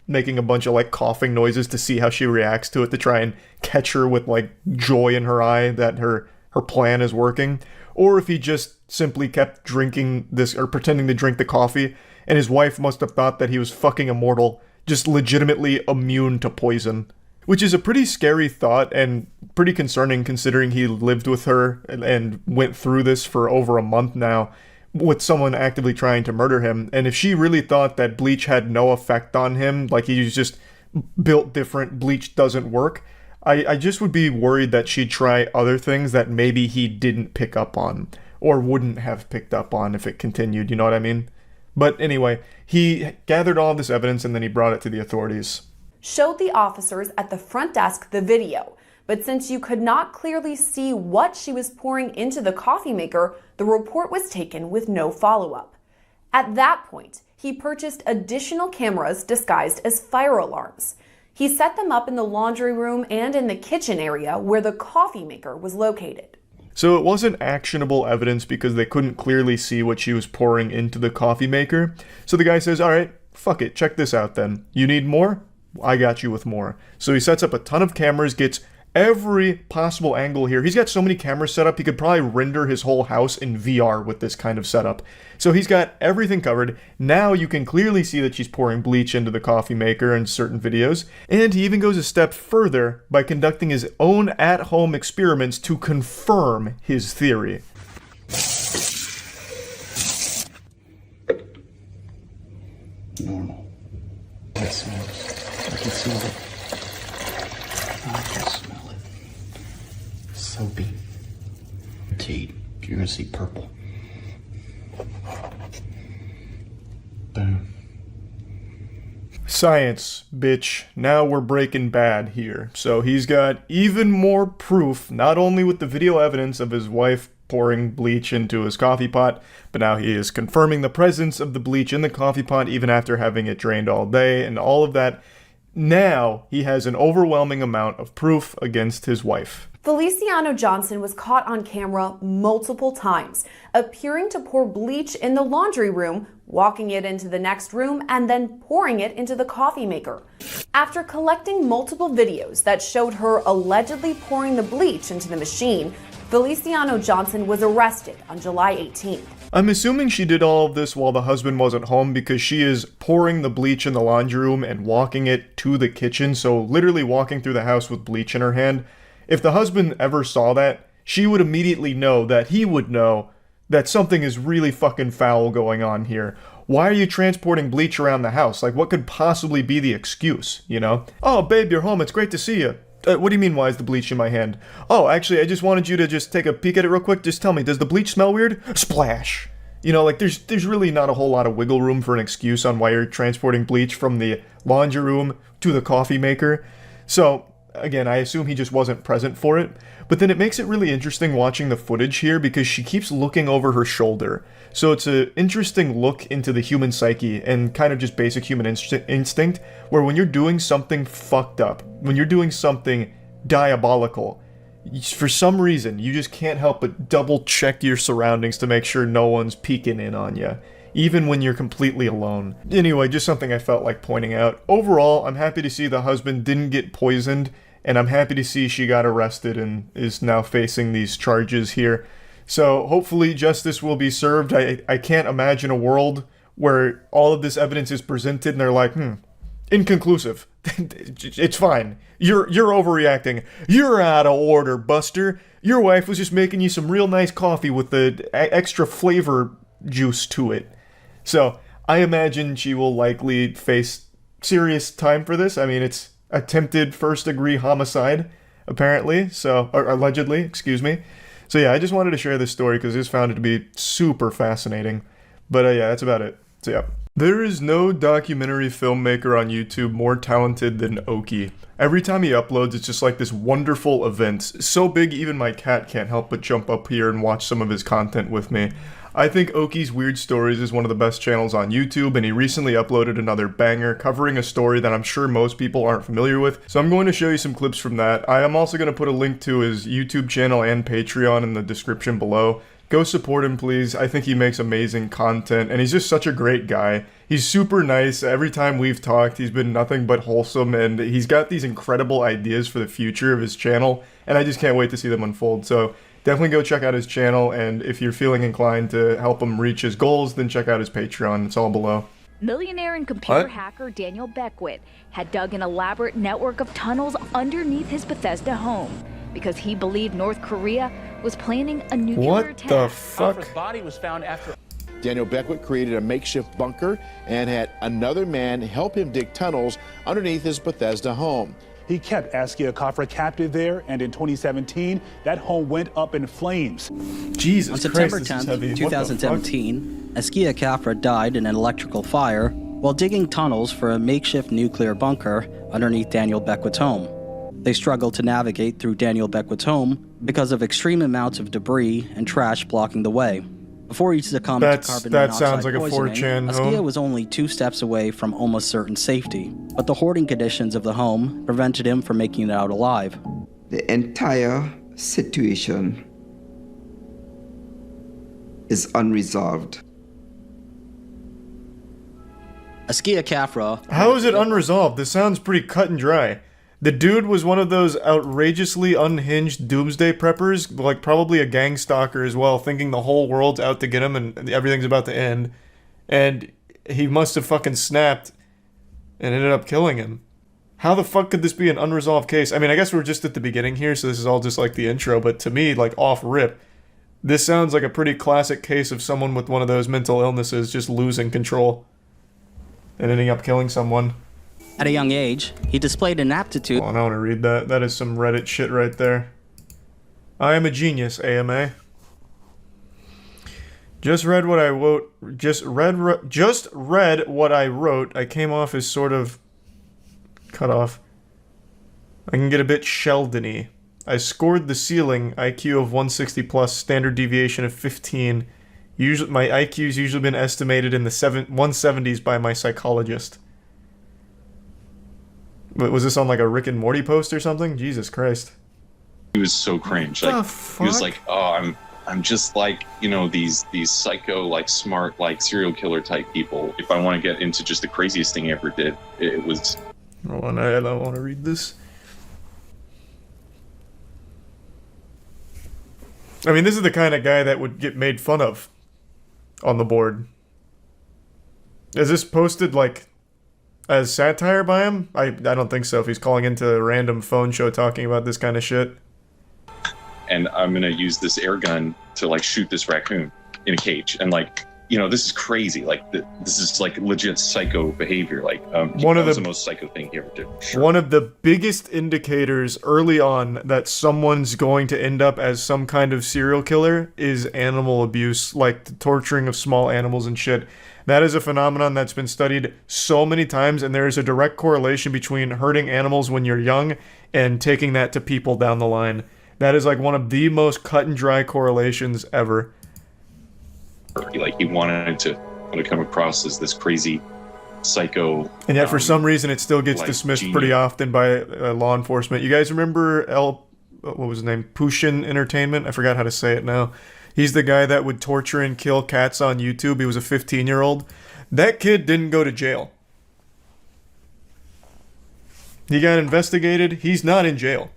Making a bunch of, like, coughing noises to see how she reacts to it, to try and catch her with, like, joy in her eye that her plan is working. Or if he just simply kept drinking this, or pretending to drink the coffee, and his wife must have thought that he was fucking immortal, just legitimately immune to poison. Which is a pretty scary thought, and pretty concerning considering he lived with her and went through this for over a month now, with someone actively trying to murder him. And if she really thought that bleach had no effect on him, like he was just built different, bleach doesn't work, I just would be worried that she'd try other things that maybe he didn't pick up on, or wouldn't have picked up on if it continued, you know what I mean? But anyway, he gathered all this evidence and then he brought it to the authorities. Showed the officers at the front desk the video, but since you could not clearly see what she was pouring into the coffee maker, the report was taken with no follow-up. At that point, he purchased additional cameras disguised as fire alarms. He set them up in the laundry room and in the kitchen area where the coffee maker was located. So it wasn't actionable evidence because they couldn't clearly see what she was pouring into the coffee maker. So the guy says, alright, fuck it, check this out then. You need more? I got you with more. So he sets up a ton of cameras, gets every possible angle here. He's got so many cameras set up, he could probably render his whole house in VR with this kind of setup. So he's got everything covered. Now you can clearly see that she's pouring bleach into the coffee maker in certain videos. And he even goes a step further by conducting his own at-home experiments to confirm his theory. Normal. I smell it. I can smell it. I can smell it. Soapy. Teed, you're gonna see purple. Boom. Science, bitch. Now we're Breaking Bad here. So he's got even more proof, not only with the video evidence of his wife pouring bleach into his coffee pot, but now he is confirming the presence of the bleach in the coffee pot even after having it drained all day and all of that. Now he has an overwhelming amount of proof against his wife. Feliciano Johnson was caught on camera multiple times, appearing to pour bleach in the laundry room, walking it into the next room, and then pouring it into the coffee maker. After collecting multiple videos that showed her allegedly pouring the bleach into the machine, Feliciano Johnson was arrested on July 18th. I'm assuming she did all of this while the husband wasn't home because she is pouring the bleach in the laundry room and walking it to the kitchen, so literally walking through the house with bleach in her hand. If the husband ever saw that, she would immediately know that he would know that something is really fucking foul going on here. Why are you transporting bleach around the house? Like, what could possibly be the excuse, you know? Oh, babe, you're home. It's great to see you. What do you mean, why is the bleach in my hand? Oh, actually, I just wanted you to just take a peek at it real quick. Just tell me, does the bleach smell weird? Splash. You know, like, there's really not a whole lot of wiggle room for an excuse on why you're transporting bleach from the laundry room to the coffee maker. So, again, I assume he just wasn't present for it. But then it makes it really interesting watching the footage here because she keeps looking over her shoulder. So it's an interesting look into the human psyche and kind of just basic human instinct, where when you're doing something fucked up, when you're doing something diabolical, for some reason, you just can't help but double check your surroundings to make sure no one's peeking in on you, even when you're completely alone. Anyway, just something I felt like pointing out. Overall, I'm happy to see the husband didn't get poisoned, and I'm happy to see she got arrested and is now facing these charges here. So hopefully justice will be served. I can't imagine a world where all of this evidence is presented and they're like, inconclusive. It's fine. You're overreacting. You're out of order, Buster. Your wife was just making you some real nice coffee with the extra flavor juice to it. So I imagine she will likely face serious time for this. I mean, it's attempted first-degree homicide, apparently. So, or allegedly, excuse me. So yeah, I just wanted to share this story because I just found it to be super fascinating. But yeah, that's about it. So yeah. There is no documentary filmmaker on YouTube more talented than Oki. Every time he uploads, it's just like this wonderful event. So big, even my cat can't help but jump up here and watch some of his content with me. I think Oki's Weird Stories is one of the best channels on YouTube, and he recently uploaded another banger covering a story that I'm sure most people aren't familiar with, so I'm going to show you some clips from that. I am also going to put a link to his YouTube channel and Patreon in the description below. Go support him, please. I think he makes amazing content, and he's just such a great guy. He's super nice. Every time we've talked, he's been nothing but wholesome, and he's got these incredible ideas for the future of his channel, and I just can't wait to see them unfold. So definitely go check out his channel, and if you're feeling inclined to help him reach his goals, then check out his Patreon. It's all below. Millionaire and computer hacker Daniel Beckwith had dug an elaborate network of tunnels underneath his Bethesda home because he believed North Korea was planning a nuclear attack. What the fuck? His body was found after. Daniel Beckwith created a makeshift bunker and had another man help him dig tunnels underneath his Bethesda home. He kept Askia Khafra captive there, and in 2017, that home went up in flames. Jesus On September Christ, 10th, 2017, Askia Khafra died in an electrical fire while digging tunnels for a makeshift nuclear bunker underneath Daniel Beckwith's home. They struggled to navigate through Daniel Beckwith's home because of extreme amounts of debris and trash blocking the way. Before he succumbed to carbon monoxide poisoning, Askia was only 2 steps away from almost certain safety, but the hoarding conditions of the home prevented him from making it out alive. The entire situation is unresolved. Askia Kafra. How is it unresolved? This sounds pretty cut and dry. The dude was one of those outrageously unhinged doomsday preppers, like probably a gang stalker as well, thinking the whole world's out to get him and everything's about to end. And he must have fucking snapped and ended up killing him. How the fuck could this be an unresolved case? I mean, I guess we're just at the beginning here, so this is all just like the intro, but to me, like off rip, this sounds like a pretty classic case of someone with one of those mental illnesses just losing control and ending up killing someone. At a young age, he displayed an aptitude. Hold on, I want to read that. That is some Reddit shit right there. I am a genius, AMA. Just read what I wrote. Just read what I wrote. I came off as sort of cut off. I can get a bit Sheldon-y. I scored the ceiling, IQ of 160 plus, standard deviation of 15. Usually, my IQ's usually been estimated in the 170s by my psychologist. Was this on like a Rick and Morty post or something? Jesus Christ. He was so cringe. What Like the he was fuck? like, "Oh, I'm just like, you know, these psycho, like smart, like serial killer type people. If I want to get into just the craziest thing I ever did, it was." Hold on, I don't want to read this. I mean, this is the kind of guy that would get made fun of on the board. Is this posted like as satire by him? I don't think so. If he's calling into a random phone show talking about this kind of shit. And I'm gonna use this air gun to like shoot this raccoon in a cage, and like, you know, this is crazy. Like this is like legit psycho behavior. Like One of that was the- the most psycho thing he ever did. One of the biggest indicators early on that someone's going to end up as some kind of serial killer is animal abuse, like the torturing of small animals and shit. That is a phenomenon that's been studied so many times, and there is a direct correlation between hurting animals when you're young and taking that to people down the line. That is like one of the most cut and dry correlations ever. Like he wanted to come across as this crazy psycho. And yet, for some reason, it still gets like dismissed genius. pretty often by law enforcement. You guys remember what was his name? Pushin Entertainment? I forgot how to say it now. He's the guy that would torture and kill cats on YouTube. He was a 15-year-old. That kid didn't go to jail. He got investigated. He's not in jail.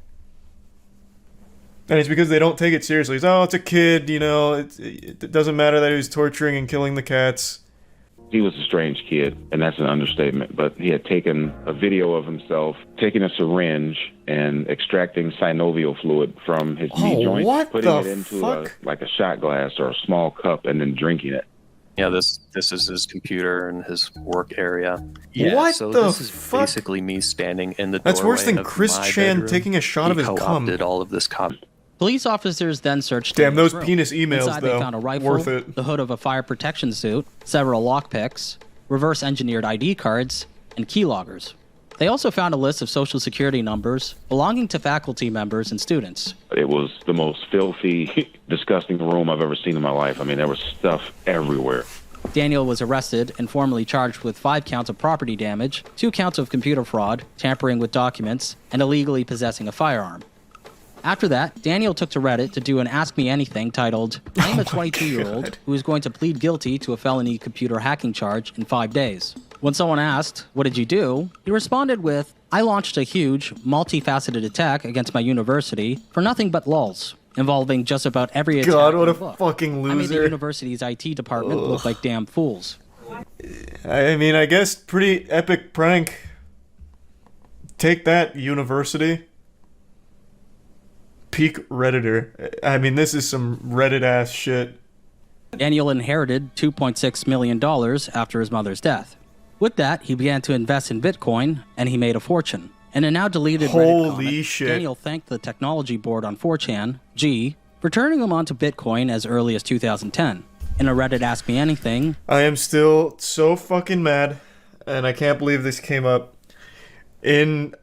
And it's because they don't take it seriously. It's, oh, it's a kid, you know. It doesn't matter that he was torturing and killing the cats. He was a strange kid, and that's an understatement, but he had taken a video of himself taking a syringe and extracting synovial fluid from his knee joint, what putting the it into fuck? like a shot glass or a small cup, and then drinking it. Yeah, this is his computer and his work area. Yeah, what so the this is fuck? basically me standing in the That's worse doorway than of Chris my Chan bedroom. taking a shot of his cum. co-opted all of this Police officers then searched. Damn, Daniel's those room. penis emails, Inside, though. they found a rifle, Worth it. the hood of a fire protection suit, several lockpicks, reverse-engineered ID cards, and keyloggers. They also found a list of social security numbers belonging to faculty members and students. It was the most filthy, disgusting room I've ever seen in my life. I mean, there was stuff everywhere. Daniel was arrested and formally charged with 5 counts of property damage, 2 counts of computer fraud, tampering with documents, and illegally possessing a firearm. After that, Daniel took to Reddit to do an Ask Me Anything titled, I am a 22-year-old who is going to plead guilty to a felony computer hacking charge in 5 days. When someone asked, what did you do? He responded with, I launched a huge, multifaceted attack against my university for nothing but lulz, involving just about every attack God, what in a the book. fucking I made the loser. university's IT department look like damn fools. I mean, I guess pretty epic prank. Take that, university. Peak Redditor. I mean, this is some Reddit-ass shit. Daniel inherited $2.6 million after his mother's death. With that, he began to invest in Bitcoin, and he made a fortune. In a now deleted Reddit Holy comment, shit. Daniel thanked the technology board on 4chan, G, for turning him onto Bitcoin as early as 2010. In a Reddit Ask Me Anything, I am still so fucking mad, and I can't believe this came up in,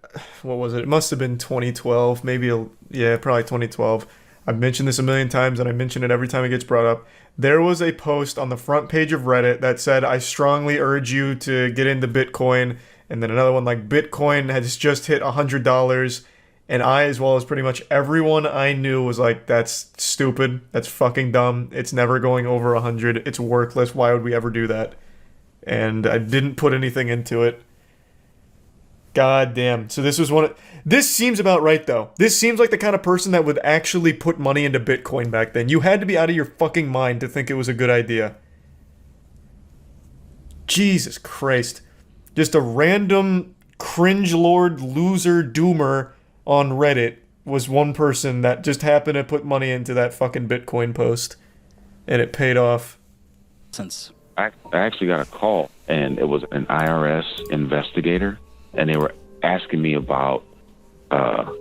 what was it? It must have been 2012, maybe, yeah, probably 2012. I've mentioned this a million times, and I mention it every time it gets brought up. There was a post on the front page of Reddit that said, I strongly urge you to get into Bitcoin, and then another one like, Bitcoin has just hit $100, And I, as well as pretty much everyone I knew, was like, that's stupid. That's fucking dumb. It's never going over 100. It's worthless. Why would we ever do that? And I didn't put anything into it. God damn. So this was this seems about right, though. This seems like the kind of person that would actually put money into Bitcoin back then. You had to be out of your fucking mind to think it was a good idea. Jesus Christ. Just a random cringe lord loser doomer on Reddit was one person that just happened to put money into that fucking Bitcoin post. And it paid off. Since I actually got a call, and it was an IRS investigator, and they were asking me about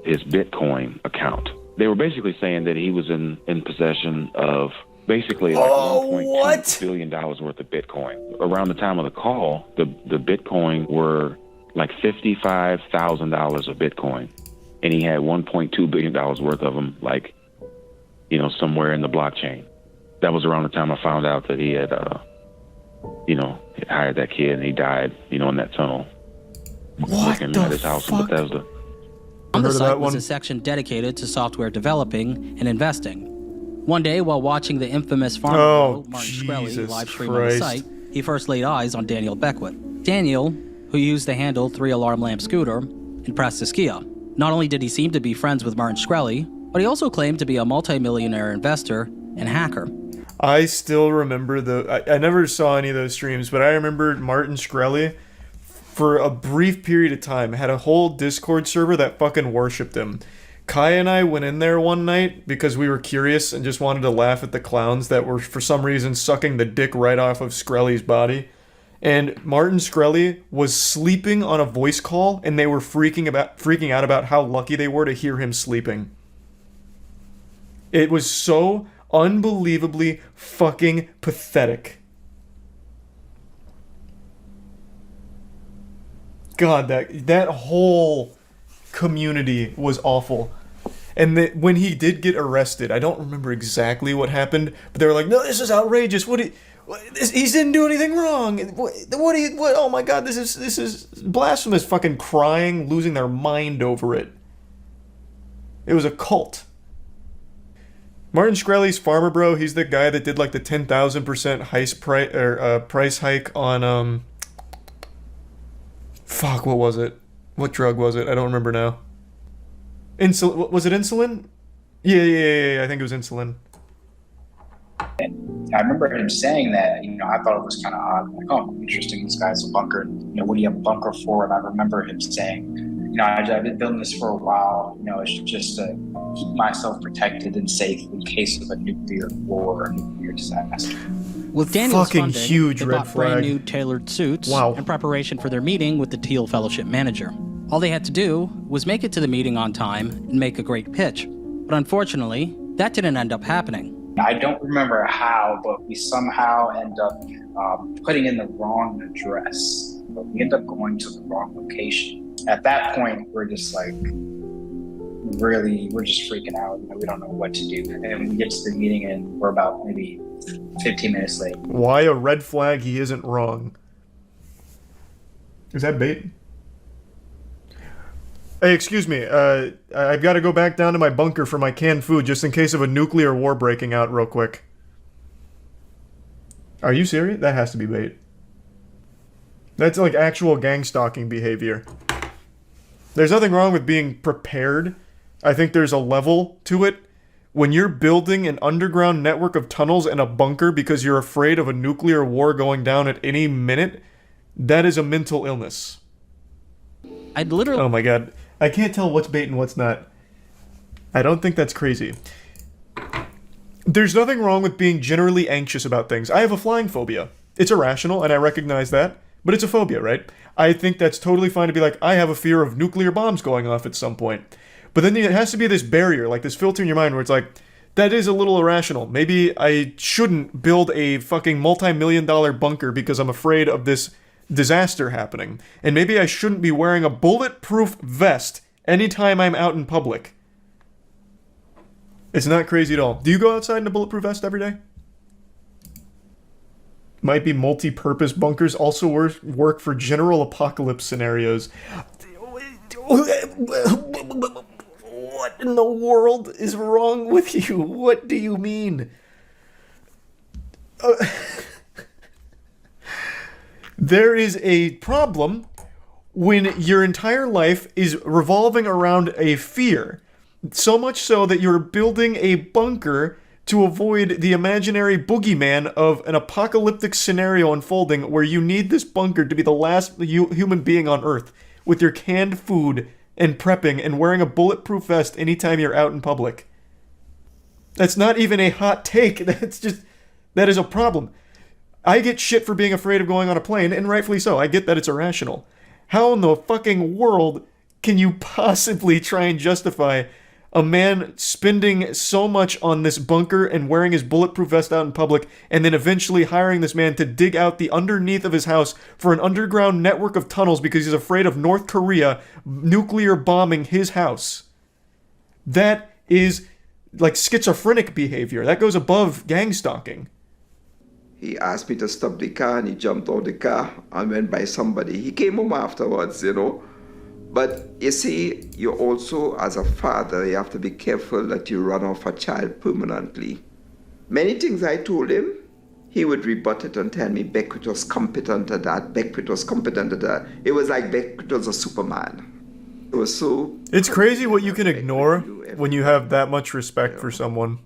his Bitcoin account. They were basically saying that he was in possession of basically like $1.2 billion worth of Bitcoin. Around the time of the call, the Bitcoin were like $55,000 of Bitcoin, and he had $1.2 billion worth of them, like, you know, somewhere in the blockchain. That was around the time I found out that he had, you know, hired that kid, and he died, you know, in that tunnel. Working at his house in Bethesda. On the site was a section dedicated to software developing and investing. One day, while watching the infamous farmer Martin Shkreli live stream on the site, he first laid eyes on Daniel Beckwith. Daniel, who used the handle 3-alarm lamp scooter, impressed Askia. Not only did he seem to be friends with Martin Shkreli, but he also claimed to be a multimillionaire investor and hacker. I still remember I never saw any of those streams, but I remember Martin Shkreli, for a brief period of time, had a whole Discord server that fucking worshipped him. Kai and I went in there one night because we were curious and just wanted to laugh at the clowns that were, for some reason, sucking the dick right off of Shkreli's body. And Martin Shkreli was sleeping on a voice call, and they were freaking out about how lucky they were to hear him sleeping. It was so unbelievably fucking pathetic. God, that whole community was awful. And when he did get arrested, I don't remember exactly what happened, but they were like, "No, this is outrageous. He didn't do anything wrong. What? Oh my God, this is blasphemous!" Fucking crying, losing their mind over it. It was a cult. Martin Shkreli's farmer bro. He's the guy that did like the 10,000% heist price hike on Fuck, what was it? What drug was it? I don't remember now. Insulin? Was it insulin? Yeah, I think it was insulin. And I remember him saying that, you know, I thought it was kind of odd. Like, oh, interesting, this guy's a bunker. You know, what do you have a bunker for? And I remember him saying, you know, I've been building this for a while. You know, it's just to keep myself protected and safe in case of a nuclear war or a nuclear disaster. With Daniel's fucking funding, huge they red bought flag. brand new tailored suits Wow. in preparation for their meeting with the Teal Fellowship manager. All they had to do was make it to the meeting on time and make a great pitch. But unfortunately, that didn't end up happening. I don't remember how, but we somehow end up putting in the wrong address. But we end up going to the wrong location. At that point, we're just like, we're just freaking out. You know, we don't know what to do. And we get to the meeting and we're about maybe 15 minutes late. Why a red flag? He isn't wrong. Is that bait? Hey, excuse me. I've got to go back down to my bunker for my canned food just in case of a nuclear war breaking out real quick. Are you serious? That has to be bait. That's like actual gang stalking behavior. There's nothing wrong with being prepared. I think there's a level to it. When you're building an underground network of tunnels and a bunker because you're afraid of a nuclear war going down at any minute, that is a mental illness. I'd literally... Oh my God. I can't tell what's bait and what's not. I don't think that's crazy. There's nothing wrong with being generally anxious about things. I have a flying phobia. It's irrational, and I recognize that, but it's a phobia, right? I think that's totally fine to be like, I have a fear of nuclear bombs going off at some point. But then it has to be this barrier, like this filter in your mind where it's like, that is a little irrational. Maybe I shouldn't build a fucking multi-million-dollar bunker because I'm afraid of this disaster happening. And maybe I shouldn't be wearing a bulletproof vest anytime I'm out in public. It's not crazy at all. Do you go outside in a bulletproof vest every day? Might be multi-purpose bunkers also work for general apocalypse scenarios. What in the world is wrong with you? What do you mean? There is a problem when your entire life is revolving around a fear. So much so that you're building a bunker to avoid the imaginary boogeyman of an apocalyptic scenario unfolding where you need this bunker to be the last human being on Earth with your canned food and prepping and wearing a bulletproof vest anytime you're out in public. That's not even a hot take. That is a problem. I get shit for being afraid of going on a plane, and rightfully so. I get that it's irrational. How in the fucking world can you possibly try and justify a man spending so much on this bunker and wearing his bulletproof vest out in public, and then eventually hiring this man to dig out the underneath of his house for an underground network of tunnels because he's afraid of North Korea nuclear bombing his house? That is like schizophrenic behavior. That goes above gang stalking. He asked me to stop the car, and he jumped out the car and went by somebody. He came home afterwards, you know. But you see, you also, as a father, you have to be careful that you run off a child permanently. Many things I told him, he would rebut it and tell me Beckwith was competent at that, Beckwith was competent at that. It was like Beckwith was a Superman. It was so... It's crazy what you can ignore when you have that much respect for someone.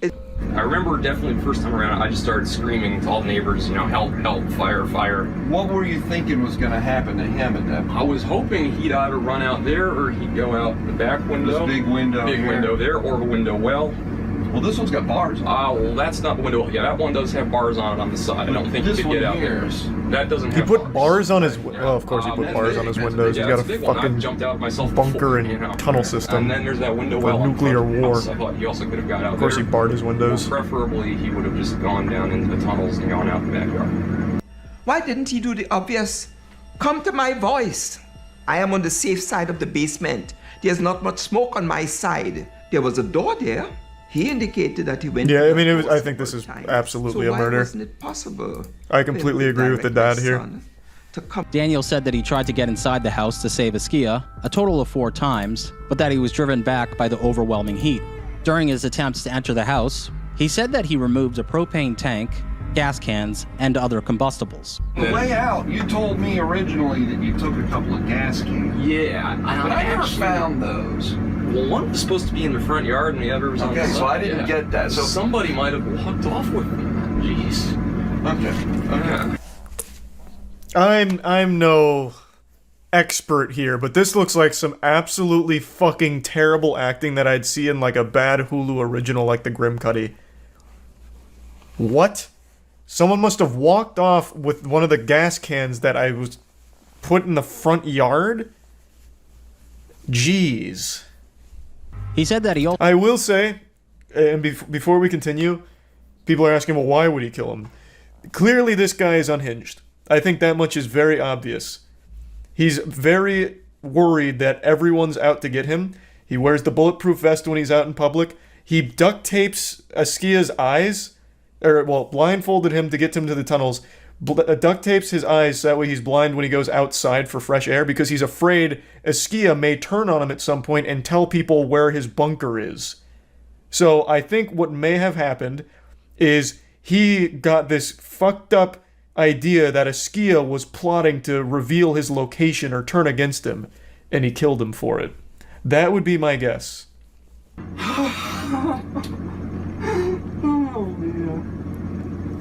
I remember definitely the first time around, I just started screaming to all the neighbors, you know, help, help, fire, fire. What were you thinking was going to happen to him at that point? I was hoping he'd either run out there or he'd go out the back window. This big window Big here. window there, or the window well. Well, this one's got bars. Well, that's not the window. Yeah, that one does have bars on it on the side. I don't think he could get out there. That doesn't He have put bars on his... Well, of course he put bars on his windows. He's got a fucking bunker and tunnel system And then there's that window for well nuclear war. I thought he also could have got out there. Of course he barred his windows. Well, preferably, he would have just gone down into the tunnels and gone out the backyard. Why didn't he do the obvious? Come to my voice. I am on the safe side of the basement. There's not much smoke on my side. There was a door there. He indicated that he went... Yeah, I mean, I think this is absolutely a murder. Wasn't it possible? I completely agree with the dad here. Daniel said that he tried to get inside the house to save Askia a total of 4 times, but that he was driven back by the overwhelming heat. During his attempts to enter the house, he said that he removed a propane tank, gas cans, and other combustibles. On the way out, you told me originally that you took a couple of gas cans. Yeah, but I never found those. Well, one was supposed to be in the front yard and the other was on the side. Okay, so I didn't get that. So somebody might have walked off with them. Jeez. Okay. I'm no expert here, but this looks like some absolutely fucking terrible acting that I'd see in like a bad Hulu original like The Grim Cuddy. What? Someone must have walked off with one of the gas cans that I was put in the front yard? Jeez. He said that I will say, and before we continue, people are asking, well, why would he kill him? Clearly this guy is unhinged. I think that much is very obvious. He's very worried that everyone's out to get him. He wears the bulletproof vest when he's out in public. He duct tapes Askia's eyes, blindfolded him to get him to the tunnels. Duct tapes his eyes so that way he's blind when he goes outside for fresh air because he's afraid Askia may turn on him at some point and tell people where his bunker is. So I think what may have happened is he got this fucked up idea that Askia was plotting to reveal his location or turn against him, and he killed him for it. That would be my guess.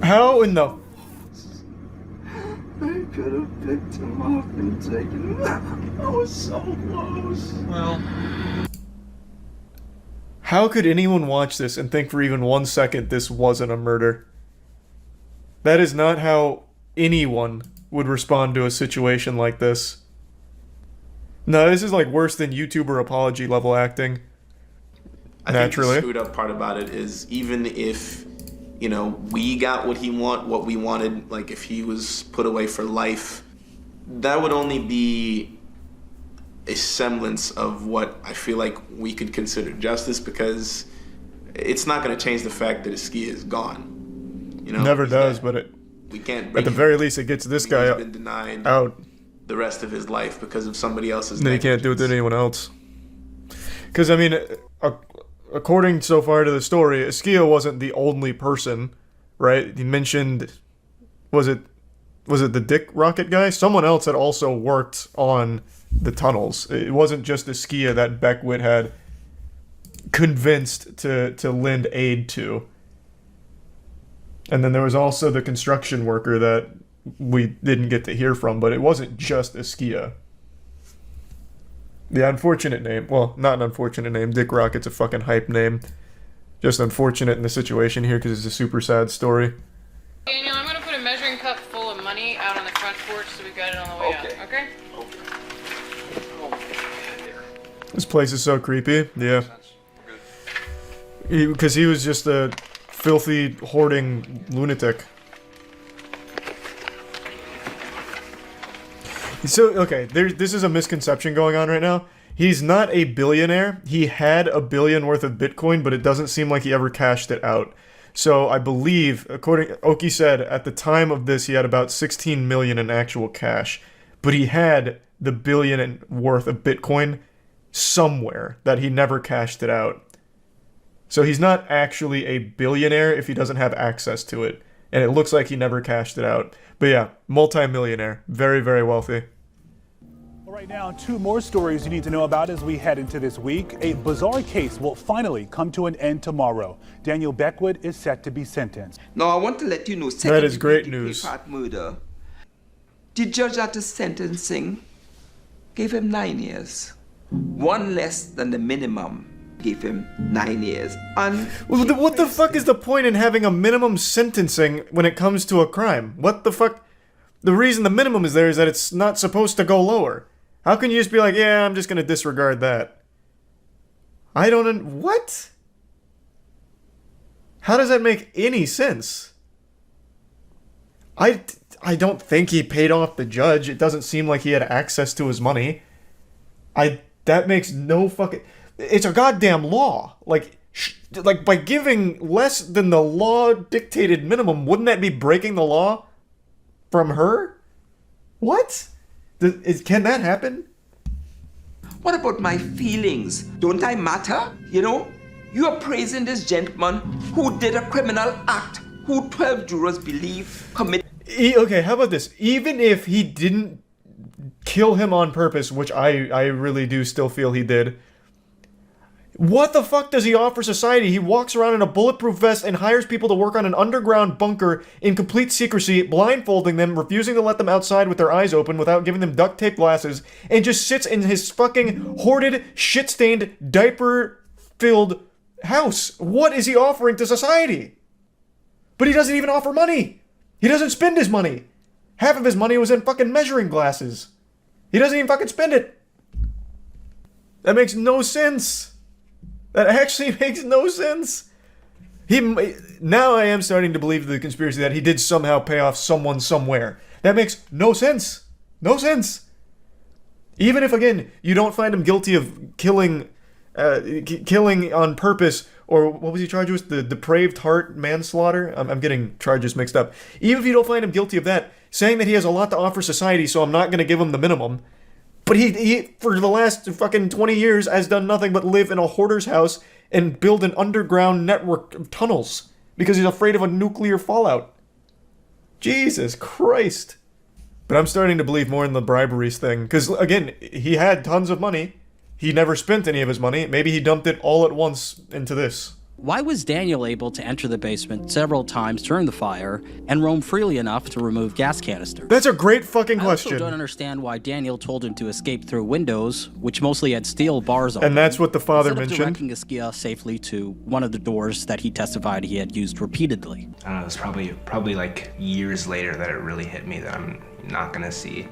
How in the... I could have picked him up and taken him. I was so close. Well... How could anyone watch this and think for even 1 second this wasn't a murder? That is not how anyone would respond to a situation like this. No, this is like worse than YouTuber apology level acting. Naturally. I think the screwed up part about it is even if, you know, we got what we wanted, like if he was put away for life, that would only be a semblance of what I feel like we could consider justice, because it's not going to change the fact that Askia is gone. You know, never does, but we can't. At the very least, it gets this guy been denied out the rest of his life because of somebody else's. Then he can't do it to anyone else. Because, I mean, according so far to the story, Askia wasn't the only person, right? He mentioned, was it the Dick Rocket guy? Someone else had also worked on the tunnels. It wasn't just Askia that Beckwith had convinced to lend aid to. And then there was also the construction worker that we didn't get to hear from, but it wasn't just Askia. The unfortunate name, well, not an unfortunate name, Dick Rocket's a fucking hype name. Just unfortunate in the situation here because it's a super sad story. Daniel, I'm gonna put a measuring cup full of money out on the front porch so we've got it on the way out, okay? This place is so creepy, yeah. Because he was just a filthy, hoarding lunatic. So, okay, this is a misconception going on right now. He's not a billionaire. He had $1 billion worth of Bitcoin, but it doesn't seem like he ever cashed it out. So I believe, according Oki said, at the time of this, he had about 16 million in actual cash. But he had the $1 billion worth of Bitcoin somewhere that he never cashed it out. So he's not actually a billionaire if he doesn't have access to it. And it looks like he never cashed it out. But yeah, multi-millionaire. Very, very wealthy. Right now, 2 more stories you need to know about as we head into this week. A bizarre case will finally come to an end tomorrow. Daniel Beckwith is set to be sentenced. Now, I want to let you know, that is great news. Murder. The judge at the sentencing gave him 9 years. 1 less than the minimum. Gave him 9 years. What the fuck is the point in having a minimum sentencing when it comes to a crime? What the fuck? The reason the minimum is there is that it's not supposed to go lower. How can you just be like, yeah, I'm just gonna disregard that? I don't... What? How does that make any sense? I don't think he paid off the judge. It doesn't seem like he had access to his money. That makes no fucking... It's a goddamn law. Like by giving less than the law dictated minimum, wouldn't that be breaking the law from her? What? Can that happen? What about my feelings? Don't I matter? You know? You are praising this gentleman who did a criminal act, who 12 jurors believe committed... Okay, how about this? Even if he didn't kill him on purpose, which I really do still feel he did... What the fuck does he offer society? He walks around in a bulletproof vest and hires people to work on an underground bunker in complete secrecy, blindfolding them, refusing to let them outside with their eyes open without giving them duct tape glasses, and just sits in his fucking hoarded, shit-stained, diaper-filled house. What is he offering to society? But he doesn't even offer money. He doesn't spend his money. Half of his money was in fucking measuring glasses. He doesn't even fucking spend it. That makes no sense. That actually makes no sense. Now I am starting to believe the conspiracy that he did somehow pay off someone somewhere. That makes no sense. No sense. Even if, again, you don't find him guilty of killing on purpose, or what was he charged with? The depraved heart manslaughter? I'm getting charges mixed up. Even if you don't find him guilty of that, saying that he has a lot to offer society, so I'm not going to give him the minimum. But he, for the last fucking 20 years, has done nothing but live in a hoarder's house and build an underground network of tunnels because he's afraid of a nuclear fallout. Jesus Christ. But I'm starting to believe more in the briberies thing. Because, again, he had tons of money. He never spent any of his money. Maybe he dumped it all at once into this. Why was Daniel able to enter the basement several times during the fire and roam freely enough to remove gas canisters? That's a great fucking question. I also don't understand why Daniel told him to escape through windows, which mostly had steel bars on them. And that's what the father instead mentioned. Of directing Askia safely to one of the doors that he testified he had used repeatedly. I don't know, it was probably like years later that it really hit me that I'm not gonna see.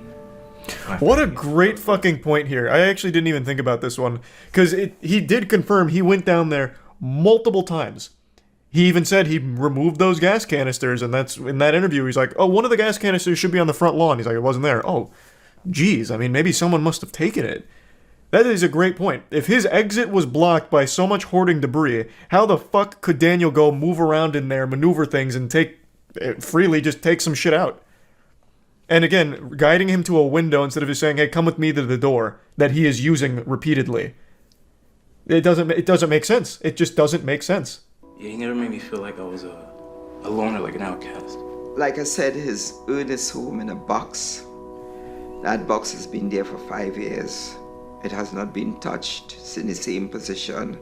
What a great fucking point here. I actually didn't even think about this one. Because he did confirm he went down there multiple times. He even said he removed those gas canisters, and that's in that interview. He's like, oh, one of the gas canisters should be on the front lawn. He's like, it wasn't there. Oh, geez. I mean, maybe someone must have taken it. That is a great point. If his exit was blocked by so much hoarding debris, how the fuck could Daniel go move around in there, maneuver things, and freely just take some shit out? And again, guiding him to a window instead of just saying, hey, come with me to the door, that he is using repeatedly. It doesn't make sense. It just doesn't make sense. Yeah, he never made me feel like I was a loner, like an outcast. Like I said, his earnest home in a box. That box has been there for 5 years. It has not been touched. It's in the same position.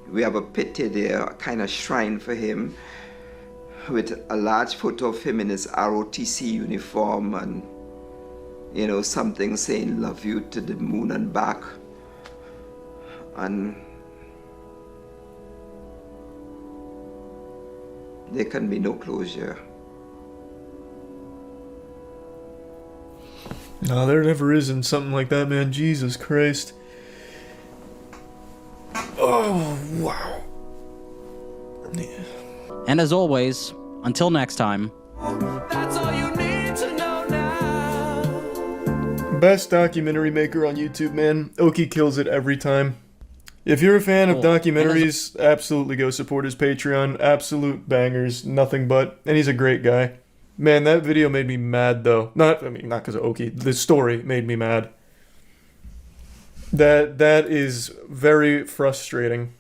We have a pity there, a kind of shrine for him, with a large photo of him in his ROTC uniform and, you know, something saying love you to the moon and back. And there can be no closure. No, there never is in something like that, man. Jesus Christ. Oh, wow. And as always, until next time. Best documentary maker on YouTube, man. Oki kills it every time. If you're a fan of documentaries, absolutely go support his Patreon. Absolute bangers, nothing but. And he's a great guy. Man, that video made me mad, though. Not because of Oki. The story made me mad. That is very frustrating.